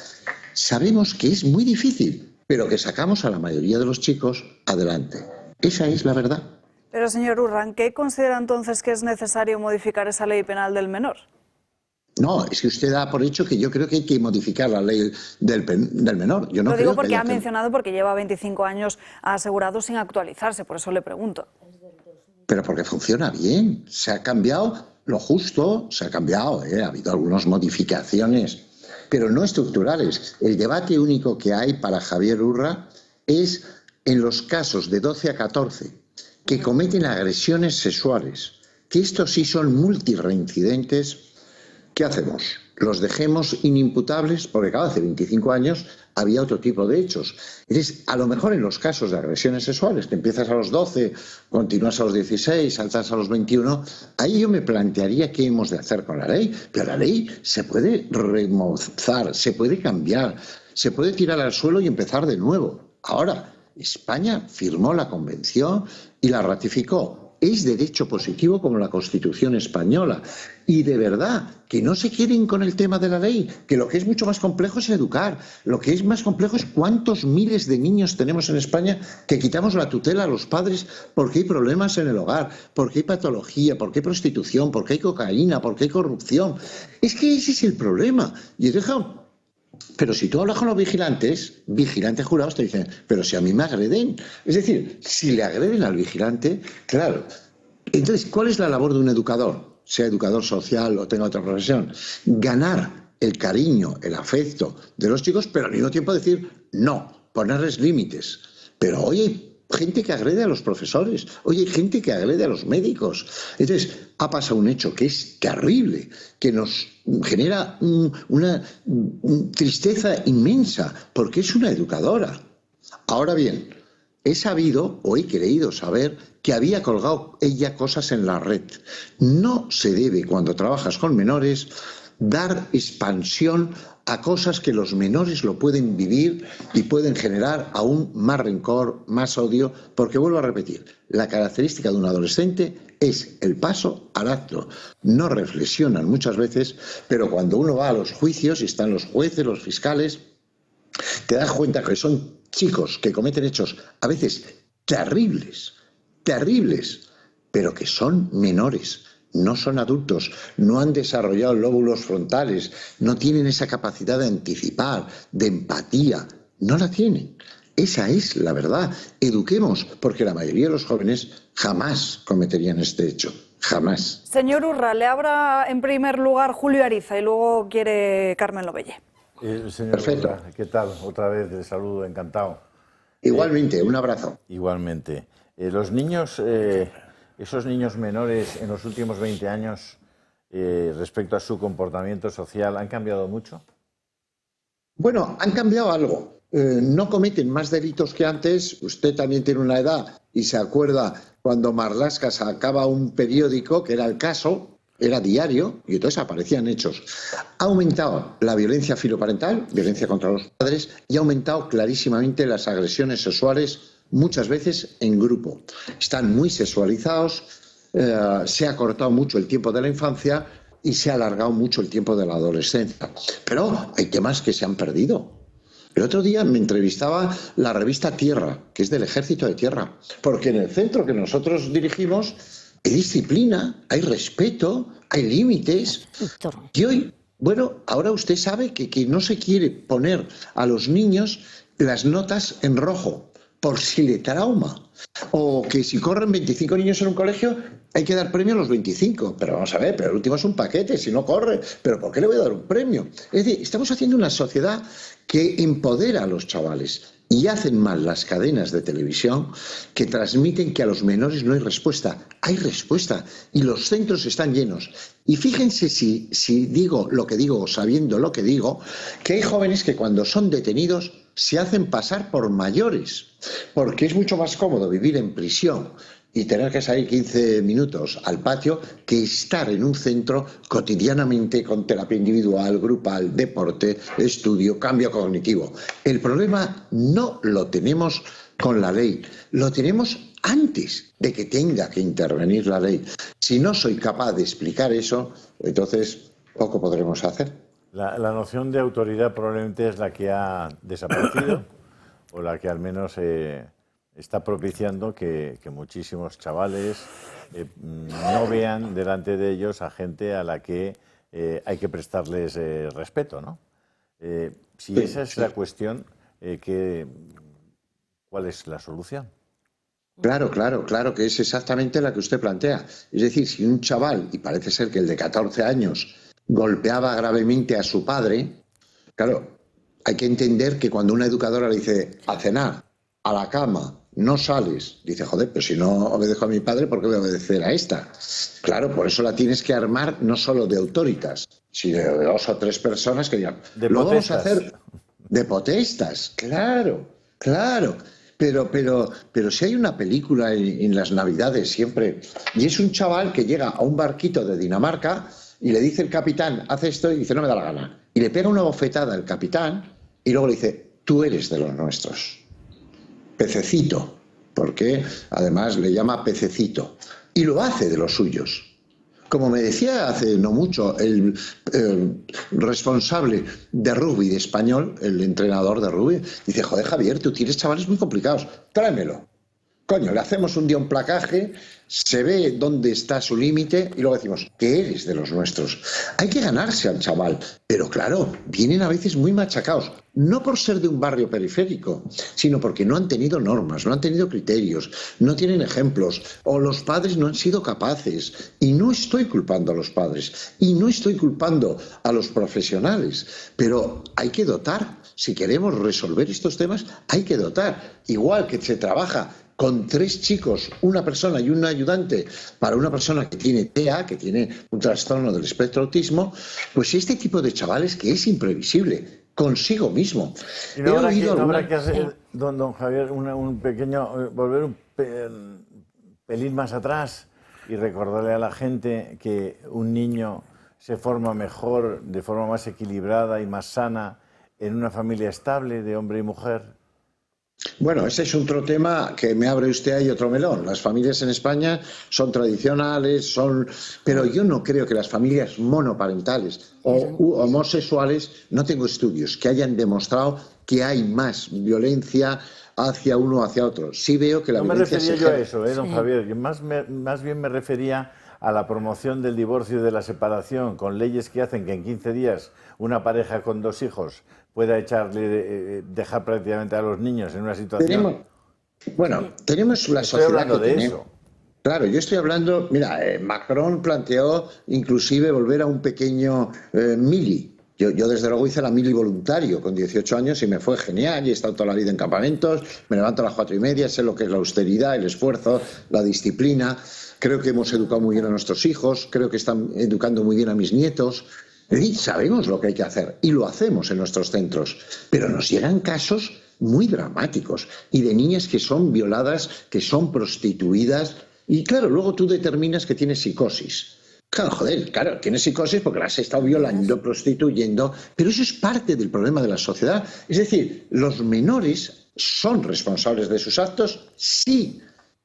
sabemos que es muy difícil, pero que sacamos a la mayoría de los chicos adelante. Esa es la verdad. Pero, señor Urran, ¿qué considera entonces que es necesario modificar esa ley penal del menor? No, es que usted da por hecho que yo creo que hay que modificar la ley del menor. Yo no Lo digo creo porque que ha mencionado porque lleva 25 años asegurado sin actualizarse, por eso le pregunto. Pero porque funciona bien. Se ha cambiado lo justo, se ha cambiado, ha habido algunas modificaciones, pero no estructurales. El debate único que hay para Javier Urra es en los casos de 12 a 14 que cometen agresiones sexuales, que estos sí son multireincidentes, ¿qué hacemos? ¿Los dejemos inimputables? Porque claro, hace 25 años había otro tipo de hechos. Entonces, a lo mejor en los casos de agresiones sexuales, que empiezas a los 12, continúas a los 16, saltas a los 21, ahí yo me plantearía qué hemos de hacer con la ley. Pero la ley se puede remozar, se puede cambiar, se puede tirar al suelo y empezar de nuevo. Ahora, España firmó la Convención y la ratificó. Es derecho positivo como la Constitución española. Y de verdad, que no se queden con el tema de la ley, que lo que es mucho más complejo es educar. Lo que es más complejo es cuántos miles de niños tenemos en España que quitamos la tutela a los padres porque hay problemas en el hogar, porque hay patología, porque hay prostitución, porque hay cocaína, porque hay corrupción. Es que ese es el problema. Y deja... Pero si tú hablas con los vigilantes jurados te dicen, pero si a mí me agreden. Es decir, si le agreden al vigilante, claro. Entonces, ¿cuál es la labor de un educador? Sea educador social o tenga otra profesión. Ganar el cariño, el afecto de los chicos, pero al mismo tiempo decir no, ponerles límites. Pero hoy hay gente que agrede a los profesores, hoy hay gente que agrede a los médicos. Entonces, ha pasado un hecho que es terrible, que nos genera una tristeza inmensa, porque es una educadora. Ahora bien, he sabido, o he creído saber, que había colgado ella cosas en la red. No se debe, cuando trabajas con menores, dar expansión a cosas que los menores lo pueden vivir y pueden generar aún más rencor, más odio, porque vuelvo a repetir, la característica de un adolescente es el paso al acto. No reflexionan muchas veces, pero cuando uno va a los juicios y están los jueces, los fiscales, te das cuenta que son chicos que cometen hechos a veces terribles, pero que son menores. No son adultos, no han desarrollado lóbulos frontales, no tienen esa capacidad de anticipar, de empatía, no la tienen. Esa es la verdad. Eduquemos, porque la mayoría de los jóvenes jamás cometerían este hecho, jamás. Señor Urra, le habla en primer lugar Julio Ariza y luego quiere Carmen Lobelle. Señor Perfecto. Urra, ¿qué tal? Otra vez de saludo, encantado. Igualmente, un abrazo. Igualmente. Los niños... Esos niños menores en los últimos 20 años, respecto a su comportamiento social, ¿han cambiado mucho? Bueno, han cambiado algo. No cometen más delitos que antes. Usted también tiene una edad y se acuerda cuando Marlaska sacaba un periódico que era El Caso, era diario, y entonces aparecían hechos. Ha aumentado la violencia filoparental, violencia contra los padres, y ha aumentado clarísimamente las agresiones sexuales, muchas veces en grupo. Están muy sexualizados, se ha cortado mucho el tiempo de la infancia y se ha alargado mucho el tiempo de la adolescencia. Pero hay temas que se han perdido. El otro día me entrevistaba la revista Tierra, que es del Ejército de Tierra, porque en el centro que nosotros dirigimos hay disciplina, hay respeto, hay límites. Y hoy, bueno, ahora usted sabe que no se quiere poner a los niños las notas en rojo, por si le trauma. O que si corren 25 niños en un colegio, hay que dar premio a los 25. Pero vamos a ver, pero el último es un paquete, si no corre. ¿Pero por qué le voy a dar un premio? Es decir, estamos haciendo una sociedad que empodera a los chavales. Y hacen mal las cadenas de televisión que transmiten que a los menores no hay respuesta. Hay respuesta y los centros están llenos. Y fíjense si digo lo que digo o sabiendo lo que digo, que hay jóvenes que cuando son detenidos se hacen pasar por mayores, porque es mucho más cómodo vivir en prisión y tener que salir 15 minutos al patio que estar en un centro cotidianamente con terapia individual, grupal, deporte, estudio, cambio cognitivo. El problema no lo tenemos con la ley, lo tenemos antes de que tenga que intervenir la ley. Si no soy capaz de explicar eso, entonces poco podremos hacer. La noción de autoridad probablemente es la que ha desaparecido o la que al menos está propiciando que muchísimos chavales no vean delante de ellos a gente a la que hay que prestarles respeto, ¿no? Si esa es la cuestión, ¿cuál es la solución? Claro que es exactamente la que usted plantea. Es decir, si un chaval, y parece ser que el de 14 años, golpeaba gravemente a su padre, claro, hay que entender que cuando una educadora le dice a cenar, a la cama, no sales. Dice, joder, pero si no obedezco a mi padre, ¿por qué voy a obedecer a esta? Claro, por eso la tienes que armar no solo de autoritas, sino de 2 o 3 personas que digan, lo vamos a hacer de potestas, claro. Pero si hay una película en las Navidades siempre, y es un chaval que llega a un barquito de Dinamarca y le dice el capitán, haz esto, y dice, no me da la gana. Y le pega una bofetada al capitán y luego le dice, tú eres de los nuestros. Pececito, porque además le llama pececito. Y lo hace de los suyos. Como me decía hace no mucho el responsable de rugby de español, el entrenador de rugby, dice, joder, Javier, tú tienes chavales muy complicados, tráemelo. Coño, le hacemos un día un placaje, se ve dónde está su límite y luego decimos que eres de los nuestros. Hay que ganarse al chaval, pero claro, vienen a veces muy machacados, no por ser de un barrio periférico, sino porque no han tenido normas, no han tenido criterios, no tienen ejemplos, o los padres no han sido capaces. Y no estoy culpando a los padres, y no estoy culpando a los profesionales, pero hay que dotar. Si queremos resolver estos temas, hay que dotar. Igual que se trabaja con 3 chicos, una persona y un ayudante, para una persona que tiene TEA, que tiene un trastorno del espectro autismo, pues este tipo de chavales que es imprevisible consigo mismo. ¿Y no habrá que hacer, don Javier, un pequeño, volver un pelín más atrás y recordarle a la gente que un niño se forma mejor, de forma más equilibrada y más sana en una familia estable de hombre y mujer? Bueno, ese es otro tema que me abre usted ahí otro melón. Las familias en España son tradicionales, pero yo no creo que las familias monoparentales o homosexuales, no tengo estudios que hayan demostrado que hay más violencia hacia uno o hacia otro. Sí veo que la violencia se ejerce. No me refería yo a eso, don Javier. Yo más bien me refería a la promoción del divorcio y de la separación, con leyes que hacen que en 15 días una pareja con 2 hijos pueda dejar prácticamente a los niños en una situación... Tenemos la sociedad que tenemos. Eso. Claro, yo estoy hablando... Mira, Macron planteó inclusive volver a un pequeño mili. Yo desde luego hice la mili voluntario con 18 años y me fue genial y he estado toda la vida en campamentos, me levanto a las 4:30, sé lo que es la austeridad, el esfuerzo, la disciplina. Creo que hemos educado muy bien a nuestros hijos, creo que están educando muy bien a mis nietos. Y sabemos lo que hay que hacer y lo hacemos en nuestros centros, pero nos llegan casos muy dramáticos y de niñas que son violadas, que son prostituidas y claro, luego tú determinas que tienes psicosis. Claro, tienes psicosis porque la has estado violando, prostituyendo, pero eso es parte del problema de la sociedad. Es decir, los menores son responsables de sus actos, sí,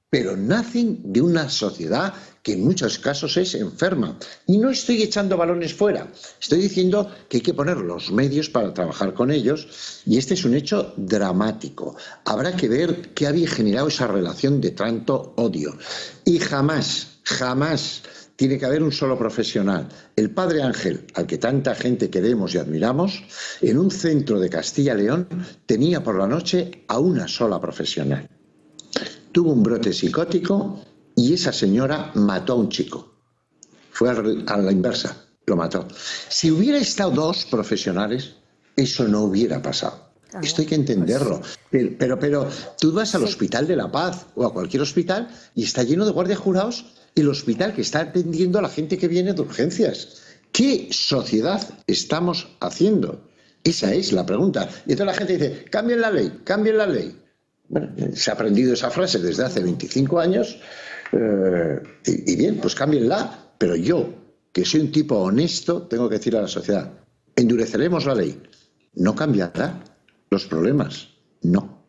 pero nacen de una sociedad que en muchos casos es enferma. Y no estoy echando balones fuera, estoy diciendo que hay que poner los medios para trabajar con ellos y este es un hecho dramático. Habrá que ver qué había generado esa relación de tanto odio. Y jamás tiene que haber un solo profesional. El padre Ángel, al que tanta gente queremos y admiramos, en un centro de Castilla y León tenía por la noche a una sola profesional. Tuvo un brote psicótico y esa señora mató a un chico. Fue a la inversa, lo mató. Si hubiera estado 2 profesionales, eso no hubiera pasado. Esto hay que entenderlo. Pero tú vas al Hospital de la Paz o a cualquier hospital y está lleno de guardias jurados el hospital que está atendiendo a la gente que viene de urgencias. ¿Qué sociedad estamos haciendo? Esa es la pregunta. Y entonces la gente dice, cambien la ley, cambien la ley. Bueno, se ha aprendido esa frase desde hace 25 años y bien, pues cámbienla. Pero yo, que soy un tipo honesto, tengo que decir a la sociedad, endureceremos la ley. No cambiará los problemas, no.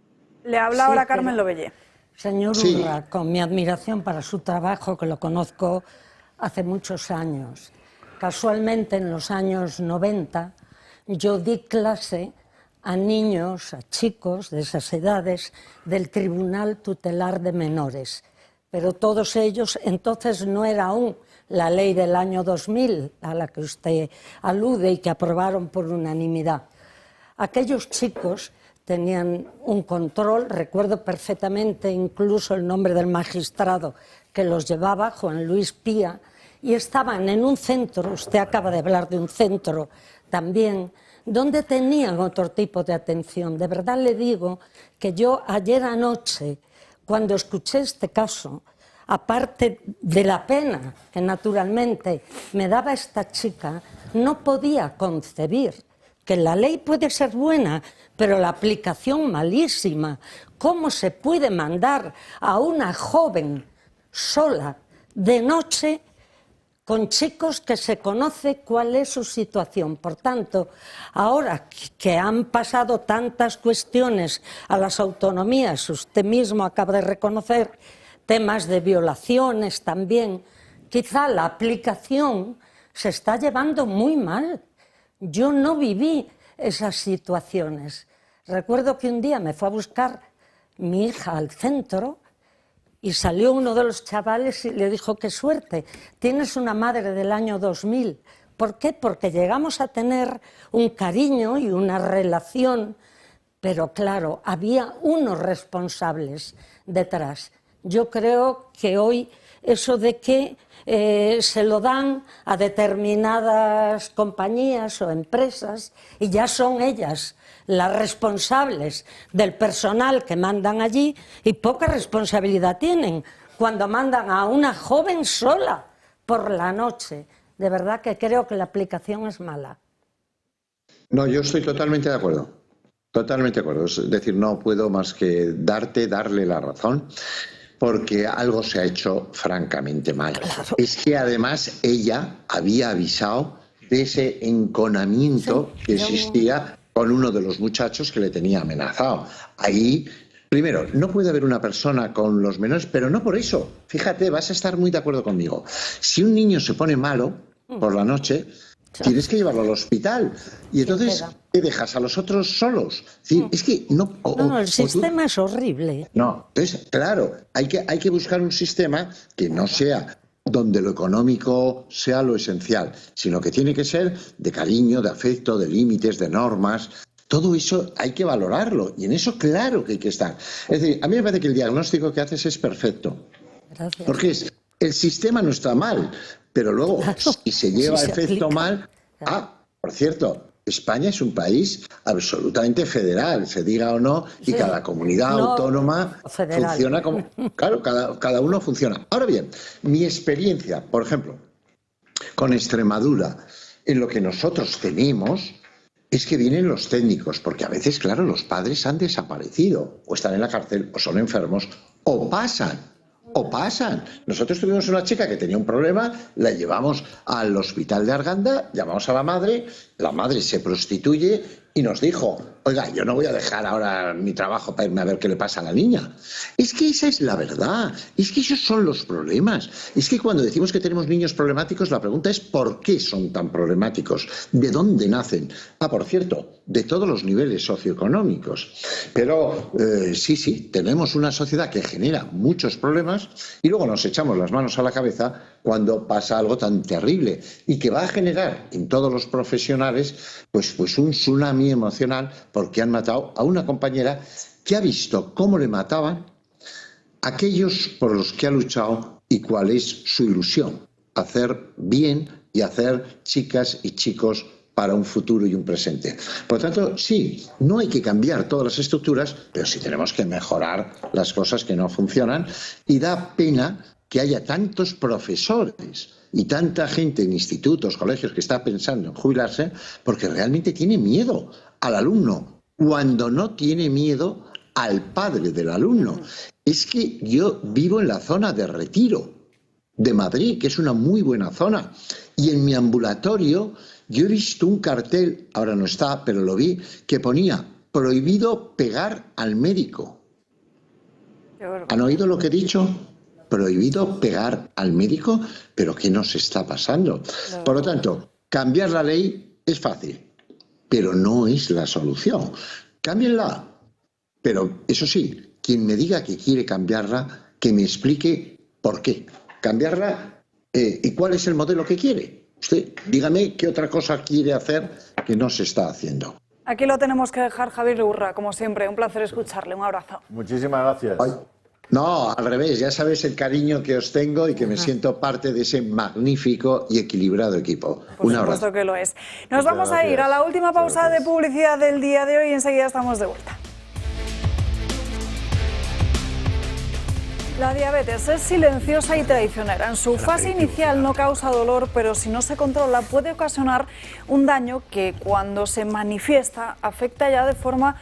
Le habla ahora Carmen Lobellé. Señor Urra, con mi admiración para su trabajo, que lo conozco hace muchos años. Casualmente, en los años 90, yo di clase a niños, a chicos de esas edades del Tribunal Tutelar de Menores. Pero todos ellos, entonces no era aún la ley del año 2000 a la que usted alude y que aprobaron por unanimidad. Aquellos chicos tenían un control, recuerdo perfectamente incluso el nombre del magistrado que los llevaba, Juan Luis Pía, y estaban en un centro, usted acaba de hablar de un centro también, donde tenían otro tipo de atención. De verdad le digo que yo ayer anoche, cuando escuché este caso, aparte de la pena que naturalmente me daba esta chica, no podía concebir que la ley puede ser buena, pero la aplicación malísima. ¿Cómo se puede mandar a una joven sola de noche con chicos que se conoce cuál es su situación? Por tanto, ahora que han pasado tantas cuestiones a las autonomías, usted mismo acaba de reconocer temas de violaciones también, quizá la aplicación se está llevando muy mal. Yo no viví esas situaciones. Recuerdo que un día me fue a buscar mi hija al centro y salió uno de los chavales y le dijo: qué suerte, tienes una madre del año 2000. ¿Por qué? Porque llegamos a tener un cariño y una relación, pero claro, había unos responsables detrás. Yo creo que hoy eso de que se lo dan a determinadas compañías o empresas y ya son ellas las responsables del personal que mandan allí, y poca responsabilidad tienen cuando mandan a una joven sola por la noche. De verdad que creo que la aplicación es mala. No, yo estoy totalmente de acuerdo. Totalmente de acuerdo. Es decir, no puedo más que darle la razón, porque algo se ha hecho francamente mal. Claro. Es que además ella había avisado de ese enconamiento que existía con uno de los muchachos que le tenía amenazado. Ahí, primero, no puede haber una persona con los menores, pero no por eso. Fíjate, vas a estar muy de acuerdo conmigo. Si un niño se pone malo por la noche, tienes que llevarlo al hospital. Y entonces te dejas a los otros solos. Sí, es que no... el sistema es horrible. No, entonces, claro, hay que buscar un sistema que no sea donde lo económico sea lo esencial, sino que tiene que ser de cariño, de afecto, de límites, de normas. Todo eso hay que valorarlo, y en eso claro que hay que estar. Es decir, a mí me parece que el diagnóstico que haces es perfecto. Gracias. Porque el sistema no está mal, pero luego, si se lleva a efecto mal... por cierto, España es un país absolutamente federal, se diga o no, y cada comunidad autónoma funciona como... Claro, cada uno funciona. Ahora bien, mi experiencia, por ejemplo, con Extremadura, en lo que nosotros tenemos, es que vienen los técnicos, porque a veces, claro, los padres han desaparecido, o están en la cárcel, o son enfermos, o pasan. Nosotros tuvimos una chica que tenía un problema, la llevamos al hospital de Arganda, llamamos a la madre se prostituye y nos dijo: oiga, yo no voy a dejar ahora mi trabajo para irme a ver qué le pasa a la niña. Es que esa es la verdad, es que esos son los problemas. Es que cuando decimos que tenemos niños problemáticos, la pregunta es ¿por qué son tan problemáticos? ¿De dónde nacen? Por cierto, de todos los niveles socioeconómicos. Pero sí, tenemos una sociedad que genera muchos problemas y luego nos echamos las manos a la cabeza cuando pasa algo tan terrible y que va a generar en todos los profesionales pues un tsunami emocional, porque han matado a una compañera que ha visto cómo le mataban aquellos por los que ha luchado y cuál es su ilusión: hacer bien y hacer chicas y chicos para un futuro y un presente. Por lo tanto, sí, no hay que cambiar todas las estructuras, pero sí tenemos que mejorar las cosas que no funcionan, y da pena que haya tantos profesores y tanta gente en institutos, colegios que está pensando en jubilarse porque realmente tiene miedo al alumno, cuando no tiene miedo al padre del alumno. Es que yo vivo en la zona de Retiro de Madrid, que es una muy buena zona, y en mi ambulatorio yo he visto un cartel, ahora no está, pero lo vi, que ponía: prohibido pegar al médico. ¿Han oído lo que he dicho? Prohibido pegar al médico, pero ¿qué nos está pasando? Por lo tanto, cambiar la ley es fácil, pero no es la solución. Cámbienla, pero eso sí, quien me diga que quiere cambiarla, que me explique por qué cambiarla y cuál es el modelo que quiere. Usted, dígame qué otra cosa quiere hacer que no se está haciendo. Aquí lo tenemos que dejar, Javier Urra, como siempre. Un placer escucharle. Un abrazo. Muchísimas gracias. No, al revés, ya sabes el cariño que os tengo y que me siento parte de ese magnífico y equilibrado equipo. Un abrazo. Por supuesto que lo es. Nos vamos a ir a la última pausa de publicidad del día de hoy y enseguida estamos de vuelta. La diabetes es silenciosa y traicionera. En su fase inicial no causa dolor, pero si no se controla puede ocasionar un daño que cuando se manifiesta afecta ya de forma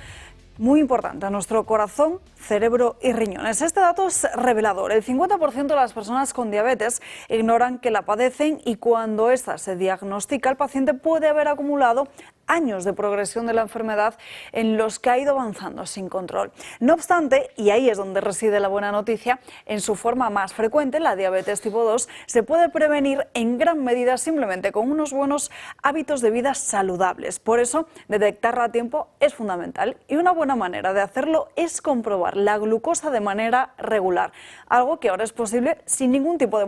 muy importante a nuestro corazón, cerebro y riñones. Este dato es revelador. El 50% de las personas con diabetes ignoran que la padecen y cuando esta se diagnostica, el paciente puede haber acumulado años de progresión de la enfermedad en los que ha ido avanzando sin control. No obstante, y ahí es donde reside la buena noticia, en su forma más frecuente, la diabetes tipo 2, se puede prevenir en gran medida simplemente con unos buenos hábitos de vida saludables. Por eso, detectarla a tiempo es fundamental y una buena manera de hacerlo es comprobar la glucosa de manera regular, algo que ahora es posible sin ningún tipo de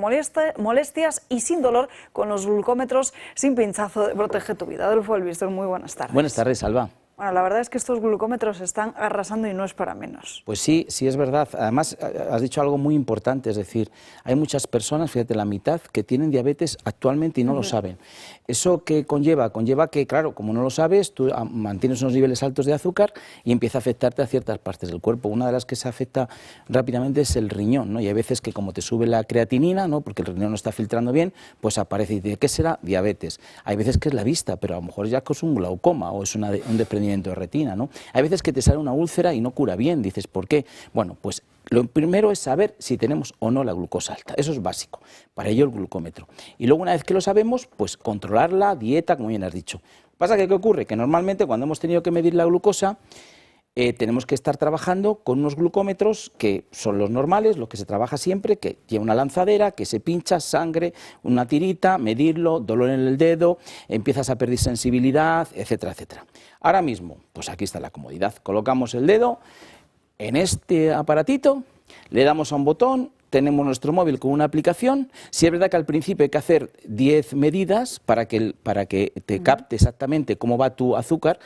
molestias y sin dolor con los glucómetros sin pinchazo de Protege tu Vida. Adolfo Elbistor, muy buenas tardes. Buenas tardes, Alba. Bueno, la verdad es que estos glucómetros están arrasando y no es para menos. Pues sí, sí es verdad. Además, has dicho algo muy importante, es decir, hay muchas personas, fíjate, la mitad, que tienen diabetes actualmente y no lo saben. ¿Eso qué conlleva? Conlleva que, claro, como no lo sabes, tú mantienes unos niveles altos de azúcar y empieza a afectarte a ciertas partes del cuerpo. Una de las que se afecta rápidamente es el riñón, ¿no? Y hay veces que como te sube la creatinina, ¿no? Porque el riñón no está filtrando bien, pues aparece y dice, ¿qué será? Diabetes. Hay veces que es la vista, pero a lo mejor ya es un glaucoma o es un desprendimiento de retina, ¿no? Hay veces que te sale una úlcera y no cura bien, dices, ¿por qué? Bueno, pues lo primero es saber si tenemos o no la glucosa alta, eso es básico, para ello el glucómetro. Y luego una vez que lo sabemos, pues controlarla, dieta, como bien has dicho. Pasa que, ¿qué ocurre? Que normalmente cuando hemos tenido que medir la glucosa, tenemos que estar trabajando con unos glucómetros que son los normales, lo que se trabaja siempre, que tiene una lanzadera, que se pincha, sangre, una tirita, medirlo, dolor en el dedo, empiezas a perder sensibilidad, etcétera, etcétera. Ahora mismo, pues aquí está la comodidad, colocamos el dedo en este aparatito, le damos a un botón, tenemos nuestro móvil con una aplicación. Sí es verdad que al principio hay que hacer 10 medidas para que te capte exactamente cómo va tu azúcar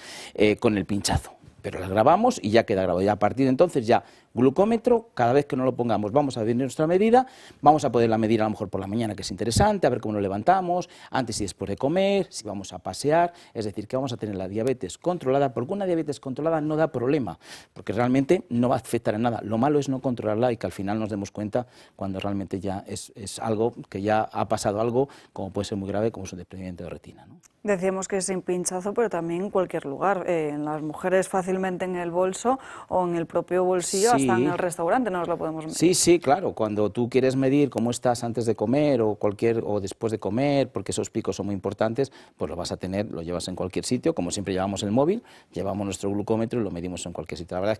con el pinchazo. Pero las grabamos y ya queda grabado. Y a partir de entonces ya glucómetro, cada vez que nos lo pongamos vamos a ver nuestra medida, vamos a poderla medir a lo mejor por la mañana, que es interesante, a ver cómo nos levantamos, antes y después de comer, si vamos a pasear, es decir, que vamos a tener la diabetes controlada, porque una diabetes controlada no da problema, porque realmente no va a afectar en nada. Lo malo es no controlarla y que al final nos demos cuenta cuando realmente ya es algo que ya ha pasado algo, como puede ser muy grave, como es un desprendimiento de retina, ¿no? Decíamos que sin pinchazo, pero también en cualquier lugar. En las mujeres fácilmente en el bolso o en el propio bolsillo, sí. Hasta en el restaurante nos lo podemos medir. Sí, sí, claro. Cuando tú quieres medir cómo estás antes de comer o después de comer, porque esos picos son muy importantes, pues lo vas a tener, lo llevas en cualquier sitio. Como siempre llevamos el móvil, llevamos nuestro glucómetro y lo medimos en cualquier sitio. La verdad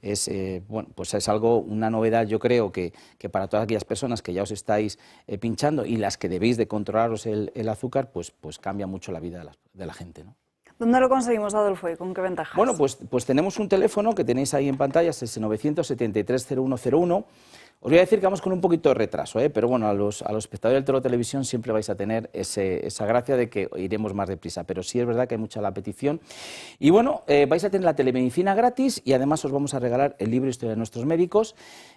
es que bueno, pues es algo, una novedad, yo creo que para todas aquellas personas que ya os estáis pinchando y las que debéis de controlaros el azúcar, pues cambia mucho la vida de la gente, ¿no? ¿Dónde lo conseguimos, Adolfo, y con qué ventajas? Bueno, pues tenemos un teléfono que tenéis ahí en pantalla, es ese 973-0101. Os voy a decir que vamos con un poquito de retraso, pero bueno, a los espectadores de Televisión siempre vais a tener esa gracia de que iremos más deprisa, pero sí es verdad que hay mucha la petición. Y bueno, vais a tener la telemedicina gratis y además os vamos a regalar el libro Historia de nuestros médicos.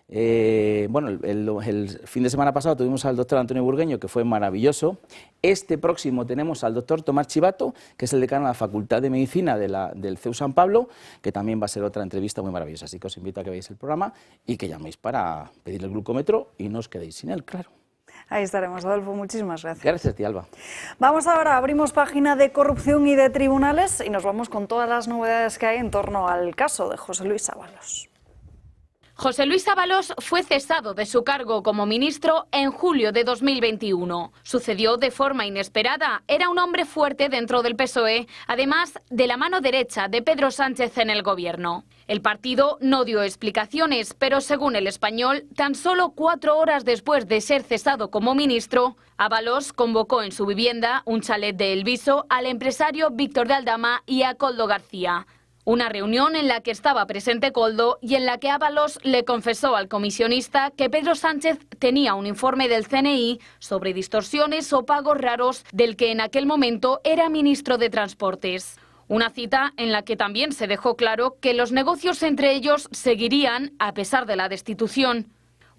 Bueno, el fin de semana pasado tuvimos al doctor Antonio Burgueño, que fue maravilloso. Este próximo tenemos al doctor Tomás Chivato, que es el decano de la Facultad de Medicina del CEU San Pablo, que también va a ser otra entrevista muy maravillosa. Así que os invito a que veáis el programa y que llaméis para pedir el glucómetro y no os quedéis sin él, claro. Ahí estaremos, Adolfo. Muchísimas gracias. Gracias a ti, Alba. Vamos ahora, abrimos página de corrupción y de tribunales y nos vamos con todas las novedades que hay en torno al caso de José Luis Ábalos. José Luis Ábalos fue cesado de su cargo como ministro en julio de 2021. Sucedió de forma inesperada. Era un hombre fuerte dentro del PSOE, además de la mano derecha de Pedro Sánchez en el gobierno. El partido no dio explicaciones, pero según El Español, tan solo 4 horas después de ser cesado como ministro, Ábalos convocó en su vivienda, un chalet de El Viso, al empresario Víctor de Aldama y a Koldo García. Una reunión en la que estaba presente Koldo y en la que Ábalos le confesó al comisionista que Pedro Sánchez tenía un informe del CNI sobre distorsiones o pagos raros del que en aquel momento era ministro de Transportes. Una cita en la que también se dejó claro que los negocios entre ellos seguirían a pesar de la destitución.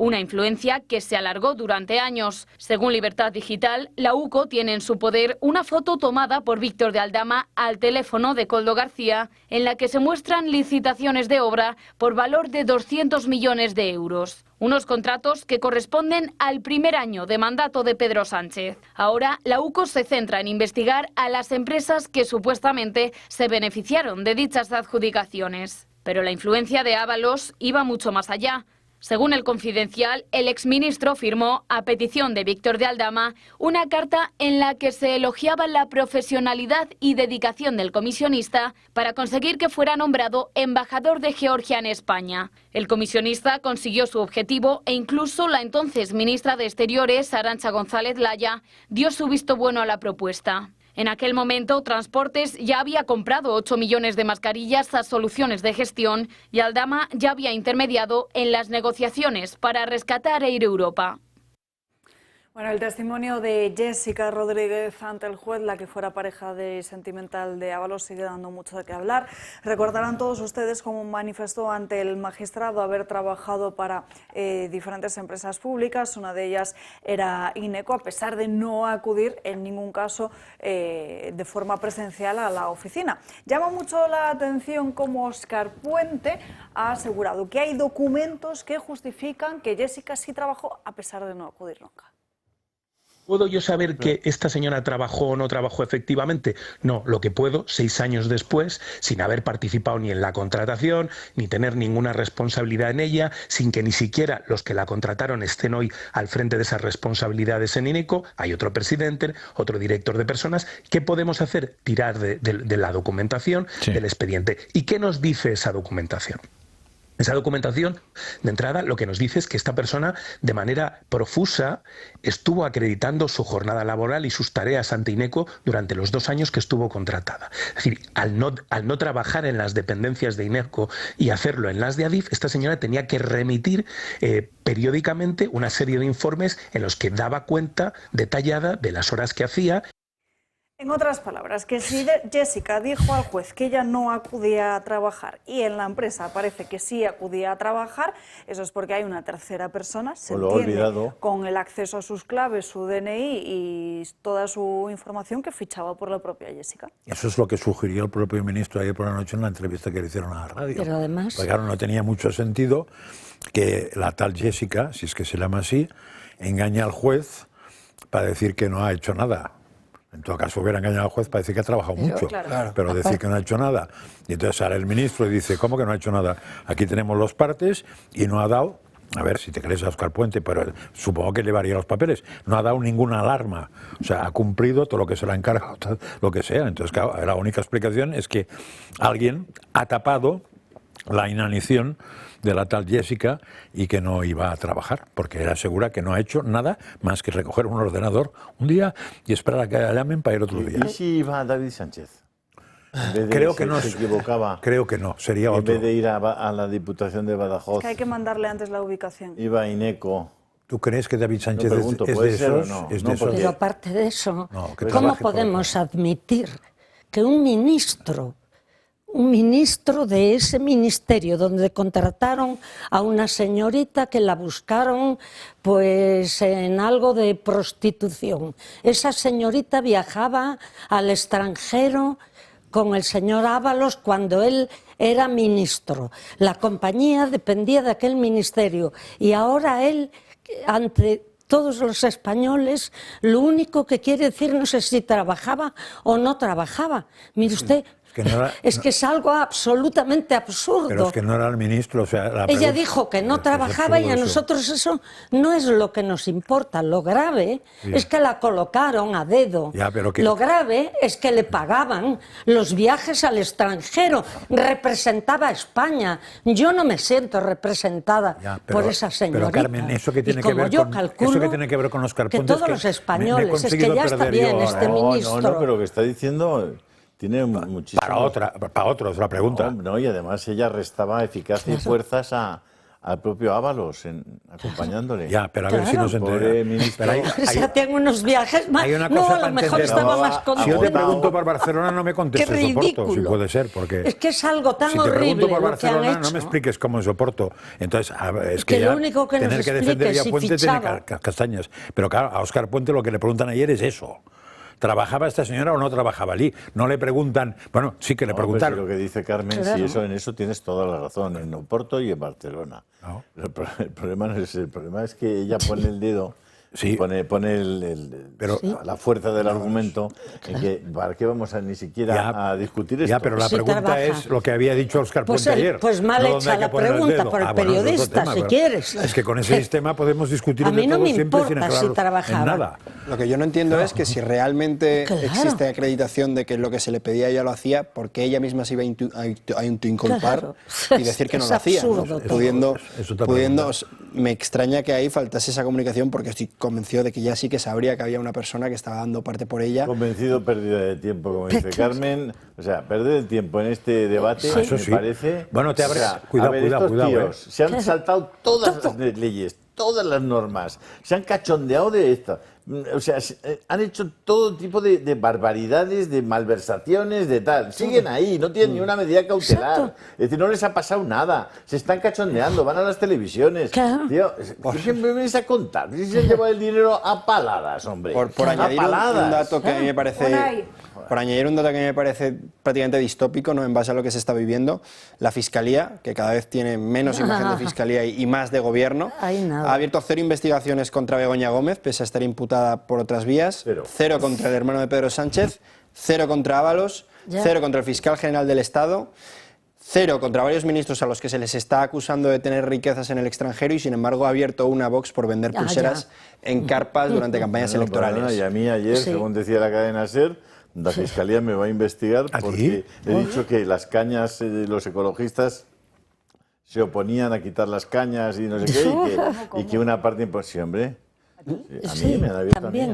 una influencia que se alargó durante años. Según Libertad Digital, la UCO tiene en su poder una foto tomada por Víctor de Aldama al teléfono de Koldo García, en la que se muestran licitaciones de obra por valor de 200 millones de euros. Unos contratos que corresponden al primer año de mandato de Pedro Sánchez. Ahora, la UCO se centra en investigar a las empresas que supuestamente se beneficiaron de dichas adjudicaciones. Pero la influencia de Ábalos iba mucho más allá. Según El Confidencial, el exministro firmó, a petición de Víctor de Aldama, una carta en la que se elogiaba la profesionalidad y dedicación del comisionista para conseguir que fuera nombrado embajador de Georgia en España. El comisionista consiguió su objetivo e incluso la entonces ministra de Exteriores, Arantxa González Laya, dio su visto bueno a la propuesta. En aquel momento, Transportes ya había comprado 8 millones de mascarillas a Soluciones de Gestión y Aldama ya había intermediado en las negociaciones para rescatar Air Europa. Bueno, el testimonio de Jessica Rodríguez ante el juez, la que fuera pareja sentimental de Ábalos, sigue dando mucho de qué hablar. Recordarán todos ustedes cómo manifestó ante el magistrado haber trabajado para diferentes empresas públicas. Una de ellas era Ineco, a pesar de no acudir en ningún caso de forma presencial a la oficina. Llama mucho la atención cómo Óscar Puente ha asegurado que hay documentos que justifican que Jessica sí trabajó a pesar de no acudir nunca. ¿Puedo yo saber que esta señora trabajó o no trabajó efectivamente? No, lo que puedo, 6 años después, sin haber participado ni en la contratación, ni tener ninguna responsabilidad en ella, sin que ni siquiera los que la contrataron estén hoy al frente de esas responsabilidades en Ineco, hay otro presidente, otro director de personas. ¿Qué podemos hacer? Tirar de la documentación, del expediente. ¿Y qué nos dice esa documentación? Esa documentación, de entrada, lo que nos dice es que esta persona, de manera profusa, estuvo acreditando su jornada laboral y sus tareas ante Ineco durante los 2 años que estuvo contratada. Es decir, al no trabajar en las dependencias de Ineco y hacerlo en las de Adif, esta señora tenía que remitir periódicamente una serie de informes en los que daba cuenta detallada de las horas que hacía. En otras palabras, que si Jessica dijo al juez que ella no acudía a trabajar y en la empresa parece que sí acudía a trabajar, eso es porque hay una tercera persona, se entiende, con el acceso a sus claves, su DNI y toda su información, que fichaba por la propia Jessica. Eso es lo que sugirió el propio ministro ayer por la noche en la entrevista que le hicieron a la radio. Pero además... Porque claro, no tenía mucho sentido que la tal Jessica, si es que se llama así, engañe al juez para decir que no ha hecho nada. En todo caso, hubiera engañado al juez para decir que ha trabajado mucho, pero decir que no ha hecho nada. Y entonces sale el ministro y dice, ¿cómo que no ha hecho nada? Aquí tenemos los partes y no ha dado, a ver si te crees a Óscar Puente, pero supongo que llevaría los papeles, no ha dado ninguna alarma. O sea, ha cumplido todo lo que se le ha encargado, lo que sea. Entonces, claro, la única explicación es que alguien ha tapado la inanición de la tal Jessica y que no iba a trabajar, porque era segura que no ha hecho nada más que recoger un ordenador un día y esperar a que la llamen para ir otro día. ¿Y si iba David Sánchez? Creo que no se equivocaba. Creo que no, sería otro. En vez de ir a la Diputación de Badajoz. Es que hay que mandarle antes la ubicación. Iba a Ineco. ¿Tú crees que David Sánchez es de esos? No, pero aparte de eso, ¿cómo podemos admitir que un ministro de ese ministerio donde contrataron a una señorita que la buscaron pues en algo de prostitución? Esa señorita viajaba al extranjero con el señor Ábalos cuando él era ministro. La compañía dependía de aquel ministerio y ahora él, ante todos los españoles, lo único que quiere decirnos es si trabajaba o no trabajaba. Mire usted, es que es algo absolutamente absurdo. Pero es que no era el ministro. O sea, ella dijo que no trabajaba y a nosotros eso no es lo que nos importa. Lo grave es que la colocaron a dedo. Lo grave es que le pagaban los viajes al extranjero. Representaba a España. Yo no me siento representada por esa señorita. Pero Carmen, eso que tiene que ver con Óscar Puente, que todos los españoles, es que ya está bien este ministro. No, pero lo que está diciendo... Tiene muchísimo... Para otra pregunta. No, y además ella restaba eficacia y fuerzas a al propio Ábalos acompañándole. Ya, pero a ver si nos entendemos. O sea, tengo unos viajes más. Hay una no, cosa a lo para mejor entender. estaba más contento. Si yo te pregunto por Barcelona, no me contestes Qué Oporto, ridículo. si puede ser, porque... Es que es algo tan si te horrible pregunto por lo que han Barcelona, hecho. no me expliques cómo es Oporto. Entonces, es Que que lo ya único que nos tener que explique defender ya si Puente fichaba. tiene castañas. Pero claro, a Óscar Puente lo que le preguntan ayer es eso. ¿Trabajaba esta señora o no trabajaba allí? No le preguntan... Bueno, sí que le preguntaron. Lo que dice Carmen, Claro. sí, en eso tienes toda la razón, en Oporto y en Barcelona. No. El problema no es el problema, es que ella pone el dedo, pone la fuerza del argumento, en que ¿para qué vamos a ni siquiera a discutir esto? Ya, pero la pregunta es lo que había dicho Óscar Puente ayer. Pues mal no hecha dónde hay que la poner el pregunta dedo. por el Bueno, es otro periodista, tema, si pero quieres. Es que con ese sistema podemos discutir A mí de no todo me siempre sin importa si aclarar trabajaba. en nada. Lo que yo no entiendo es que si realmente Claro. existe acreditación de que lo que se le pedía ella lo hacía, ¿por qué ella misma se iba a inculpar Claro. y decir que no Es lo hacía? ¿no? absurdo. Pudiendo, me extraña que ahí faltase esa comunicación porque estoy convencido de que ya sí que sabría que había una persona que estaba dando parte por ella. Convencido, pérdida de tiempo, como dice Carmen. O sea, perder el tiempo en este debate Eso me sí. parece... Bueno, te abres... O sea, Cuidado, a ver, cuidado, estos cuidado. tíos se han saltado todas las leyes, todas las normas, se han cachondeado de esto. O sea, han hecho todo tipo de barbaridades, de malversaciones, de tal. Siguen ahí, no tienen ni una medida cautelar. Exacto. Es decir, no les ha pasado nada. Se están cachondeando, van a las televisiones. Tío, ¿qué me vienes a contar? Si se lleva el dinero a paladas, hombre. Por A añadir paladas. un dato que a mí me parece... Por añadir un dato que a mí me parece prácticamente distópico, ¿no? En base a lo que se está viviendo, la Fiscalía, que cada vez tiene menos imagen de Fiscalía y más de Gobierno, ha abierto 0 investigaciones contra Begoña Gómez, pese a estar imputada por otras vías, 0 contra el hermano de Pedro Sánchez, 0 contra Ábalos, 0 contra el fiscal general del Estado, 0 contra varios ministros a los que se les está acusando de tener riquezas en el extranjero y, sin embargo, ha abierto una Vox por vender pulseras en carpas durante campañas electorales. Y a mí ayer, según decía la cadena SER, la Fiscalía me va a investigar porque he dicho que las cañas de los ecologistas se oponían a quitar las cañas y no sé qué, y que una parte imposible, hombre. A mí me han abierto a mí.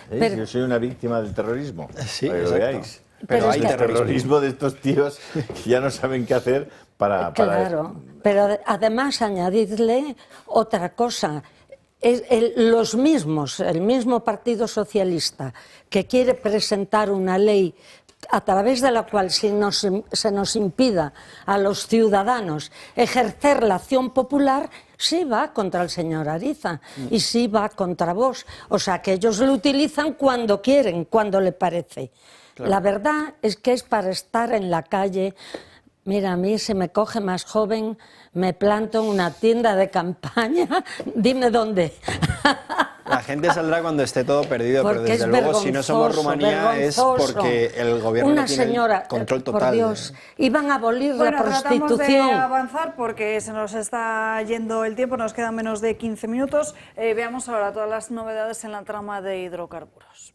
Pero, yo soy una víctima del terrorismo, sí, para que lo exacto. veáis. Pero hay terrorismo de estos tíos que ya no saben qué hacer para Claro, pero además añadirle otra cosa. Los mismos, el mismo Partido Socialista que quiere presentar una ley a través de la cual se nos impida a los ciudadanos ejercer la acción popular, sí va contra el señor Ariza y sí va contra Vox. O sea, que ellos lo utilizan cuando quieren, cuando le parece. Claro. La verdad es que es para estar en la calle. Mira, a mí se me coge más joven, me planto en una tienda de campaña, dime dónde. La gente saldrá cuando esté todo perdido, porque pero desde luego si no somos Rumanía es porque el gobierno no tiene el control total. Por Dios, iban a abolir la prostitución. Tratamos de avanzar porque se nos está yendo el tiempo, nos quedan menos de 15 minutos. Veamos ahora todas las novedades en la trama de hidrocarburos.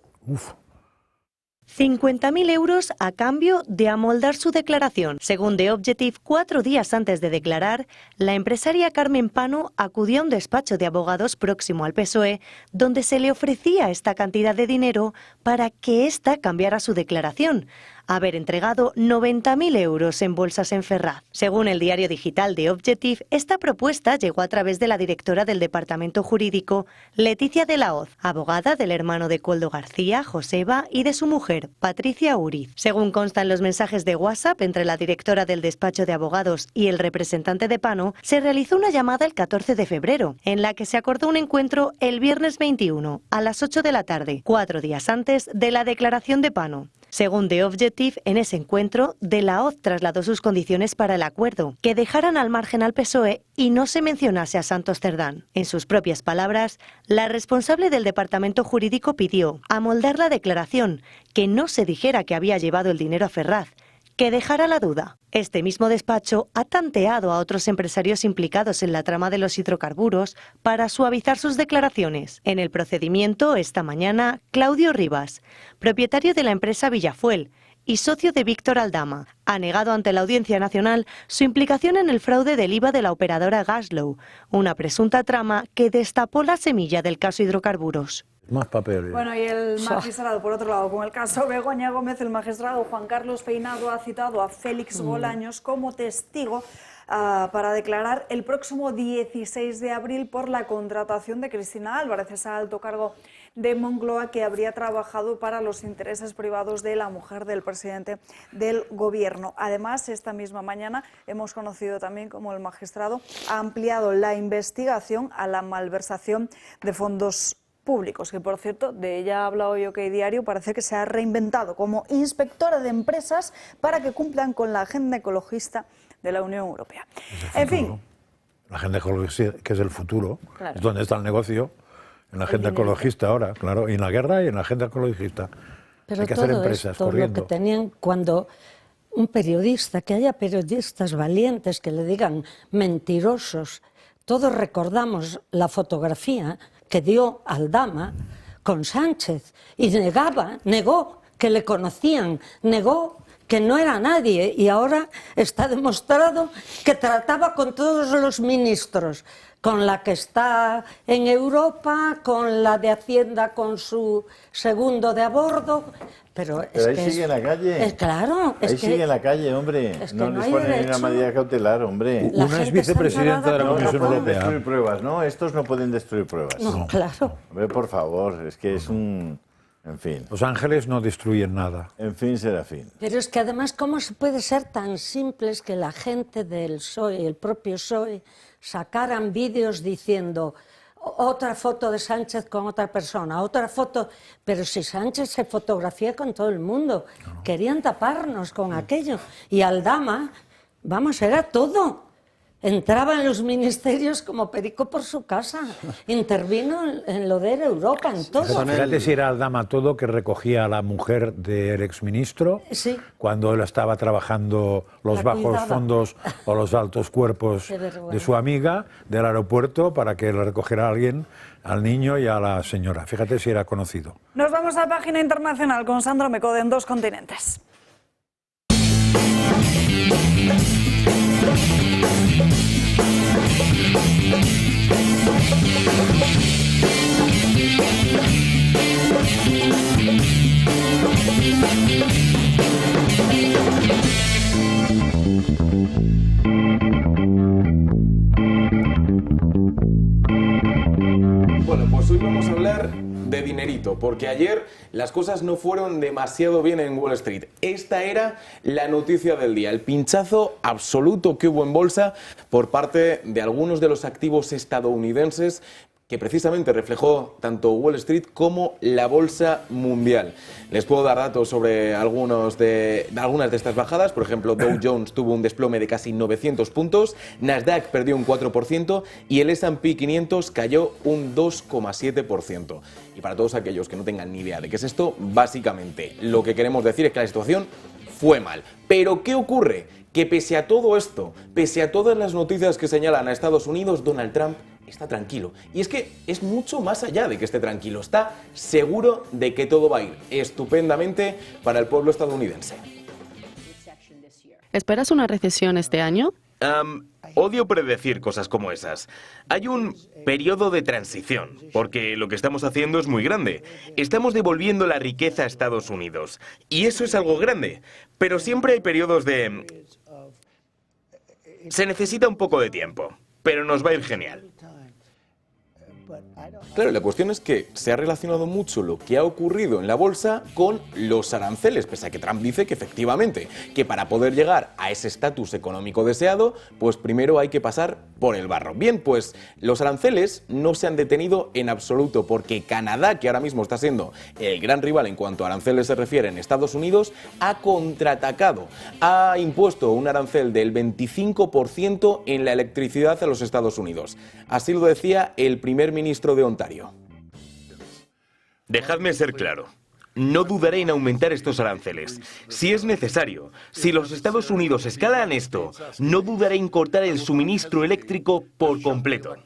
50.000 euros a cambio de amoldar su declaración. Según The Objective, 4 días antes de declarar, la empresaria Carmen Pano acudió a un despacho de abogados próximo al PSOE, donde se le ofrecía esta cantidad de dinero para que ésta cambiara su declaración. Haber entregado 90.000 euros en bolsas en Ferraz. Según el diario digital de Objective, esta propuesta llegó a través de la directora del Departamento Jurídico, Leticia de la Hoz, abogada del hermano de Koldo García, Joseba, y de su mujer, Patricia Uriz. Según constan los mensajes de WhatsApp entre la directora del despacho de abogados y el representante de Pano, se realizó una llamada el 14 de febrero, en la que se acordó un encuentro el viernes 21, a las 8 de la tarde, 4 días antes de la declaración de Pano. Según The Objective, en ese encuentro, De la Hoz trasladó sus condiciones para el acuerdo, que dejaran al margen al PSOE y no se mencionase a Santos Cerdán. En sus propias palabras, la responsable del departamento jurídico pidió amoldar la declaración, que no se dijera que había llevado el dinero a Ferraz, que dejara la duda. Este mismo despacho ha tanteado a otros empresarios implicados en la trama de los hidrocarburos para suavizar sus declaraciones. En el procedimiento, esta mañana, Claudio Rivas, propietario de la empresa Villafuel y socio de Víctor Aldama, ha negado ante la Audiencia Nacional su implicación en el fraude del IVA de la operadora Gaslow, una presunta trama que destapó la semilla del caso hidrocarburos. Más papeles. Bueno, y el magistrado, por otro lado, con el caso Begoña Gómez, el magistrado Juan Carlos Peinado ha citado a Félix Bolaños como testigo para declarar el próximo 16 de abril por la contratación de Cristina Álvarez, esa alto cargo de Moncloa que habría trabajado para los intereses privados de la mujer del presidente del Gobierno. Además, esta misma mañana hemos conocido también cómo el magistrado ha ampliado la investigación a la malversación de fondos públicos, que por cierto, de ella ha hablado yo que Diario, parece que se ha reinventado como inspectora de empresas para que cumplan con la agenda ecologista de la Unión Europea. En fin. La agenda ecologista, que es el futuro, Claro. es donde está el negocio, en la agenda ecologista ahora, claro, y en la guerra y en la agenda ecologista. Pero hay que hacer todo empresas esto, corriendo. lo que tenían cuando un periodista, que haya periodistas valientes que le digan mentirosos. Todos recordamos la fotografía que dio Aldama con Sánchez y negó que le conocían, negó que no era nadie, y ahora está demostrado que trataba con todos los ministros, con la que está en Europa, con la de Hacienda, con su segundo de a bordo, pero es ahí que sigue en la calle. claro, es Ahí que sigue en la calle, hombre. es que No no les hay ponen ni una derecho. medida cautelar, hombre. La Una es gente está vicepresidenta de la No, Comisión no pueden Europea. destruir pruebas, ¿no? Estos no pueden destruir pruebas. No, claro. Hombre, por favor, es que es un... En fin. Los ángeles no destruyen nada. En fin será fin. Pero es que además, ¿cómo se puede ser tan simples que la gente del PSOE, el propio PSOE, sacaran vídeos diciendo otra foto de Sánchez con otra persona, otra foto, pero si Sánchez se fotografía con todo el mundo, querían taparnos con aquello. Y Aldama, vamos, era todo. Entraba en los ministerios como perico por su casa, intervino en lo de Europa, en todo. Fíjate si era Aldama todo que recogía a la mujer del exministro Sí. cuando él estaba trabajando los La bajos cuidaba. fondos o los altos cuerpos Qué vergüenza. de su amiga del aeropuerto para que le recogiera a alguien, al niño y a la señora. Fíjate si era conocido. Nos vamos a Página Internacional con Sandro Mecode en 2 continentes. Bueno, pues hoy vamos a hablar de dinerito, porque ayer las cosas no fueron demasiado bien en Wall Street. Esta era la noticia del día, el pinchazo absoluto que hubo en bolsa por parte de algunos de los activos estadounidenses, que precisamente reflejó tanto Wall Street como la bolsa mundial. Les puedo dar datos sobre algunas de estas bajadas. Por ejemplo, Dow Jones tuvo un desplome de casi 900 puntos, Nasdaq perdió un 4% y el S&P 500 cayó un 2,7%. Y para todos aquellos que no tengan ni idea de qué es esto, básicamente lo que queremos decir es que la situación fue mal. Pero ¿qué ocurre? Que pese a todo esto, pese a todas las noticias que señalan a Estados Unidos, Donald Trump está tranquilo. Y es que es mucho más allá de que esté tranquilo. Está seguro de que todo va a ir estupendamente para el pueblo estadounidense. ¿Esperas una recesión este año? Odio predecir cosas como esas. Hay un periodo de transición, porque lo que estamos haciendo es muy grande. Estamos devolviendo la riqueza a Estados Unidos. Y eso es algo grande. Pero siempre hay periodos de... Se necesita un poco de tiempo, pero nos va a ir genial. Claro, la cuestión es que se ha relacionado mucho lo que ha ocurrido en la bolsa con los aranceles, pese a que Trump dice que efectivamente, que para poder llegar a ese estatus económico deseado, pues primero hay que pasar por el barro. Bien, pues los aranceles no se han detenido en absoluto, porque Canadá, que ahora mismo está siendo el gran rival en cuanto a aranceles se refiere en Estados Unidos, ha contraatacado, ha impuesto un arancel del 25% en la electricidad a los Estados Unidos. Así lo decía el primer ministro de Ontario. Dejadme ser claro. No dudaré en aumentar estos aranceles. Si es necesario, si los Estados Unidos escalan esto, no dudaré en cortar el suministro eléctrico por completo.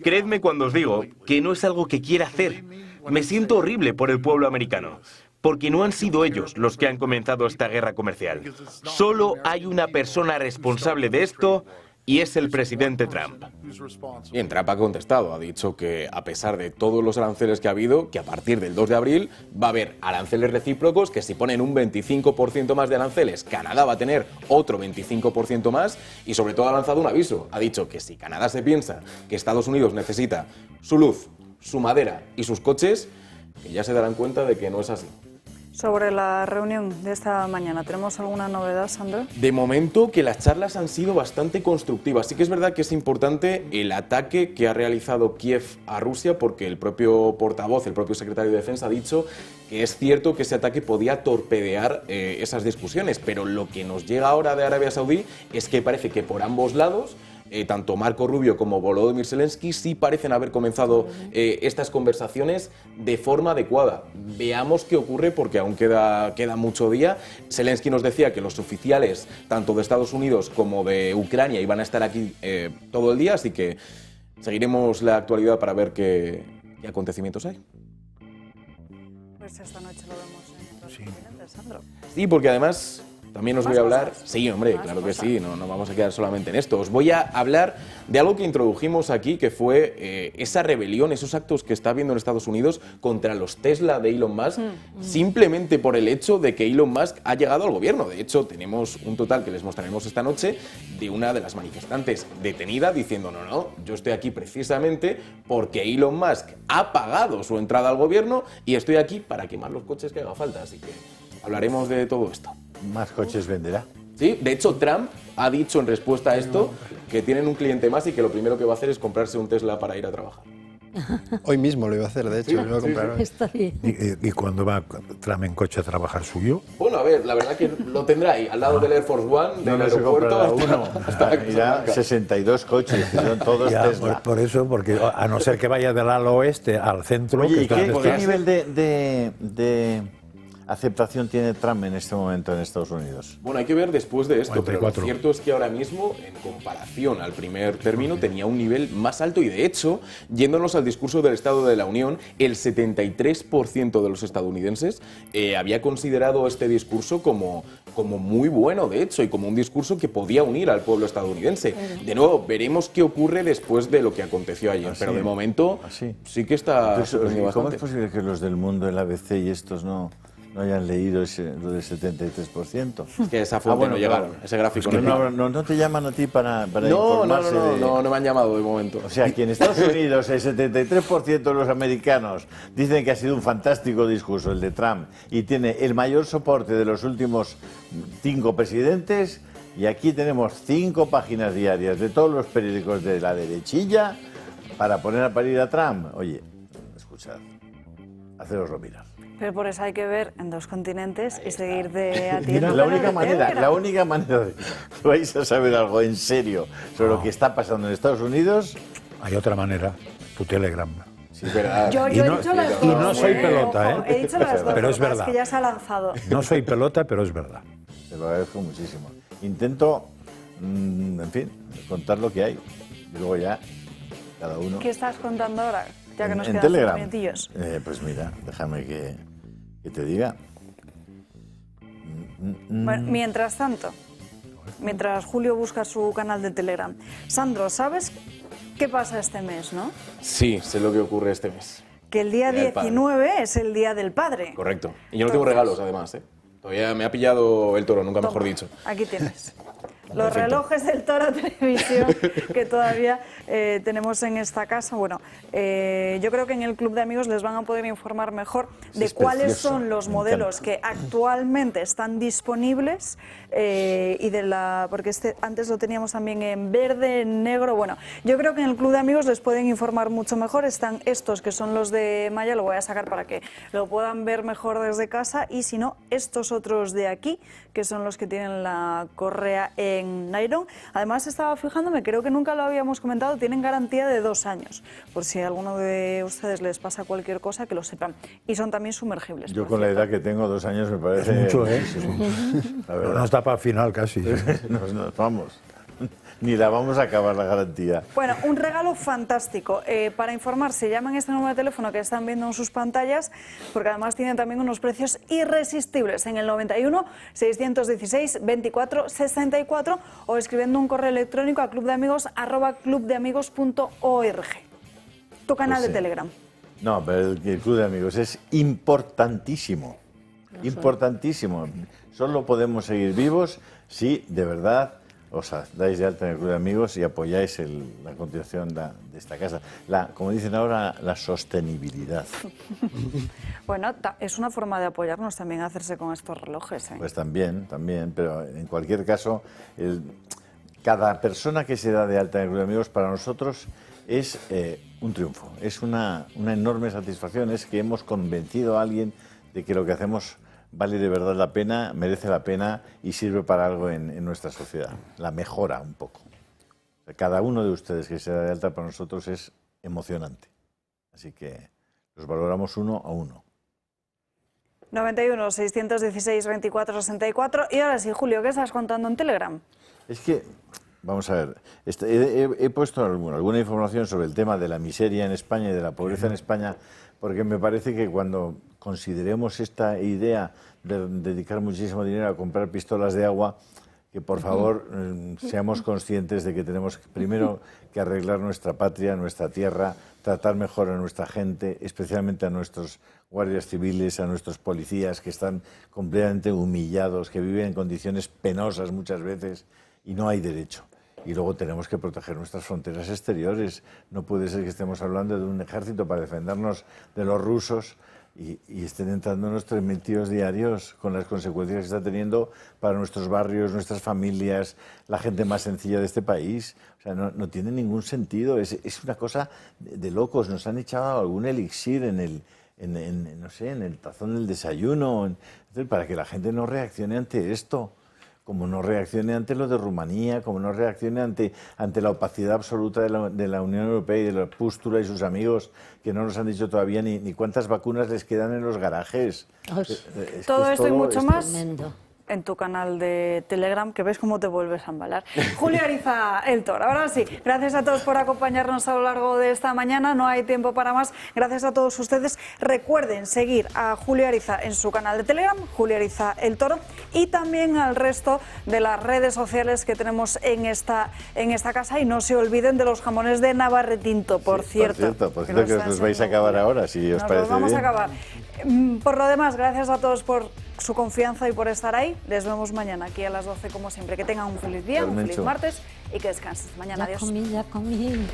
Creedme cuando os digo que no es algo que quiera hacer. Me siento horrible por el pueblo americano. porque no han sido ellos los que han comenzado esta guerra comercial. Solo hay una persona responsable de esto y es el presidente Trump. Bien, Trump ha contestado, ha dicho que a pesar de todos los aranceles que ha habido, que a partir del 2 de abril va a haber aranceles recíprocos, que si ponen un 25% más de aranceles, Canadá va a tener otro 25% más, y sobre todo ha lanzado un aviso. Ha dicho que si Canadá se piensa que Estados Unidos necesita su luz, su madera y sus coches, que ya se darán cuenta de que no es así. Sobre la reunión de esta mañana, ¿tenemos alguna novedad, Sandro? De momento que las charlas han sido bastante constructivas. Sí que es verdad que es importante el ataque que ha realizado Kiev a Rusia, porque el propio portavoz, el propio secretario de Defensa ha dicho que es cierto que ese ataque podía torpedear esas discusiones, pero lo que nos llega ahora de Arabia Saudí es que parece que por ambos lados, tanto Marco Rubio como Volodymyr Zelensky sí parecen haber comenzado estas conversaciones de forma adecuada. Veamos qué ocurre, porque aún queda mucho día. Zelensky nos decía que los oficiales, tanto de Estados Unidos como de Ucrania, iban a estar aquí todo el día, así que seguiremos la actualidad para ver qué acontecimientos hay. Pues esta noche lo vemos en otros continentes, Sandro. Sí, porque además también os voy a hablar... Sí, hombre, claro que sí, no vamos a quedar solamente en esto. Os voy a hablar de algo que introdujimos aquí, que fue esa rebelión, esos actos que está habiendo en Estados Unidos contra los Tesla de Elon Musk, simplemente por el hecho de que Elon Musk ha llegado al gobierno. De hecho, tenemos un total que les mostraremos esta noche de una de las manifestantes detenida diciendo no, yo estoy aquí precisamente porque Elon Musk ha pagado su entrada al gobierno y estoy aquí para quemar los coches que haga falta. Así que hablaremos de todo esto. ¿Más coches venderá? Sí, de hecho Trump ha dicho en respuesta a esto que tienen un cliente más y que lo primero que va a hacer es comprarse un Tesla para ir a trabajar. Hoy mismo lo iba a hacer, de hecho, lo iba a comprar hoy. Está bien. ¿Y cuándo va Trump en coche a trabajar suyo? Bueno, a ver, la verdad que lo tendrá ahí, al lado del Air Force One, del aeropuerto. Irá 62 coches, que son todos Ya, Tesla. por eso, porque a no ser que vaya del ala oeste al centro... Oye, ¿y que qué nivel de aceptación tiene Trump en este momento en Estados Unidos? Bueno, hay que ver después de esto, 44. pero lo cierto es que ahora mismo, en comparación al primer término, tenía un nivel más alto y, de hecho, yéndonos al discurso del Estado de la Unión, el 73% de los estadounidenses había considerado este discurso como muy bueno, de hecho, y como un discurso que podía unir al pueblo estadounidense. De nuevo, veremos qué ocurre después de lo que aconteció ayer, pero de momento sí que está sorprendiendo bastante. ¿Cómo es posible que los del Mundo, el ABC y estos no hayan leído lo del 73%? Es que esa fuente no llegaron, ese gráfico pues no te llaman a ti para informarse no me han llamado de momento. O sea, que en Estados Unidos el 73% de los americanos dicen que ha sido un fantástico discurso el de Trump y tiene el mayor soporte de los últimos 5 presidentes, y aquí tenemos 5 páginas diarias de todos los periódicos de la derechilla para poner a parir a Trump. Oye, escuchad, hacedoslo mirar. Pero por eso hay que ver en 2 continentes y seguir de atiendo. La única manera de que vais a saber algo en serio sobre lo que está pasando en Estados Unidos... Hay otra manera, tu Telegram. Sí, verdad. Yo he dicho las dos. Y no soy pelota, Ojo, he dicho las dos, pero es verdad. que ya se ha lanzado. No soy pelota, pero es verdad. Te lo agradezco muchísimo. Intento, en fin, contar lo que hay. Y luego ya, cada uno... ¿Qué estás contando ahora? Ya que nos en quedan Telegram. 5 minutillos. Pues mira, déjame que te diga. Bueno, mientras tanto, mientras Julio busca su canal de Telegram, Sandro, ¿sabes qué pasa este mes, no? Sí, sé lo que ocurre este mes. Que el día Día del 19 es el Día del Padre. Correcto. Y yo no tengo regalos, además, ¿eh? Todavía me ha pillado el toro, nunca mejor dicho. Aquí tienes. Los relojes del Toro Televisión que todavía tenemos en esta casa. Bueno, yo creo que en el Club de Amigos les van a poder informar mejor de cuáles son los modelos que actualmente están disponibles y de porque antes lo teníamos también en verde, en negro. Bueno, yo creo que en el Club de Amigos les pueden informar mucho mejor. Están estos que son los de Maya, lo voy a sacar para que lo puedan ver mejor desde casa, y si no, estos otros de aquí, que son los que tienen la correa en nylon. Además, estaba fijándome, creo que nunca lo habíamos comentado, tienen garantía de 2 años, por si a alguno de ustedes les pasa cualquier cosa, que lo sepan. Y son también sumergibles. Yo con la edad que tengo, 2 años me parece... Es mucho, ¿eh? La verdad. Nos da para el final casi. Nos vamos. ni la vamos a acabar la garantía. Bueno, un regalo fantástico. Para informarse, llamen a este número de teléfono que están viendo en sus pantallas, porque además tienen también unos precios irresistibles en el 91 616 24 64 o escribiendo un correo electrónico a clubdeamigos@clubdeamigos.org. Tu canal de Telegram. No, pero el Club de Amigos es importantísimo. Importantísimo. Solo podemos seguir vivos si de verdad os dais de alta en el Club de Amigos y apoyáis la continuación de esta casa. Como dicen ahora, la sostenibilidad. Bueno, es una forma de apoyarnos también hacerse con estos relojes. Pues también, pero en cualquier caso, cada persona que se da de alta en el Club de Amigos para nosotros es un triunfo, es una enorme satisfacción, es que hemos convencido a alguien de que lo que hacemos vale de verdad la pena, merece la pena y sirve para algo en nuestra sociedad, la mejora un poco. Cada uno de ustedes que se da de alta para nosotros es emocionante, así que los valoramos uno a uno. 91 616 24 64 y ahora sí, Julio, ¿qué estás contando en Telegram? Es que, vamos a ver, he puesto alguna información sobre el tema de la miseria en España y de la pobreza en España, porque me parece que cuando consideremos esta idea de dedicar muchísimo dinero a comprar pistolas de agua, que por favor seamos conscientes de que tenemos primero que arreglar nuestra patria, nuestra tierra, tratar mejor a nuestra gente, especialmente a nuestros guardias civiles, a nuestros policías que están completamente humillados, que viven en condiciones penosas muchas veces y no hay derecho. Y luego tenemos que proteger nuestras fronteras exteriores. No puede ser que estemos hablando de un ejército para defendernos de los rusos y estén entrando nuestros metidos diarios con las consecuencias que está teniendo para nuestros barrios, nuestras familias, la gente más sencilla de este país. O sea, no tiene ningún sentido. Es una cosa de locos. Nos han echado algún elixir en el tazón del desayuno, para que la gente no reaccione ante esto. Como no reaccione ante lo de Rumanía, como no reaccione ante la opacidad absoluta de la Unión Europea y de la Pústula y sus amigos, que no nos han dicho todavía ni cuántas vacunas les quedan en los garajes. Todo esto y mucho más en tu canal de Telegram, que ves cómo te vuelves a embalar. Julio Ariza, El Toro. Ahora sí, gracias a todos por acompañarnos a lo largo de esta mañana, no hay tiempo para más. Gracias a todos ustedes. Recuerden seguir a Julio Ariza en su canal de Telegram, Julio Ariza El Toro, y también al resto de las redes sociales que tenemos en esta casa. Y no se olviden de los jamones de Navarretinto, por cierto. Por cierto que os los vais a acabar ahora, si os parece bien. Nos los vamos a acabar. Por lo demás, gracias a todos por su confianza y por estar ahí. Les vemos mañana aquí a las 12 como siempre. Que tengan un feliz día, un feliz martes y que descansen. Mañana, adiós. Ya comí.